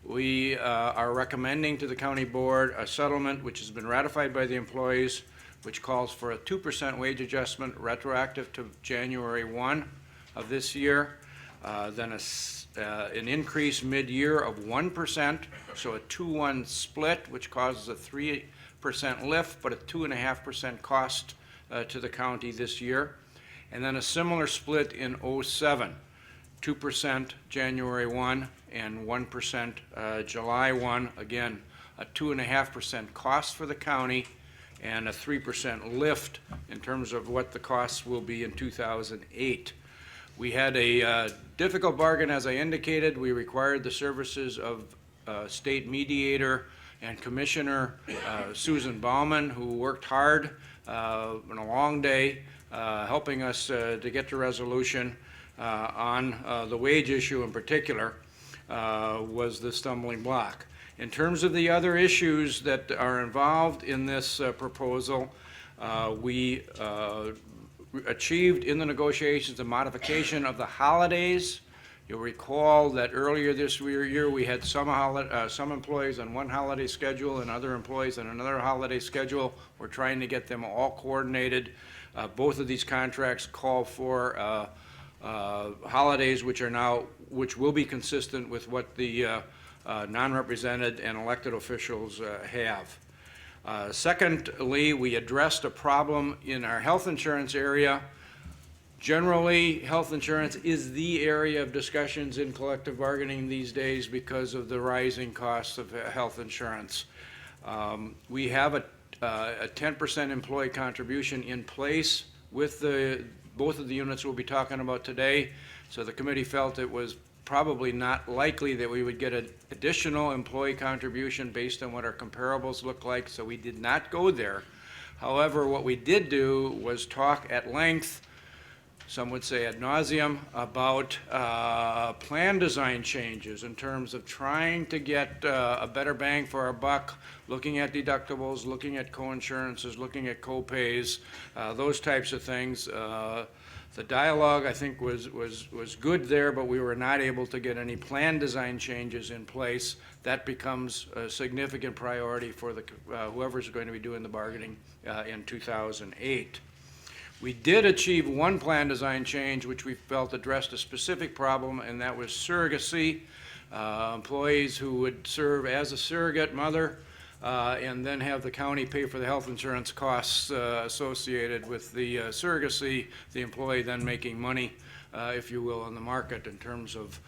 we are recommending to the county board a settlement which has been ratified by the employees, which calls for a 2% wage adjustment retroactive to January 1 of this year, then an increase mid-year of 1%, so a 2-1 split, which causes a 3% lift, but a 2.5% cost to the county this year, and then a similar split in 07, 2% January 1 and 1% July 1, again, a 2.5% cost for the county, and a 3% lift in terms of what the costs will be in 2008. We had a difficult bargain, as I indicated. We required the services of state mediator and commissioner Susan Bauman, who worked hard on a long day helping us to get to resolution on the wage issue in particular was the stumbling block. In terms of the other issues that are involved in this proposal, we achieved in the negotiations a modification of the holidays. You'll recall that earlier this year we had some employees on one holiday schedule and other employees on another holiday schedule. We're trying to get them all coordinated. Both of these contracts call for holidays which will be consistent with what the non-represented and elected officials have. Secondly, we addressed a problem in our health insurance area. Generally, health insurance is the area of discussions in collective bargaining these days because of the rising costs of health insurance. We have a 10% employee contribution in place with both of the units we'll be talking about today, so the committee felt it was probably not likely that we would get an additional employee contribution based on what our comparables look like, so we did not go there. However, what we did do was talk at length, some would say ad nauseum, about plan design changes in terms of trying to get a better bang for our buck, looking at deductibles, looking at coinsurances, looking at co-pays, those types of things. The dialogue, I think, was good there, but we were not able to get any plan design changes in place. That becomes a significant priority for whoever's going to be doing the bargaining in 2008. We did achieve one plan design change which we felt addressed a specific problem, and that was surrogacy. Employees who would serve as a surrogate mother and then have the county pay for the health insurance costs associated with the surrogacy, the employee then making money, if you will, on the market in terms of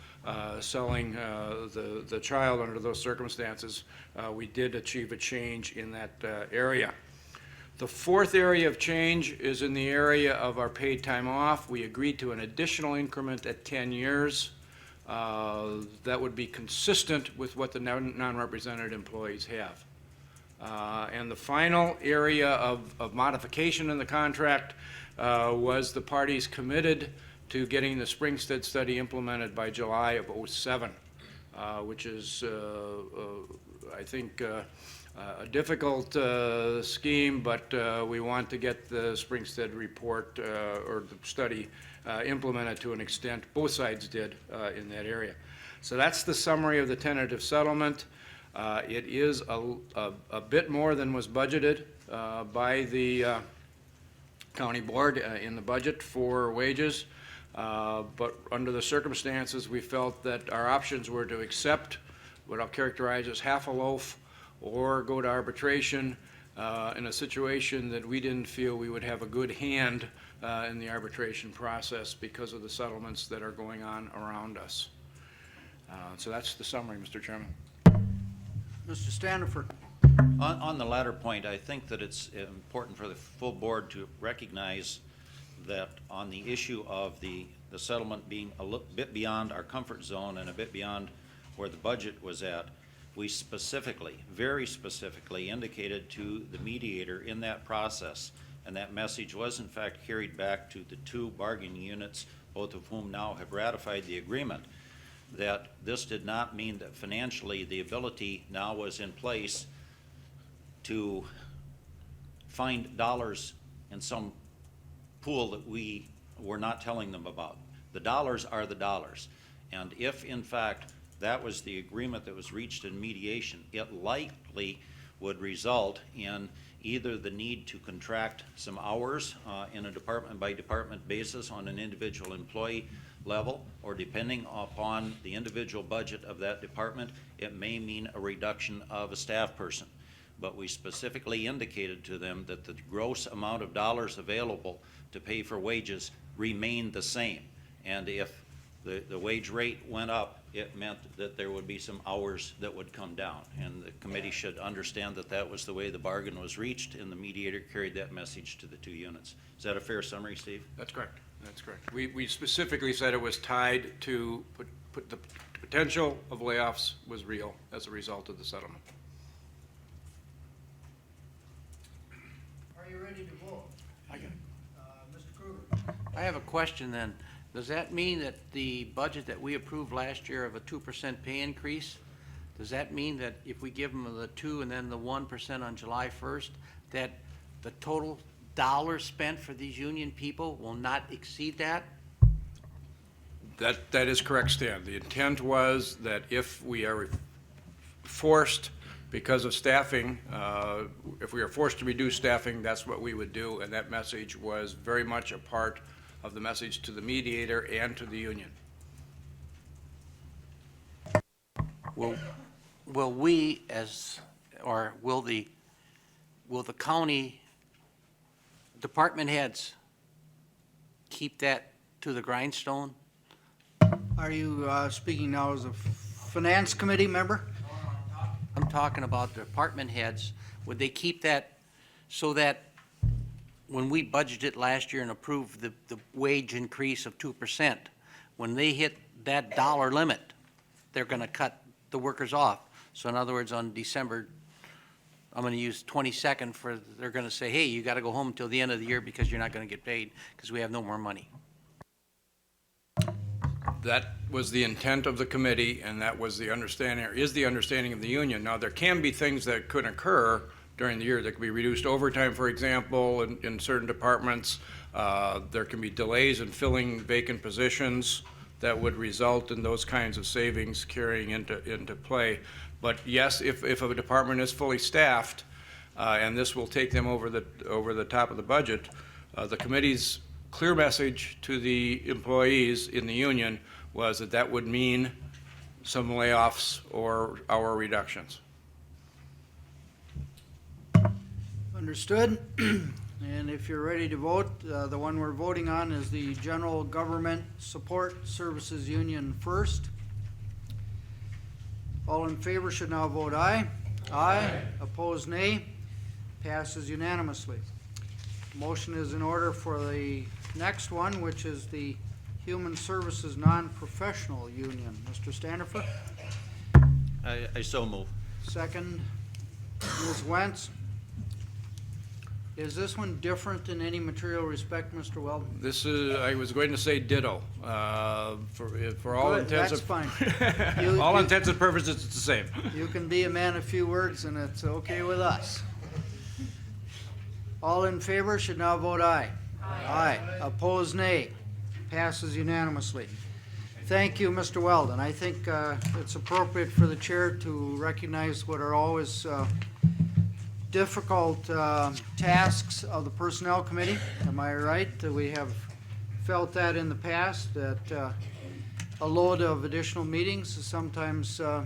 selling the child under those circumstances. We did achieve a change in that area. The fourth area of change is in the area of our paid time off. We agreed to an additional increment at 10 years. That would be consistent with what the non-represented employees have. And the final area of modification in the contract was the parties committed to getting the Springstead study implemented by July of '07, which is, I think, a difficult scheme, but we want to get the Springstead report or the study implemented to an extent both sides did in that area. So that's the summary of the tentative settlement. It is a bit more than was budgeted by the county board in the budget for wages, but under the circumstances, we felt that our options were to accept what I'll characterize as half a loaf or go to arbitration in a situation that we didn't feel we would have a good hand in the arbitration process because of the settlements that are going on around us. So that's the summary, Mr. Chairman. Mr. Standifer. On the latter point, I think that it's important for the full board to recognize that on the issue of the settlement being a little bit beyond our comfort zone and a bit beyond where the budget was at, we specifically, very specifically indicated to the mediator in that process, and that message was in fact carried back to the two bargaining units, both of whom now have ratified the agreement, that this did not mean that financially the ability now was in place to find dollars in some pool that we were not telling them about. The dollars are the dollars. And if in fact that was the agreement that was reached in mediation, it likely would result in either the need to contract some hours in a department by department basis on an individual employee level, or depending upon the individual budget of that department, it may mean a reduction of a staff person. But we specifically indicated to them that the gross amount of dollars available to pay for wages remained the same. And if the wage rate went up, it meant that there would be some hours that would come down. And the committee should understand that that was the way the bargain was reached, and the mediator carried that message to the two units. Is that a fair summary, Steve? That's correct. That's correct. We specifically said it was tied to put the potential of layoffs was real as a result of the settlement. Are you ready to vote? I got it. Mr. I have a question then. Does that mean that the budget that we approved last year of a 2% pay increase, does that mean that if we give them the 2 and then the 1% on July 1st, that the total dollars spent for these union people will not exceed that? That is correct, Stan. The intent was that if we are forced, because of staffing, if we are forced to reduce staffing, that's what we would do, and that message was very much a part of the message to the mediator and to the union. Will we as, or will the county department heads keep that to the grindstone? Are you speaking now as a finance committee member? I'm talking about the department heads. Would they keep that so that when we budgeted last year and approved the wage increase of 2%, when they hit that dollar limit, they're going to cut the workers off? So in other words, on December, I'm going to use 22nd for, they're going to say, hey, you got to go home until the end of the year because you're not going to get paid because we have no more money. That was the intent of the committee, and that was the understanding, or is the understanding of the union. Now, there can be things that could occur during the year. There could be reduced overtime, for example, in certain departments. There can be delays in filling vacant positions that would result in those kinds of savings carrying into play. But yes, if a department is fully staffed, and this will take them over the top of the budget, the committee's clear message to the employees in the union was that that would mean some layoffs or hour reductions. Understood. And if you're ready to vote, the one we're voting on is the General Government Support Services Union first. All in favor should now vote aye. Aye. Opposed, nay. Passes unanimously. Motion is in order for the next one, which is the Human Services Non-Professional Union. Mr. Standifer? I so move. Second, Ms. Wentz. Is this one different in any material respect, Mr. Weldon? This is, I was going to say ditto. For all Good, intents that's and fine. all intents and purposes, it's the same. You can be a man of few words, and it's okay with us. All in favor should now vote aye. Aye. Opposed, nay. Passes unanimously. Thank you, Mr. Weldon. I think it's appropriate for the chair to recognize what are always difficult tasks of the Personnel Committee. Am I right? We have felt that in the past, that a load of additional meetings is sometimes a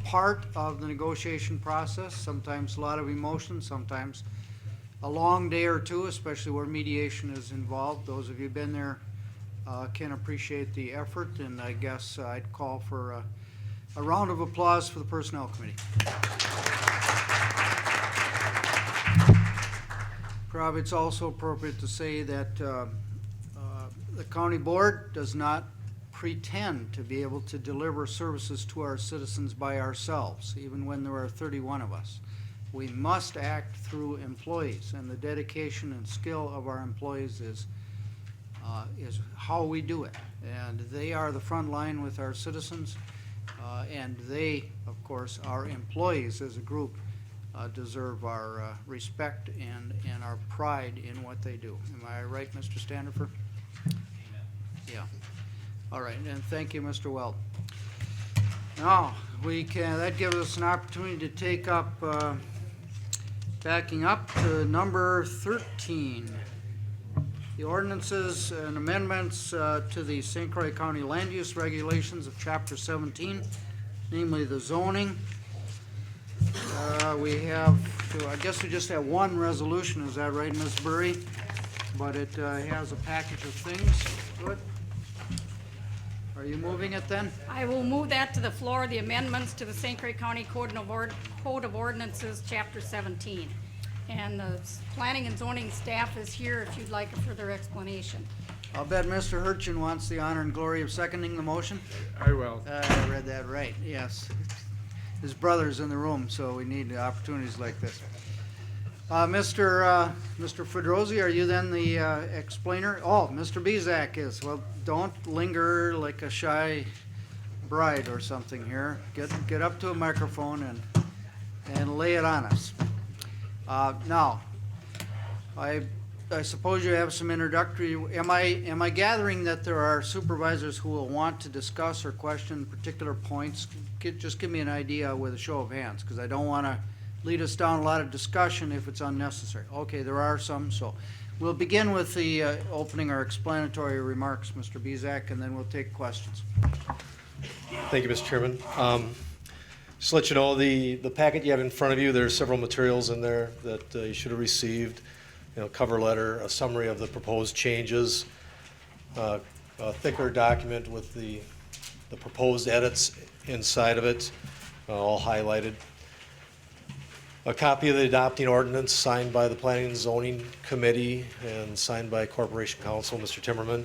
part of the negotiation process, sometimes a lot of emotion, sometimes a long day or two, especially where mediation is involved. Those of you who've been there can appreciate the effort, and I guess I'd call for a round of applause for the Personnel Committee. Probably it's also appropriate to say that the county board does not pretend to be able to deliver services to our citizens by ourselves, even when there are 31 of us. We must act through employees, and the dedication and skill of our employees is how we do it. And they are the front line with our citizens, and they, of course, our employees as a group, deserve our respect and our pride in what they do. Am I right, Mr. Standifer? Yeah. All right, and thank you, Mr. Weld. Now, that gives us an opportunity to take up, backing up to number 13. The ordinances and amendments to the St. Croix County Land Use Regulations of Chapter 17, namely the zoning. We have, I guess we just have one resolution, is that right, Ms. Burry? But it has a package of things to it. Are you moving it then? I will move that to the floor, the amendments to the St. Croix County Code of Ordinances, Chapter 17. And the planning and zoning staff is here if you'd like a further explanation. I'll bet Mr. Hurchin wants the honor and glory of seconding the motion. I will. I read that right, yes. His brother's in the room, so we need opportunities like this. Mr. Fedrosi, are you then the explainer? Oh, Mr. Bezak is. Well, don't linger like a shy bride or something here. Get up to a microphone and lay it on us. Now, I suppose you have some introductory. Am I gathering that there are supervisors who will want to discuss or question particular points? Just give me an idea with a show of hands, because I don't want to lead us down a lot of discussion if it's unnecessary. Okay, there are some, so we'll begin with the opening or explanatory remarks, Mr. Bezak, and then we'll take questions. Thank you, Mr. Chairman. Just to let you know, the packet you have in front of you, there's several materials in there that you should have received. Cover letter, a summary of the proposed changes, a thicker document with the proposed edits inside of it, all highlighted. A copy of the adopting ordinance signed by the Planning and Zoning Committee and signed by Corporation Counsel, Mr. Timmerman.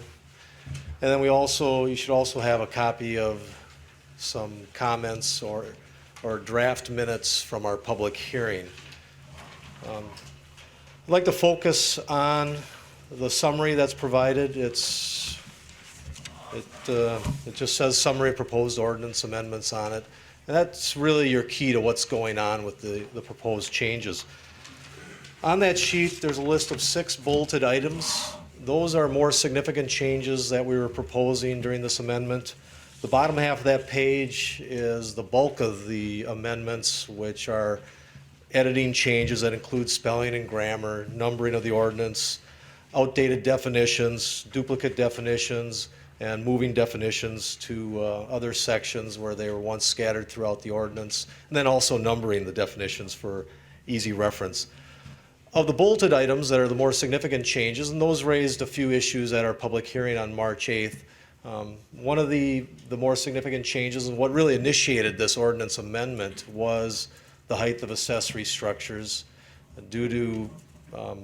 And then you should also have a copy of some comments or draft minutes from our public hearing. I'd like to focus on the summary that's provided. It just says summary of proposed ordinance amendments on it. And that's really your key to what's going on with the proposed changes. On that sheet, there's a list of 6 bulleted items. Those are more significant changes that we were proposing during this amendment. The bottom half of that page is the bulk of the amendments, which are editing changes that include spelling and grammar, numbering of the ordinance, outdated definitions, duplicate definitions, and moving definitions to other sections where they were once scattered throughout the ordinance, and then also numbering the definitions for easy reference. Of the bulleted items that are the more significant changes, and those raised a few issues at our public hearing on March 8th, one of the more significant changes and what really initiated this ordinance amendment was the height of accessory structures due to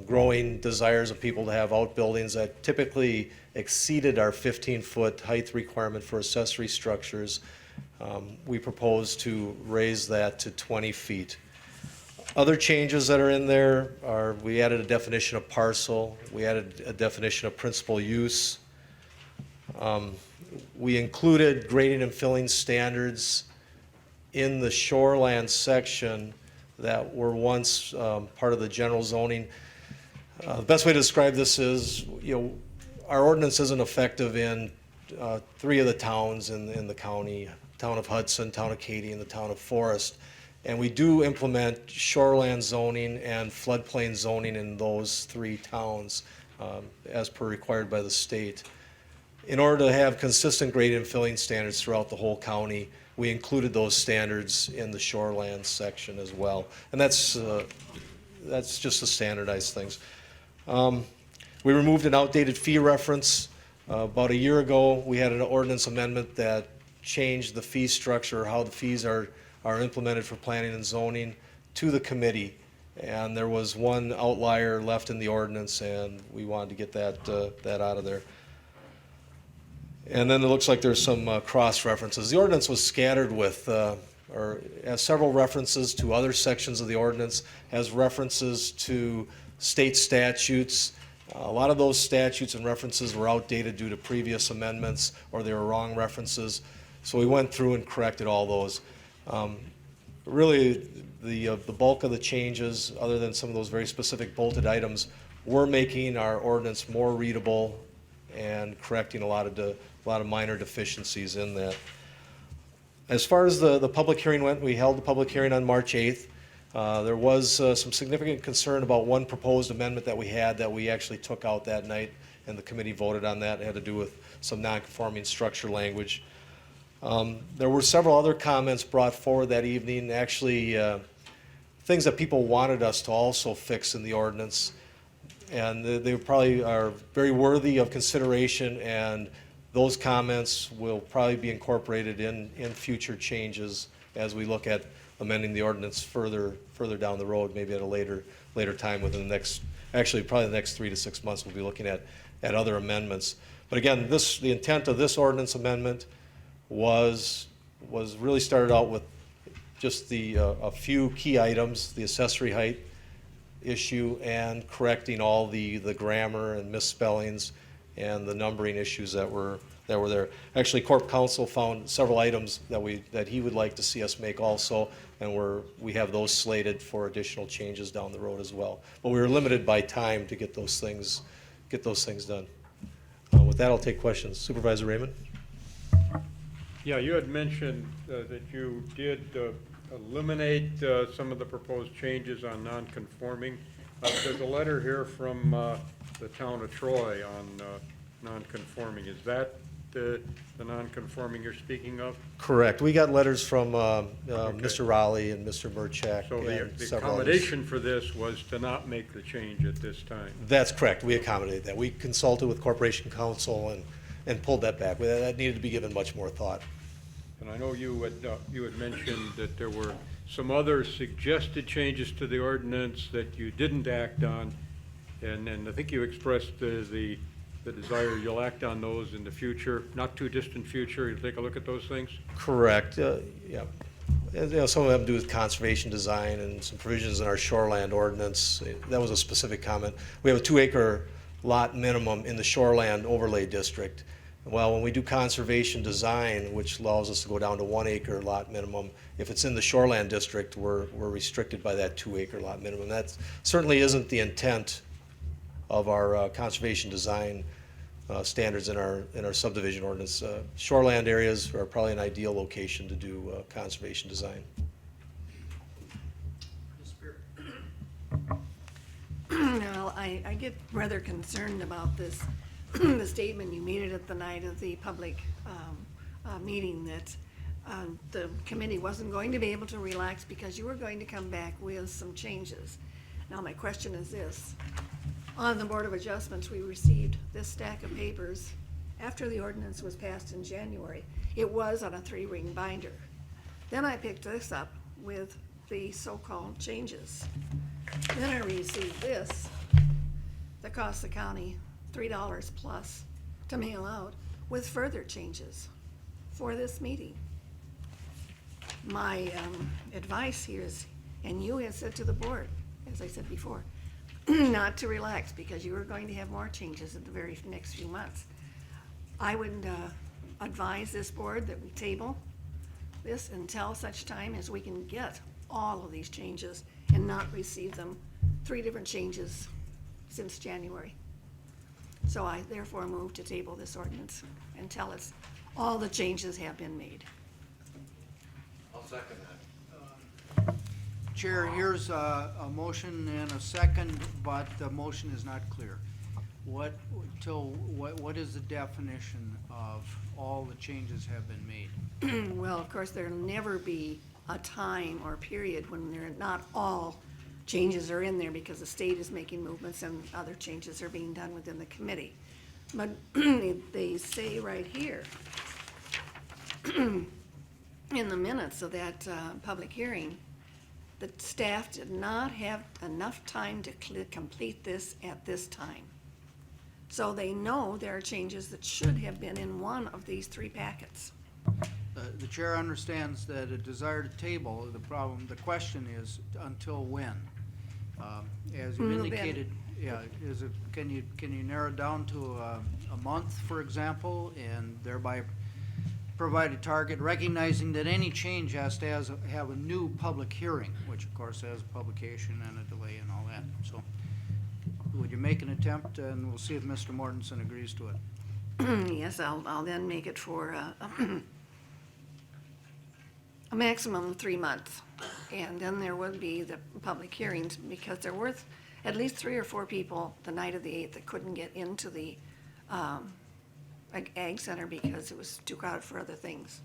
growing desires of people to have outbuildings that typically exceeded our 15-foot height requirement for accessory structures. We propose to raise that to 20 feet. Other changes that are in there are we added a definition of parcel, we added a definition of principal use. We included grading and filling standards in the shoreland section that were once part of the general zoning. The best way to describe this is, our ordinance isn't effective in 3 of the towns in the county, town of Hudson, town of Katy, and the town of Forest. And we do implement shoreland zoning and floodplain zoning in those 3 towns as per required by the state. In order to have consistent grading and filling standards throughout the whole county, we included those standards in the shoreland section as well. And that's just to standardize things. We removed an outdated fee reference. About a year ago, we had an ordinance amendment that changed the fee structure, how the fees are implemented for planning and zoning to the committee. And there was one outlier left in the ordinance, and we wanted to get that out of there. And then it looks like there's some cross references. The ordinance was scattered with, or has several references to other sections of the ordinance, has references to state statutes. A lot of those statutes and references were outdated due to previous amendments, or they were wrong references. So we went through and corrected all those. Really, the bulk of the changes, other than some of those very specific bulleted items, were making our ordinance more readable and correcting a lot of minor deficiencies in that. As far as the public hearing went, we held the public hearing on March 8th. There was some significant concern about one proposed amendment that we had that we actually took out that night, and the committee voted on that. It had to do with some non-conforming structure language. There were several other comments brought forward that evening, actually things that people wanted us to also fix in the ordinance. And they probably are very worthy of consideration, and those comments will probably be incorporated in future changes as we look at amending the ordinance further down the road, maybe at a later time within the next, actually probably the next 3 to 6 months, we'll be looking at other amendments. But again, the intent of this ordinance amendment was really started out with just a few key items, the accessory height, issue and correcting all the grammar and misspellings and the numbering issues that were there. Actually, Corp Counsel found several items that he would like to see us make also, and we have those slated for additional changes down the road as well. But we were limited by time to get those things done. With that, I'll take questions. Supervisor Raymond? Yeah, you had mentioned that you did eliminate some of the proposed changes on non-conforming. There's a letter here from the town of Troy on non-conforming. Is that the non-conforming you're speaking of? Correct. We got letters from Mr. Raleigh and Mr. Murchak. So the and several accommodation others. for this was to not make the change at this time? That's correct. We accommodated that. We consulted with Corporation Counsel and pulled that back. That needed to be given much more thought. And I know you had mentioned that there were some other suggested changes to the ordinance that you didn't act on, and I think you expressed the desire you'll act on those in the future, not too distant future. You'll take a look at those things? Correct. Yeah. And, some of them do with conservation design and some provisions in our shoreland ordinance. That was a specific comment. We have a 2-acre lot minimum in the shoreland overlay district. Well, when we do conservation design, which allows us to go down to 1-acre lot minimum, if it's in the shoreland district, we're restricted by that 2-acre lot minimum. That certainly isn't the intent of our conservation design standards in our subdivision ordinance. Shoreland areas are probably an ideal location to do conservation design. Well, I get rather concerned about this, the statement you made it at the night of the public meeting that the committee wasn't going to be able to relax because you were going to come back with some changes. Now, my question is this. On the Board of Adjustments, we received this stack of papers after the ordinance was passed in January. It was on a 3-ring binder. Then I picked this up with the so-called changes. Then I received this that cost the county $3 plus to mail out with further changes for this meeting. My advice here is, and you had said to the board, as I said before, not to relax because you are going to have more changes in the very next few months. I would advise this board that we table this until such time as we can get all of these changes and not receive them, 3 different changes since January. So I therefore move to table this ordinance until all the changes have been made. I'll second that. Chair, here's a motion and a second, but the motion is not clear. What is the definition of all the changes have been made? Well, of course, there'll never be a time or period when not all changes are in there because the state is making movements and other changes are being done within the committee. But they say right here, in the minutes of that public hearing, the staff did not have enough time to complete this at this time. So they know there are changes that should have been in one of these 3 packets. The chair understands that a desire to table, the question is until when? As you indicated, yeah, can you narrow it down to a month, for example, and thereby provide a target, recognizing that any change has to have a new public hearing, which of course has publication and a delay and all that. So would you make an attempt, and we'll see if Mr. Mortensen agrees to it. Yes, I'll then make it for a maximum of 3 months. And then there would be the public hearings because there were at least 3 or 4 people the night of the 8th that couldn't get into the Ag Center because it was too crowded for other things.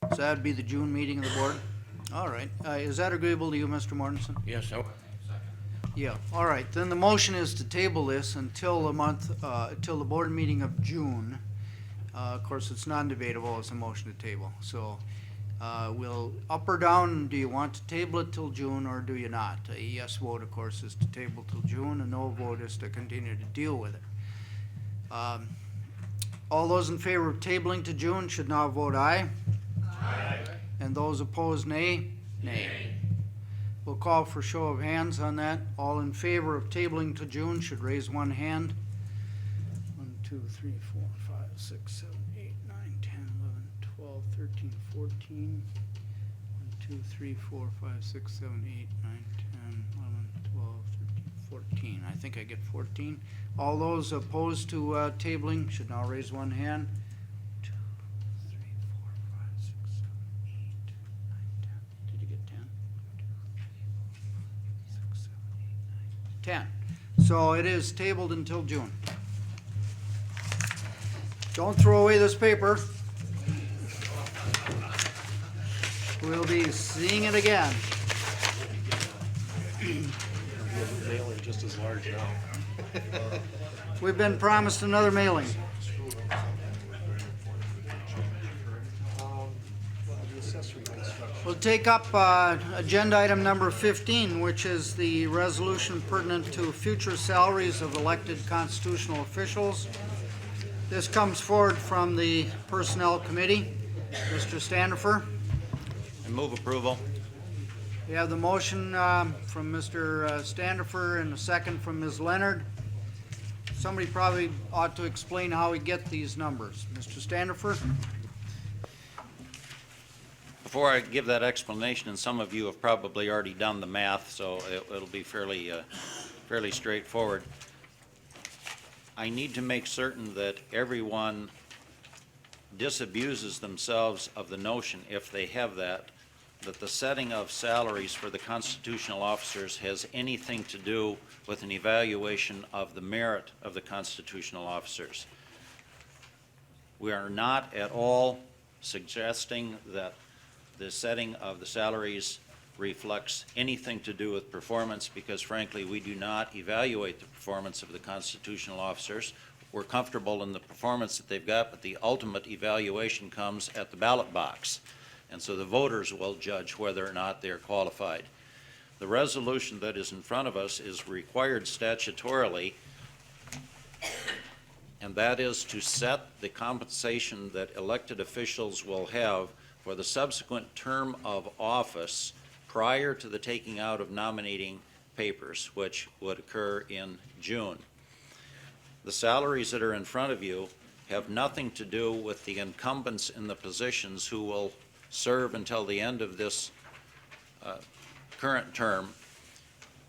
So that'd be the June meeting of the board? All right. Is that agreeable to you, Mr. Mortensen? Yes, so. Yeah, all right. Then the motion is to table this until until the board meeting of June. Of course, it's non-debatable. It's a motion to table. So we'll up or down, do you want to table it till June or do you not? A yes vote, of course, is to table till June. A no vote is to continue to deal with it. All those in favor of tabling to June should now vote aye. Aye. And those opposed, nay? Nay. We'll call for show of hands on that. All in favor of tabling to June should raise one hand. 1, 2, 3, 4, 5, 6, 7, 8, 9, 10, 11, 12, 13, 14. 1, 2, 3, 4, 5, 6, 7, 8, 9, 10, 11, 12, 13, 14. I think I get 14. All those opposed to tabling should now raise one hand. 2, 3, 4, 5, 6, 7, 8, 9, 10. Did you get 10? 6, 7, 8, 9, 10. So it is tabled until June. Don't throw away this paper. We'll be seeing it again. Mailing just as large now. We've been promised another mailing. We'll take up agenda item number 15, which is the resolution pertinent to future salaries of elected constitutional officials. This comes forward from the Personnel Committee. Mr. Standifer. I move approval. We have the motion from Mr. Standifer and a second from Ms. Leonard. Somebody probably ought to explain how we get these numbers. Mr. Standifer? Before I give that explanation, and some of you have probably already done the math, so it'll be fairly straightforward. I need to make certain that everyone disabuses themselves of the notion, if they have that the setting of salaries for the constitutional officers has anything to do with an evaluation of the merit of the constitutional officers. We are not at all suggesting that the setting of the salaries reflects anything to do with performance, because frankly, we do not evaluate the performance of the constitutional officers. We're comfortable in the performance that they've got, but the ultimate evaluation comes at the ballot box. And so the voters will judge whether or not they're qualified. The resolution that is in front of us is required statutorily, and that is to set the compensation that elected officials will have for the subsequent term of office prior to the taking out of nominating papers, which would occur in June. The salaries that are in front of you have nothing to do with the incumbents in the positions who will serve until the end of this current term,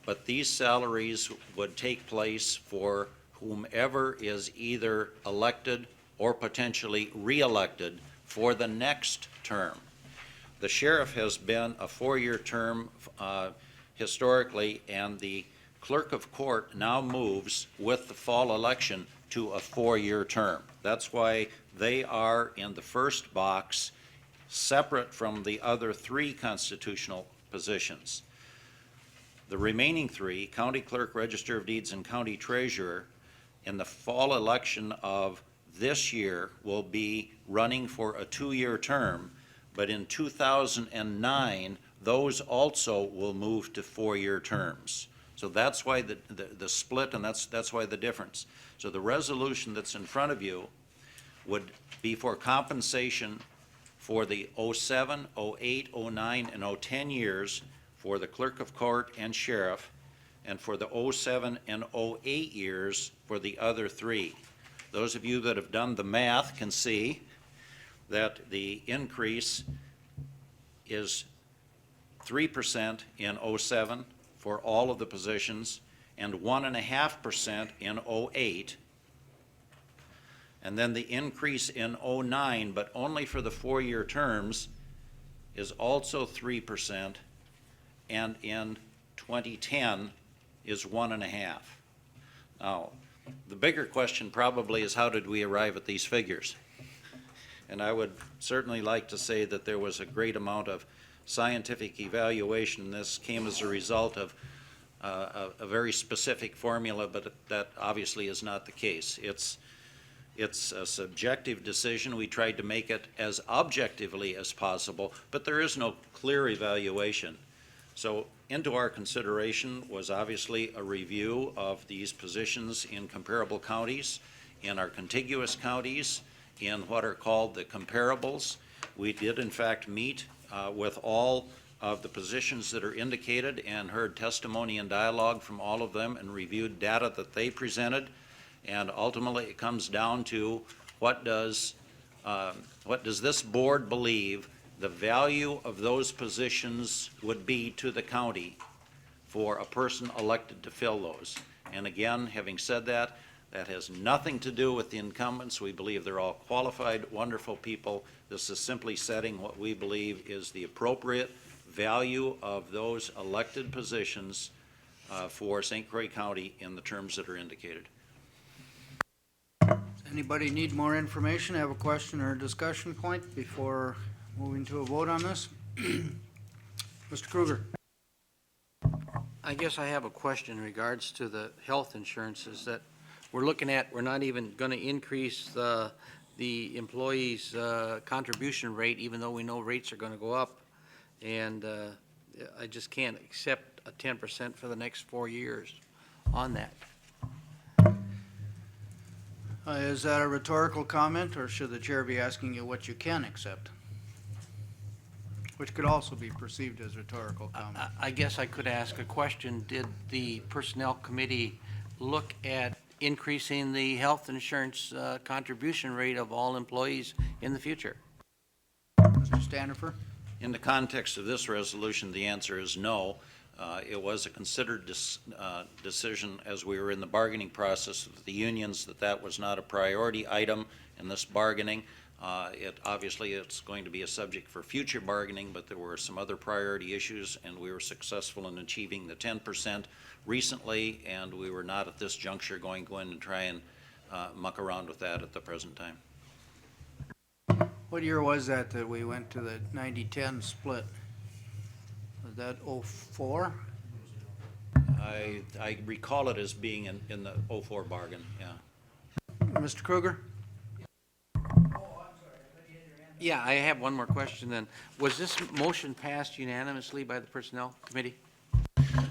but these salaries would take place for whomever is either elected or potentially re-elected for the next term. The sheriff has been a 4-year term historically, and the clerk of court now moves with the fall election to a 4-year term. That's why they are in the first box, separate from the other 3 constitutional positions. The remaining 3, county clerk, register of deeds, and county treasurer, in the fall election of this year will be running for a 2-year term, but in 2009, those also will move to 4-year terms. So that's why the split, and that's why the difference. So the resolution that's in front of you would be for compensation for the 07, 08, 09, and 010 years for the clerk of court and sheriff, and for the 07 and 08 years for the other 3. Those of you that have done the math can see that the increase is 3% in 07 for all of the positions and 1.5% in 08. And then the increase in 09, but only for the 4-year terms, is also 3%, and in 2010 is 1.5. Now, the bigger question probably is, how did we arrive at these figures? And I would certainly like to say that there was a great amount of scientific evaluation. This came as a result of a very specific formula, but that obviously is not the case. It's a subjective decision. We tried to make it as objectively as possible, but there is no clear evaluation. So into our consideration was obviously a review of these positions in comparable counties, in our contiguous counties, in what are called the comparables. We did in fact meet with all of the positions that are indicated and heard testimony and dialogue from all of them and reviewed data that they presented. And ultimately, it comes down to what does this board believe the value of those positions would be to the county for a person elected to fill those. And again, having said that, that has nothing to do with the incumbents. We believe they're all qualified, wonderful people. This is simply setting what we believe is the appropriate value of those elected positions for St. Croix County in the terms that are indicated. Anybody need more information, have a question or a discussion point before moving to a vote on this? Mr. Kruger. I guess I have a question in regards to the health insurances that we're looking at. We're not even going to increase the employees' contribution rate, even though we know rates are going to go up. And I just can't accept a 10% for the next 4 years on that. Is that a rhetorical comment, or should the chair be asking you what you can accept? Which could also be perceived as rhetorical comment. I guess I could ask a question. Did the Personnel Committee look at increasing the health insurance contribution rate of all employees in the future? Mr. Standifer? In the context of this resolution, the answer is no. It was a considered decision as we were in the bargaining process with the unions that was not a priority item in this bargaining. Obviously, it's going to be a subject for future bargaining, but there were some other priority issues, and we were successful in achieving the 10% recently, and we were not at this juncture going to go in and try and muck around with that at the present time. What year was that we went to the 90-10 split? Was that 04? I recall it as being in the 04 bargain, yeah. Mr. Kruger? Yeah, I have one more question then. Was this motion passed unanimously by the Personnel Committee?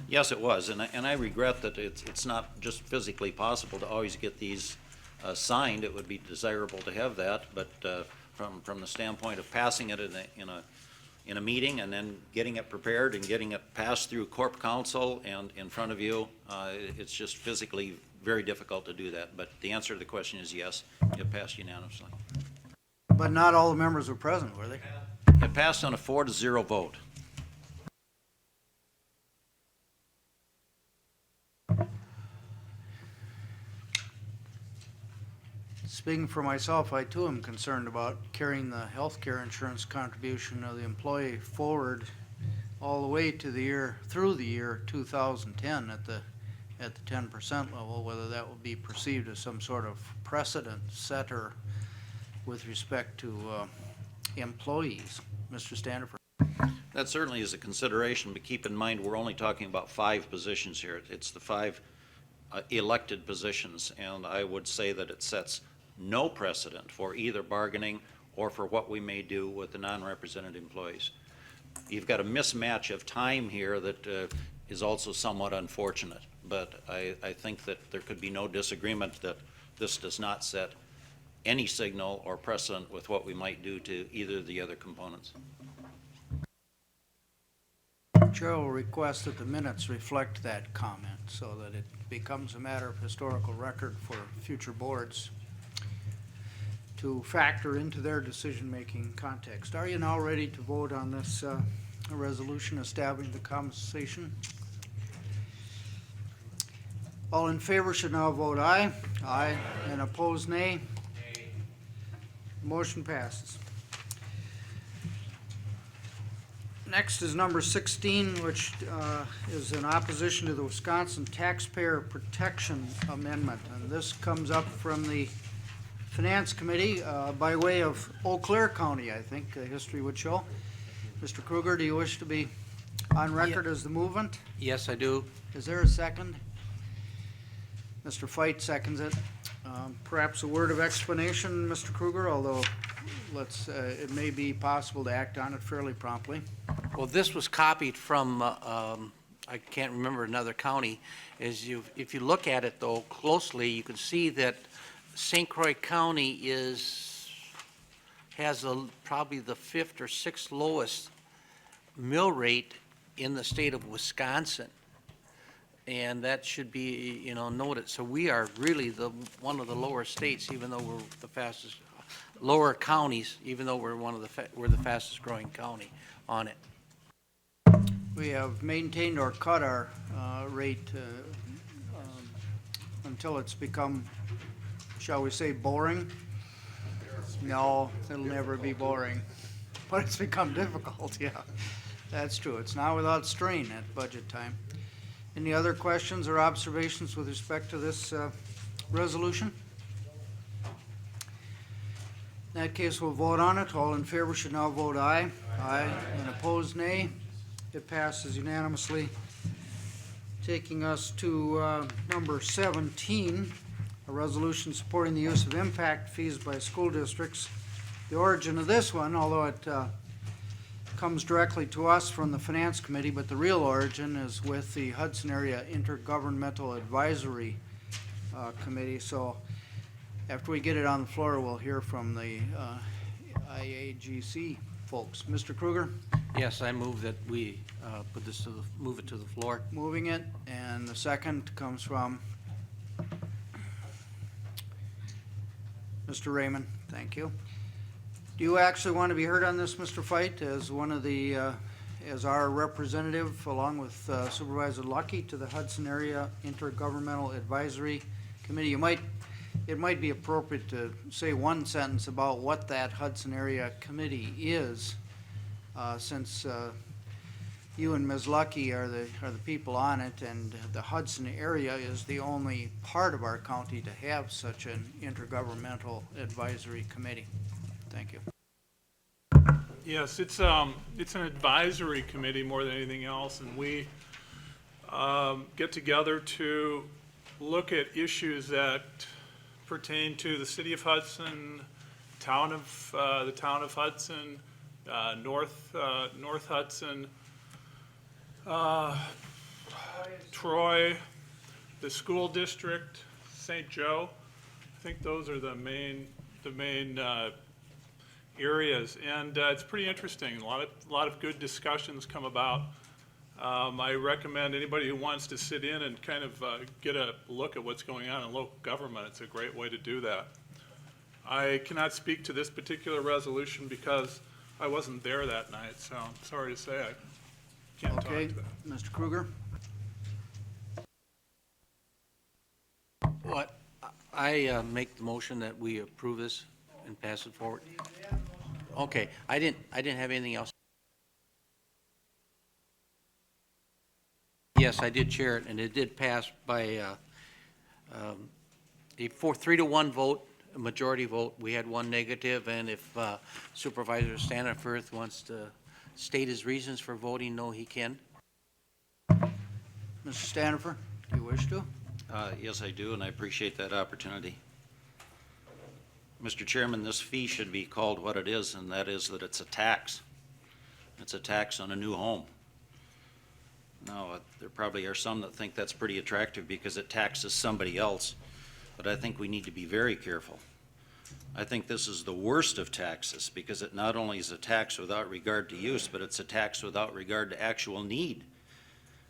Yes, it was, and I regret that it's not just physically possible to always get these signed. It would be desirable to have that, but from the standpoint of passing it in a meeting and then getting it prepared and getting it passed through Corp Council and in front of you, it's just physically very difficult to do that. But the answer to the question is yes, it passed unanimously. But not all the members were present, were they? It passed on a 4-0 vote. Speaking for myself, I too am concerned about carrying the health care insurance contribution of the employee forward all the way to through the year 2010 at the 10% level, whether that will be perceived as some sort of precedent setter with respect to employees. Mr. Standifer. That certainly is a consideration, but keep in mind we're only talking about 5 positions here. It's the 5 elected positions, and I would say that it sets no precedent for either bargaining or for what we may do with the non-represented employees. You've got a mismatch of time here that is also somewhat unfortunate, but I think that there could be no disagreement that this does not set any signal or precedent with what we might do to either of the other components. Chair will request that the minutes reflect that comment so that it becomes a matter of historical record for future boards to factor into their decision-making context. Are you now ready to vote on this resolution establishing the compensation? All in favor should now vote aye. Aye. And opposed, nay. Motion passes. Next is number 16, which is in opposition to the Wisconsin Taxpayer Protection Amendment. And this comes up from the Finance Committee by way of Eau Claire County, I think, history would show. Mr. Kruger, do you wish to be on record as the movement? Yes, I do. Is there a second? Mr. Feit seconds it. Perhaps a word of explanation, Mr. Kruger, although it may be possible to act on it fairly promptly. Well, this was copied from, I can't remember another county. If you look at it, though, closely, you can see that St. Croix County has probably the 5th or 6th lowest mill rate in the state of Wisconsin. And that should be, noted. So we are really one of the lower states, even though we're the fastest, lower counties, even though we're we're the fastest growing county on it. We have maintained or cut our rate until it's become, shall we say, boring? No, it'll never be boring, but it's become difficult, yeah. That's true. It's not without strain at budget time. Any other questions or observations with respect to this resolution? In that case, we'll vote on it. All in favor should now vote aye. Aye. And opposed, nay. It passes unanimously. Taking us to number 17, a resolution supporting the use of impact fees by school districts. The origin of this one, although it comes directly to us from the Finance Committee, but the real origin is with the Hudson Area Intergovernmental Advisory Committee. So after we get it on the floor, we'll hear from the IAGC folks. Mr. Kruger? Yes, I move that we move it to the floor. Moving it, and the second comes from Mr. Raymond. Thank you. Do you actually want to be heard on this, Mr. Fight, as one of the, as our representative, along with Supervisor Lucky, to the Hudson Area Intergovernmental Advisory Committee? It might be appropriate to say one sentence about what that Hudson Area Committee is, since you and Ms. Lucky are the people on it, and the Hudson area is the only part of our county to have such an intergovernmental advisory committee. Thank you. Yes, it's an advisory committee more than anything else, and we get together to look at issues that pertain to the city of Hudson, the town of Hudson, North Hudson, Troy, the school district, St. Joe. I think those are the main areas, and it's pretty interesting. A lot of good discussions come about. I recommend anybody who wants to sit in and kind of get a look at what's going on in local government. It's a great way to do that. I cannot speak to this particular resolution because I wasn't there that night, so I'm sorry to say I can't talk to Okay, that. Mr. Kruger? What, I make the motion that we approve this and pass it forward. Okay, I didn't have anything else. Yes, I did chair it, and it did pass by a 3-1 vote, a majority vote. We had one negative, and if Supervisor Staniforth wants to state his reasons for voting no, he can. Mr. Stanifer, do you wish to? Yes, I do, and I appreciate that opportunity. Mr. Chairman, this fee should be called what it is, and that is that it's a tax. It's a tax on a new home. Now, there probably are some that think that's pretty attractive because it taxes somebody else, but I think we need to be very careful. I think this is the worst of taxes because it not only is a tax without regard to use, but it's a tax without regard to actual need.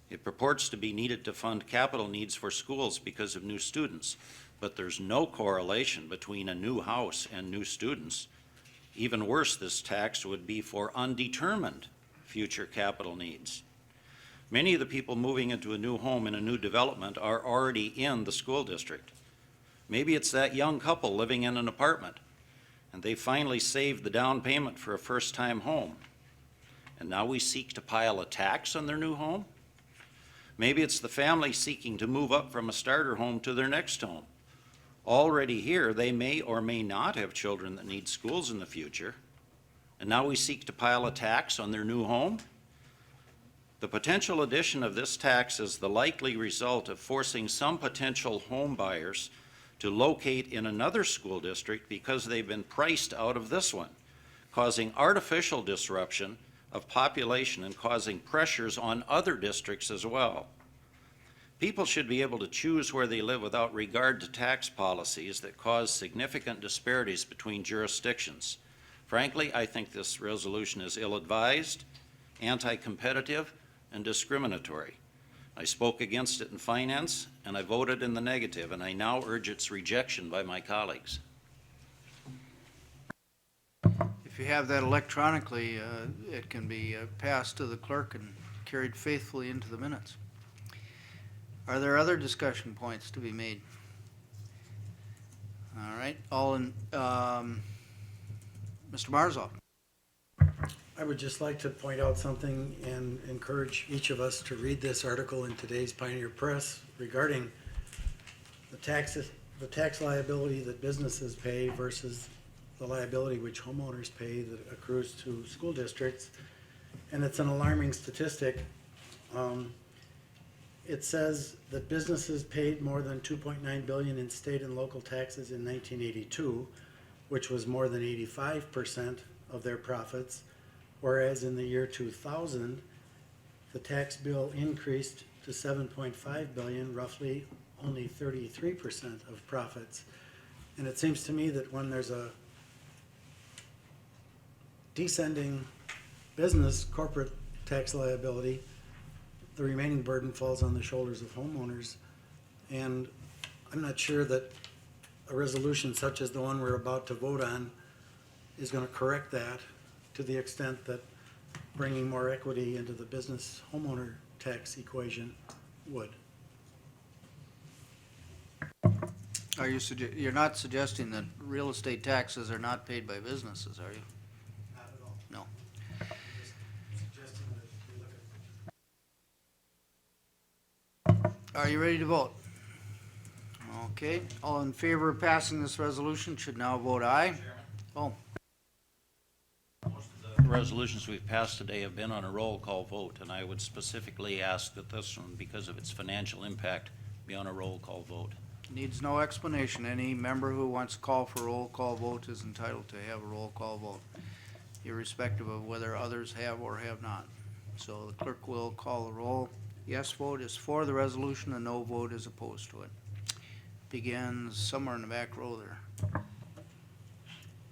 It purports to be needed to fund capital needs for schools because of new students, but there's no correlation between a new house and new students. Even worse, this tax would be for undetermined future capital needs. Many of the people moving into a new home in a new development are already in the school district. Maybe it's that young couple living in an apartment, and they finally saved the down payment for a first-time home. And now we seek to pile a tax on their new home? Maybe it's the family seeking to move up from a starter home to their next home. Already here, they may or may not have children that need schools in the future, and now we seek to pile a tax on their new home? The potential addition of this tax is the likely result of forcing some potential home buyers to locate in another school district because they've been priced out of this one, causing artificial disruption of population and causing pressures on other districts as well. People should be able to choose where they live without regard to tax policies that cause significant disparities between jurisdictions. Frankly, I think this resolution is ill-advised, anti-competitive, and discriminatory. I spoke against it in finance, and I voted in the negative, and I now urge its rejection by my colleagues. If you have that electronically, it can be passed to the clerk and carried faithfully into the minutes. Are there other discussion points to be made? All right, Mr. Marzal. I would just like to point out something and encourage each of us to read this article in today's Pioneer Press regarding the tax liability that businesses pay versus the liability which homeowners pay that accrues to school districts. And it's an alarming statistic. It says that businesses paid more than $2.9 billion in state and local taxes in 1982, which was more than 85% of their profits, whereas in the year 2000, the tax bill increased to $7.5 billion, roughly only 33% of profits. And it seems to me that when there's a descending business corporate tax liability, the remaining burden falls on the shoulders of homeowners. And I'm not sure that a resolution such as the one we're about to vote on is going to correct that to the extent that bringing more equity into the business homeowner tax equation would. Are you you're not suggesting that real estate taxes are not paid by businesses, are you? Not at all. No. Just suggesting that we look at. Are you ready to vote? Okay, all in favor of passing this resolution should now vote aye. Oh, The resolutions we've passed today have been on a roll call vote, and I would specifically ask that this one, because of its financial impact, be on a roll call vote. needs no explanation. Any member who wants to call for a roll call vote is entitled to have a roll call vote, irrespective of whether others have or have not. So the clerk will call the roll. Yes vote is for the resolution, a no vote is opposed to it. Begins somewhere in the back row there.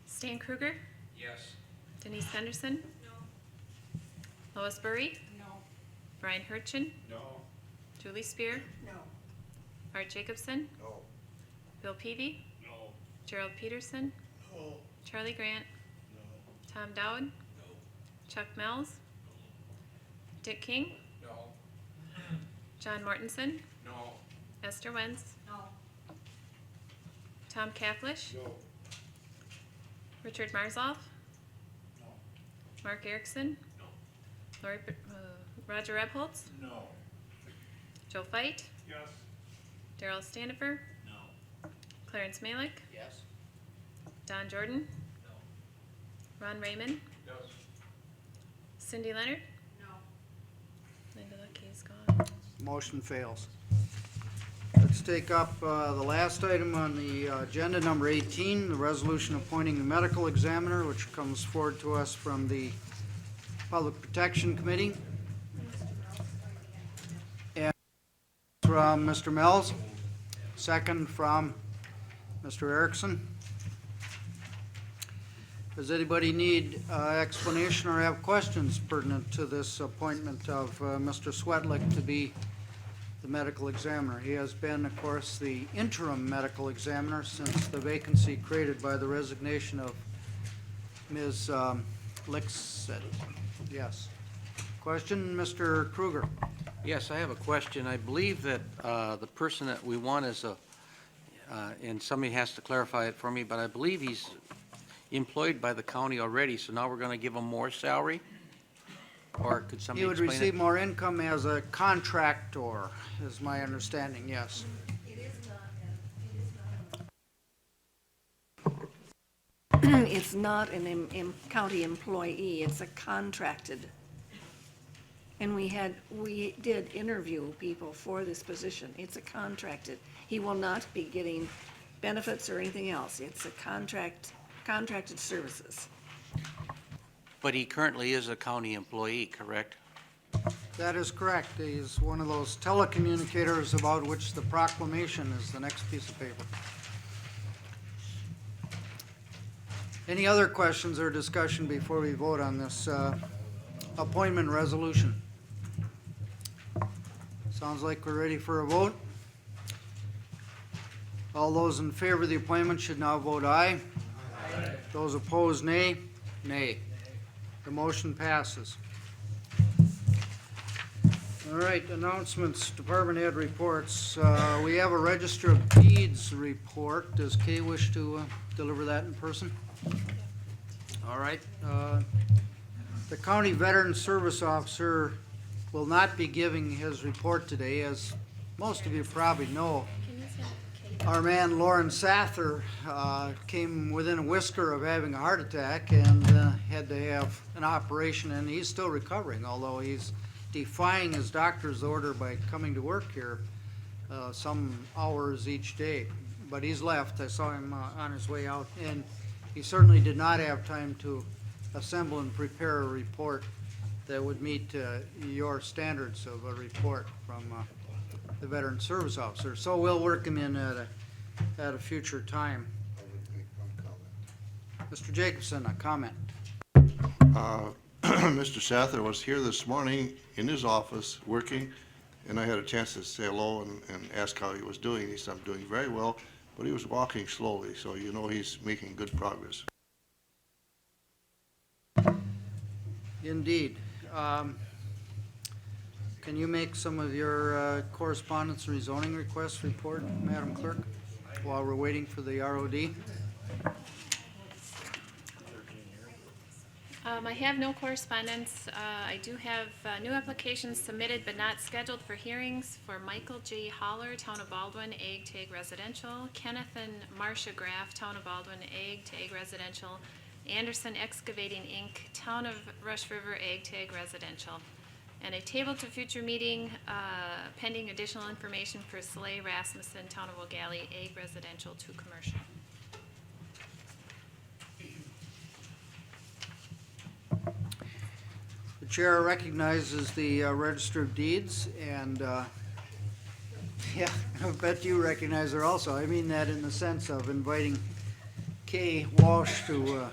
Stan Kruger? Yes. Denise Henderson? No. Lois Burry? No. Brian Hirchin? No. Julie Spear? No. Art Jacobson? No. Bill Peavy? No. Gerald Peterson? No. Charlie Grant? No. Tom Dowd? No. Chuck Mells? Dick King? No. John Mortensen? No. Esther Wenz? No. Tom Kathlish? No. Richard Marzloff? No. Mark Erickson? No. Roger Rebholz? No. Joe Fight? Yes. Darrell Standifer? No. Clarence Malick? Yes. Don Jordan? No. Ron Raymond? Yes. Cindy Leonard? No. Linda Lucky is gone. Motion fails. Let's take up the last item on the agenda, number 18, the resolution appointing the medical examiner, which comes forward to us from the Public Protection Committee. And from Mr. Mells, second from Mr. Erickson. Does anybody need explanation or have questions pertinent to this appointment of Mr. Swetlick to be the medical examiner? He has been, of course, the interim medical examiner since the vacancy created by the resignation of Ms. Lickstead. Yes. Question, Mr. Kruger? Yes, I have a question. I believe that the person that we want is and somebody has to clarify it for me, but I believe he's employed by the county already, so now we're going to give him more salary? Or could somebody He would explain it? receive more income as a contractor, is my understanding, yes. It is not, it's not an county employee, it's a contracted. And we did interview people for this position. It's a contracted. He will not be getting benefits or anything else. It's a contracted services. But he currently is a county employee, correct? That is correct. He's one of those telecommunicators about which the proclamation is the next piece of paper. Any other questions or discussion before we vote on this appointment resolution. Sounds like we're ready for a vote. All those in favor of the appointment should now vote aye. Aye. Those opposed, nay. Nay. The motion passes. All right, announcements, department head reports. We have a Register of Deeds report. Does Kay wish to deliver that in person? All right. The County Veteran Service Officer will not be giving his report today. As most of you probably know, our man Lauren Sather came within a whisker of having a heart attack and had to have an operation, and he's still recovering, although he's defying his doctor's order by coming to work here some hours each day. But he's left. I saw him on his way out, and he certainly did not have time to assemble and prepare a report that would meet your standards of a report from the Veteran Service Officer. So we'll work him in at a future time. Mr. Jacobson, a comment. Mr. Sather was here this morning in his office working, and I had a chance to say hello and ask how he was doing. He said, I'm doing very well, but he was walking slowly, so you know he's making good progress. Indeed. Can you make some of your correspondence and rezoning requests report, Madam Clerk, while we're waiting for the ROD? I have no correspondence. I do have new applications submitted but not scheduled for hearings for Michael J. Holler, Town of Baldwin, Ag to Ag Residential, Kenneth and Marcia Graff, Town of Baldwin, Ag to Ag Residential, Anderson Excavating, Inc., Town of Rush River, Ag to Ag Residential. And a table to future meeting pending additional information for Slay Rasmussen, Town of O'Galley, Ag Residential to Commercial. The chair recognizes the Register of Deeds, and yeah, I bet you recognize her also. I mean that in the sense of inviting Kay Walsh to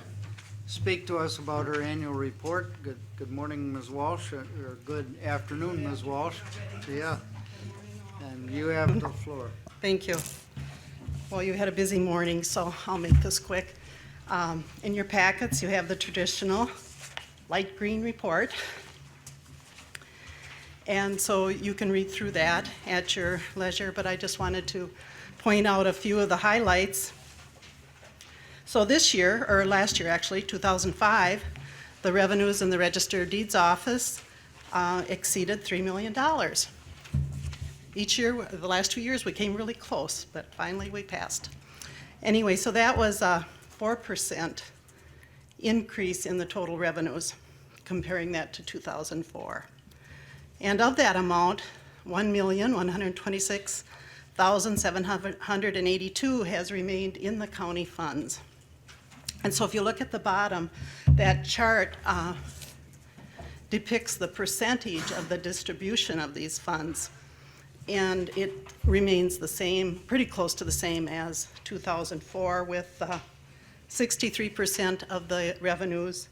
speak to us about her annual report. Good morning, Ms. Walsh, or good afternoon, Ms. Walsh. Yeah, and you have the floor. Thank you. Well, you had a busy morning, so I'll make this quick. In your packets, you have the traditional light green report. And so you can read through that at your leisure, but I just wanted to point out a few of the highlights. So this year, or last year actually, 2005, the revenues in the Register of Deeds office exceeded $3 million. Each year, the last 2 years, we came really close, but finally we passed. Anyway, so that was a 4% increase in the total revenues, comparing that to 2004. And of that amount, $1,126,782 has remained in the county funds. And so if you look at the bottom, that chart depicts the percentage of the distribution of these funds. And it remains the same, pretty close to the same as 2004, with 63% of the revenues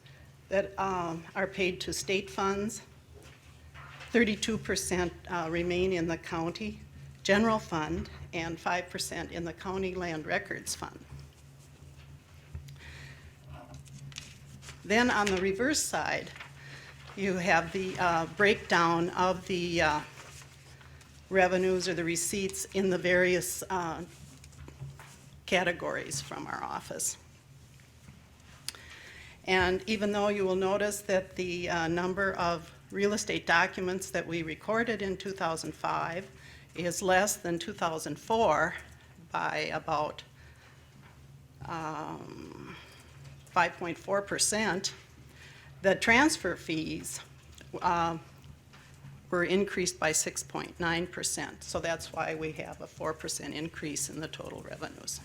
that are paid to state funds, 32% remain in the county general fund, and 5% in the county land records fund. Then on the reverse side, you have the breakdown of the revenues or the receipts in the various categories from our office. And even though you will notice that the number of real estate documents that we recorded in 2005 is less than 2004 by about 5.4%, the transfer fees were increased by 6.9%. So that's why we have a 4% increase in the total revenues.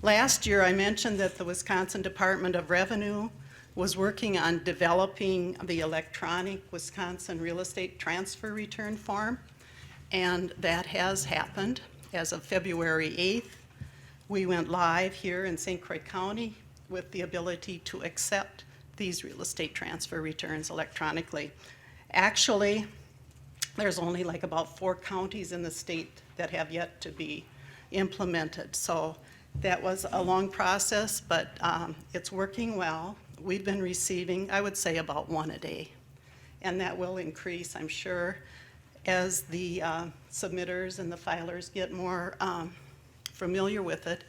Last year, I mentioned that the Wisconsin Department of Revenue was working on developing the electronic Wisconsin real estate transfer return form, and that has happened. As of February 8th, we went live here in St. Croix County with the ability to accept these real estate transfer returns electronically. Actually, there's only like about 4 counties in the state that have yet to be implemented. So that was a long process, but it's working well. We've been receiving, I would say, about 1 a day. And that will increase, I'm sure, as the submitters and the filers get more familiar with it.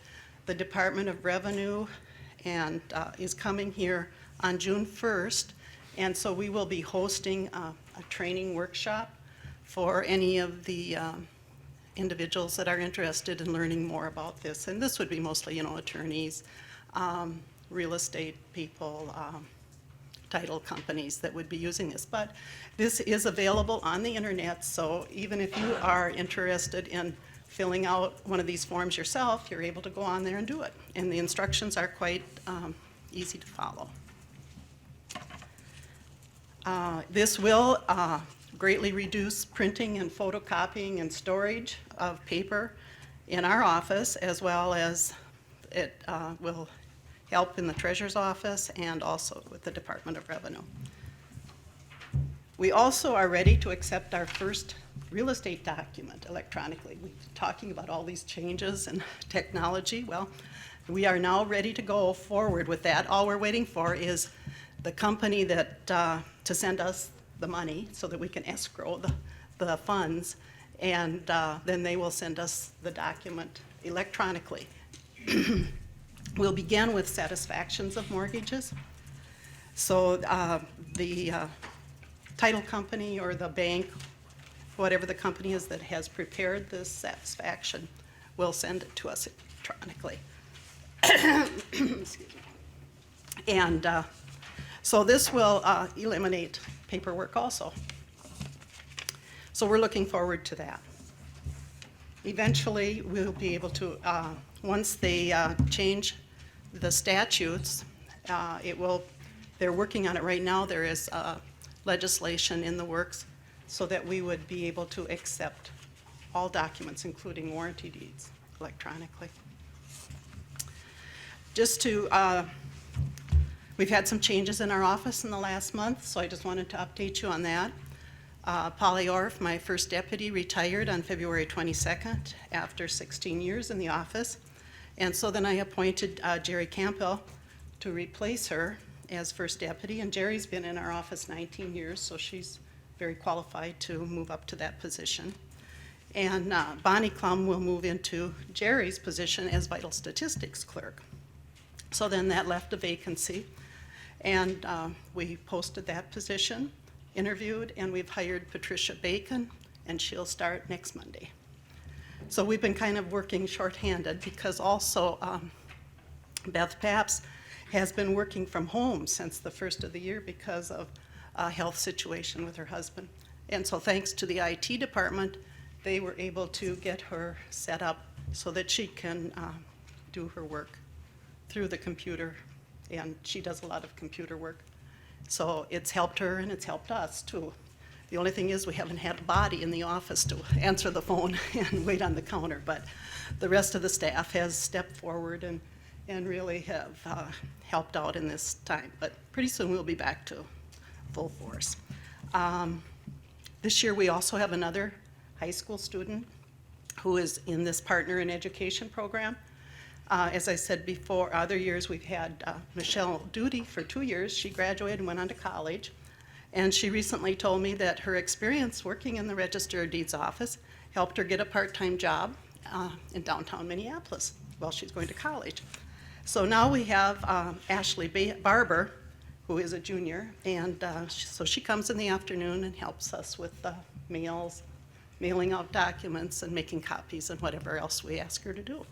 The Department of Revenue is coming here on June 1st, and so we will be hosting a training workshop for any of the individuals that are interested in learning more about this. And this would be mostly, attorneys, real estate people, title companies that would be using this. But this is available on the internet, so even if you are interested in filling out one of these forms yourself, you're able to go on there and do it. And the instructions are quite easy to follow. This will greatly reduce printing and photocopying and storage of paper in our office, as well as it will help in the treasurer's office and also with the Department of Revenue. We also are ready to accept our first real estate document electronically. We've been talking about all these changes and technology. Well, we are now ready to go forward with that. All we're waiting for is the company that to send us the money so that we can escrow the funds, and then they will send us the document electronically. We'll begin with satisfactions of mortgages. So the title company or the bank, whatever the company is that has prepared this satisfaction, will send it to us electronically. Excuse me. And so this will eliminate paperwork also. So we're looking forward to that. Eventually, we'll be able to, once they change the statutes, they're working on it right now. There is legislation in the works so that we would be able to accept all documents, including warranty deeds, electronically. We've had some changes in our office in the last month, so I just wanted to update you on that. Polly Orff, my first deputy, retired on February 22nd after 16 years in the office. And so then I appointed Jerry Campbell to replace her as first deputy. And Jerry's been in our office 19 years, so she's very qualified to move up to that position. And Bonnie Klum will move into Jerry's position as vital statistics clerk. So then that left a vacancy. And we posted that position, interviewed, and we've hired Patricia Bacon, and she'll start next Monday. So we've been kind of working shorthanded because also Beth Papps has been working from home since the first of the year because of a health situation with her husband. And so thanks to the IT department, they were able to get her set up so that she can do her work through the computer, and she does a lot of computer work. So it's helped her and it's helped us too. The only thing is we haven't had a body in the office to answer the phone and wait on the counter, but the rest of the staff has stepped forward and really have helped out in this time. But pretty soon we'll be back to full force. This year we also have another high school student who is in this Partner in Education program. As I said before, other years we've had Michelle Duty for 2 years. She graduated and went on to college. And she recently told me that her experience working in the Register of Deeds office helped her get a part-time job in downtown Minneapolis while she's going to college. So now we have Ashley Barber, who is a junior, and so she comes in the afternoon and helps us with mailing out documents and making copies and whatever else we ask her to do.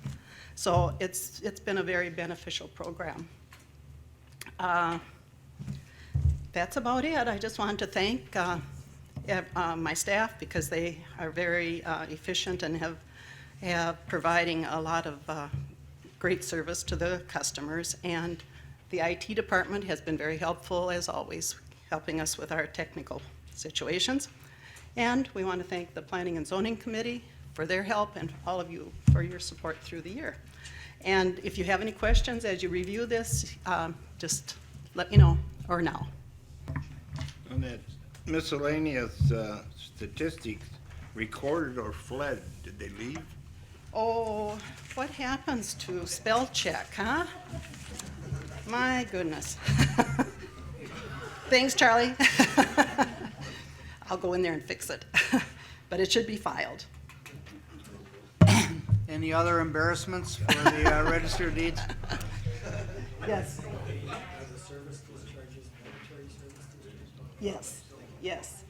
So it's been a very beneficial program. That's about it. I just wanted to thank my staff because they are very efficient and have providing a lot of great service to the customers. And the IT department has been very helpful, as always, helping us with our technical situations. And we want to thank the Planning and Zoning Committee for their help and all of you for your support through the year. And if you have any questions as you review this, just let me know. or now. On that miscellaneous statistics, recorded or fled, did they leave? Oh, what happens to spell check, huh? My goodness. Thanks, Charlie. I'll go in there and fix it, but it should be filed. Any other embarrassments for the register of deeds? Yes. Yes, yes.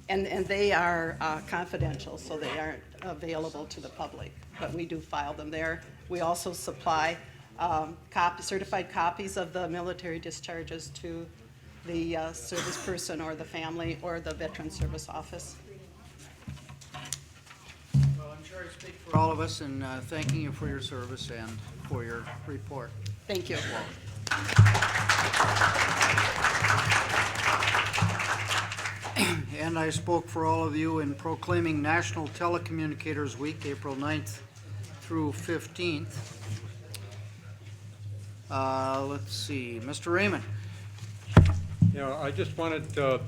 And they are confidential, so they aren't available to the public, but we do file them there. We also supply certified copies of the military discharges to the service person or the family or the Veteran Service Office. Well, I'm sure I speak for all of us in thanking you for your service and for your report. Thank you. And I spoke for all of you in proclaiming National Telecommunicators Week, April 9th through 15th. Let's see, Mr. Raymond. You know, I just wanted to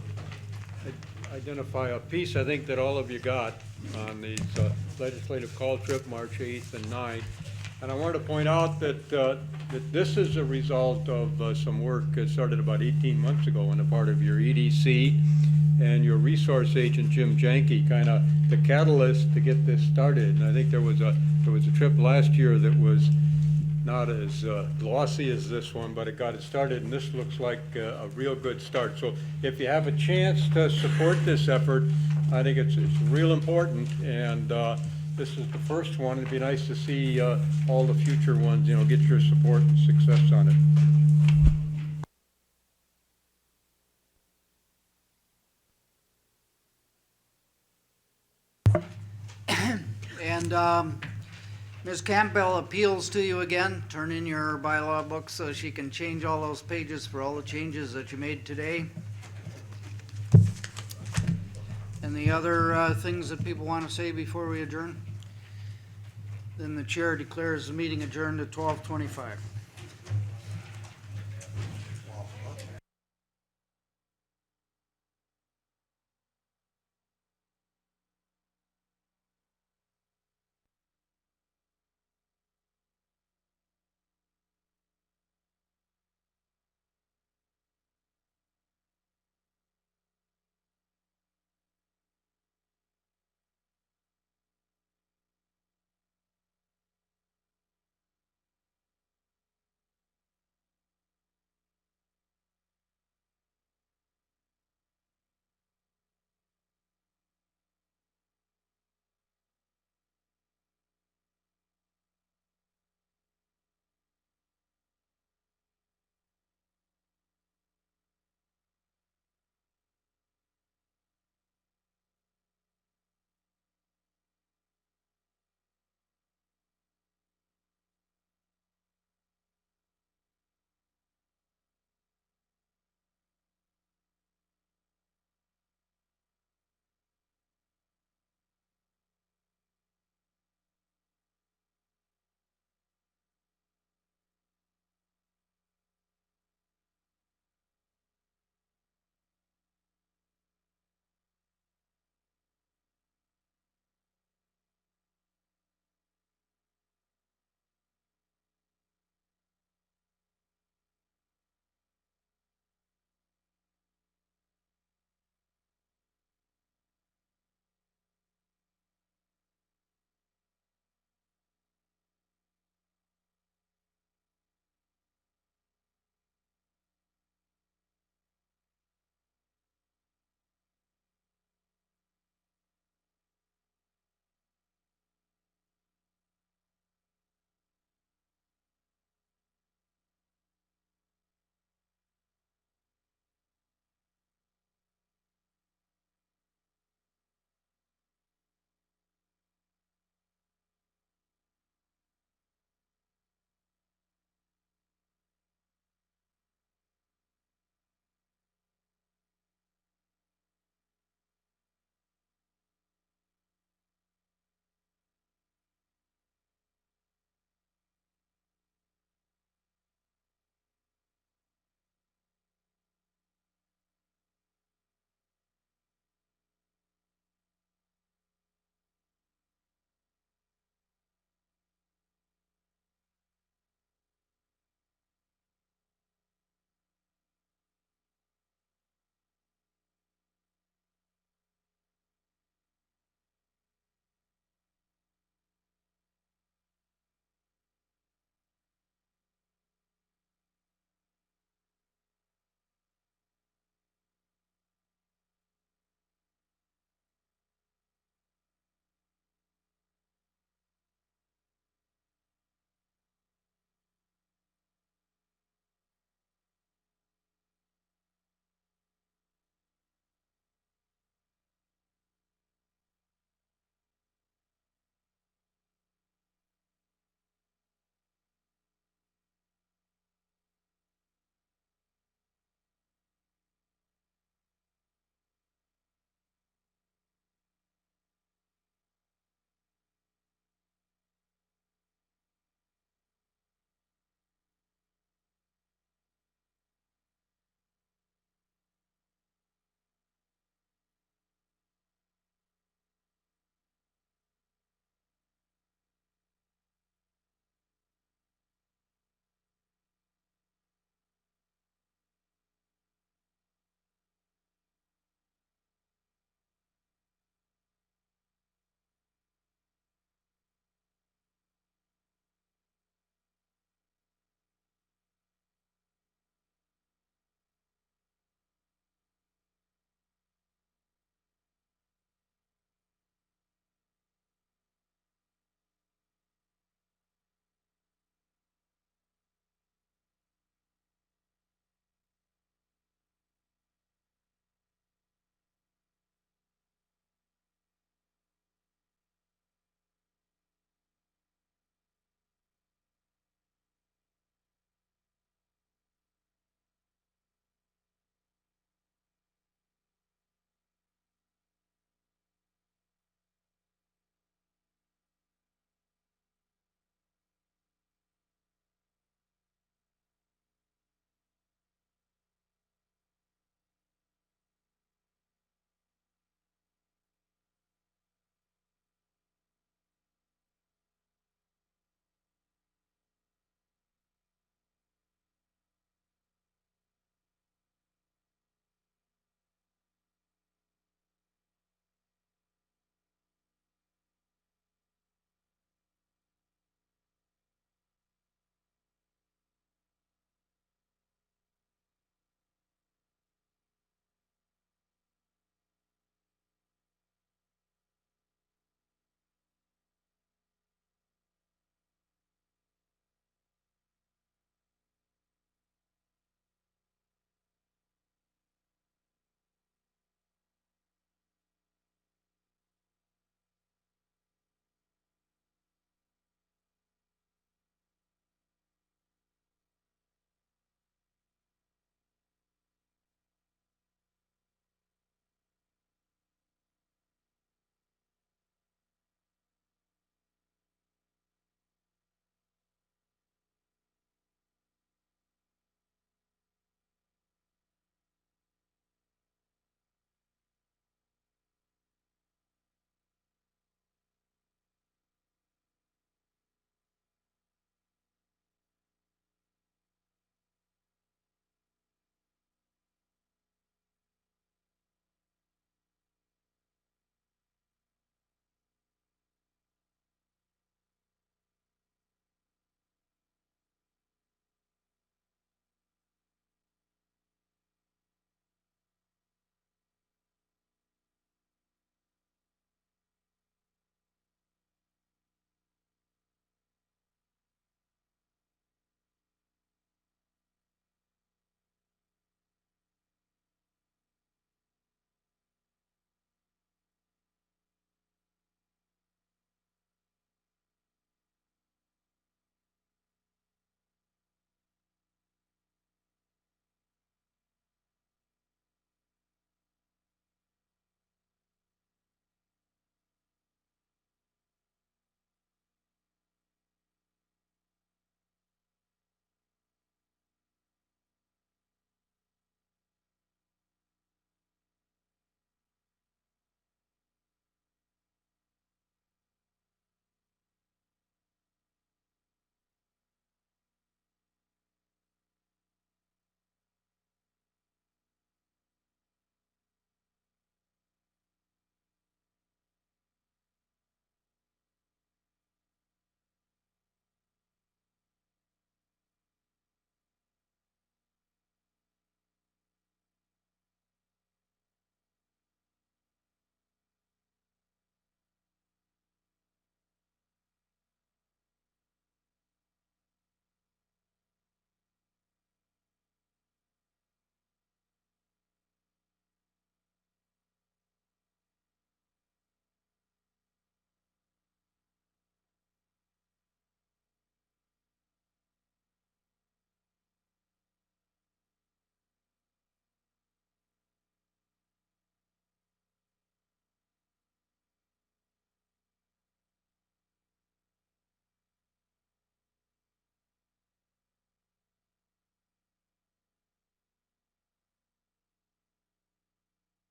identify a piece I think that all of you got on these legislative call trip, March 8th and 9th. And I wanted to point out that, that this is a result of some work that started about 18 months ago on the part of your EDC and your resource agent, Jim Janke, kind of the catalyst to get this started. And I think there was a trip last year that was not as glossy as this one, but it got it started, and this looks like a real good start. So if you have a chance to support this effort, I think it's real important, and this is the first one. It'd be nice to see all the future ones, you know, get your support and success on it. And Ms. Campbell appeals to you again. Turn in your bylaw book so she can change all those pages for all the changes that you made today. And the other things that people want to say before we adjourn? Then the chair declares the meeting adjourned at 12:25.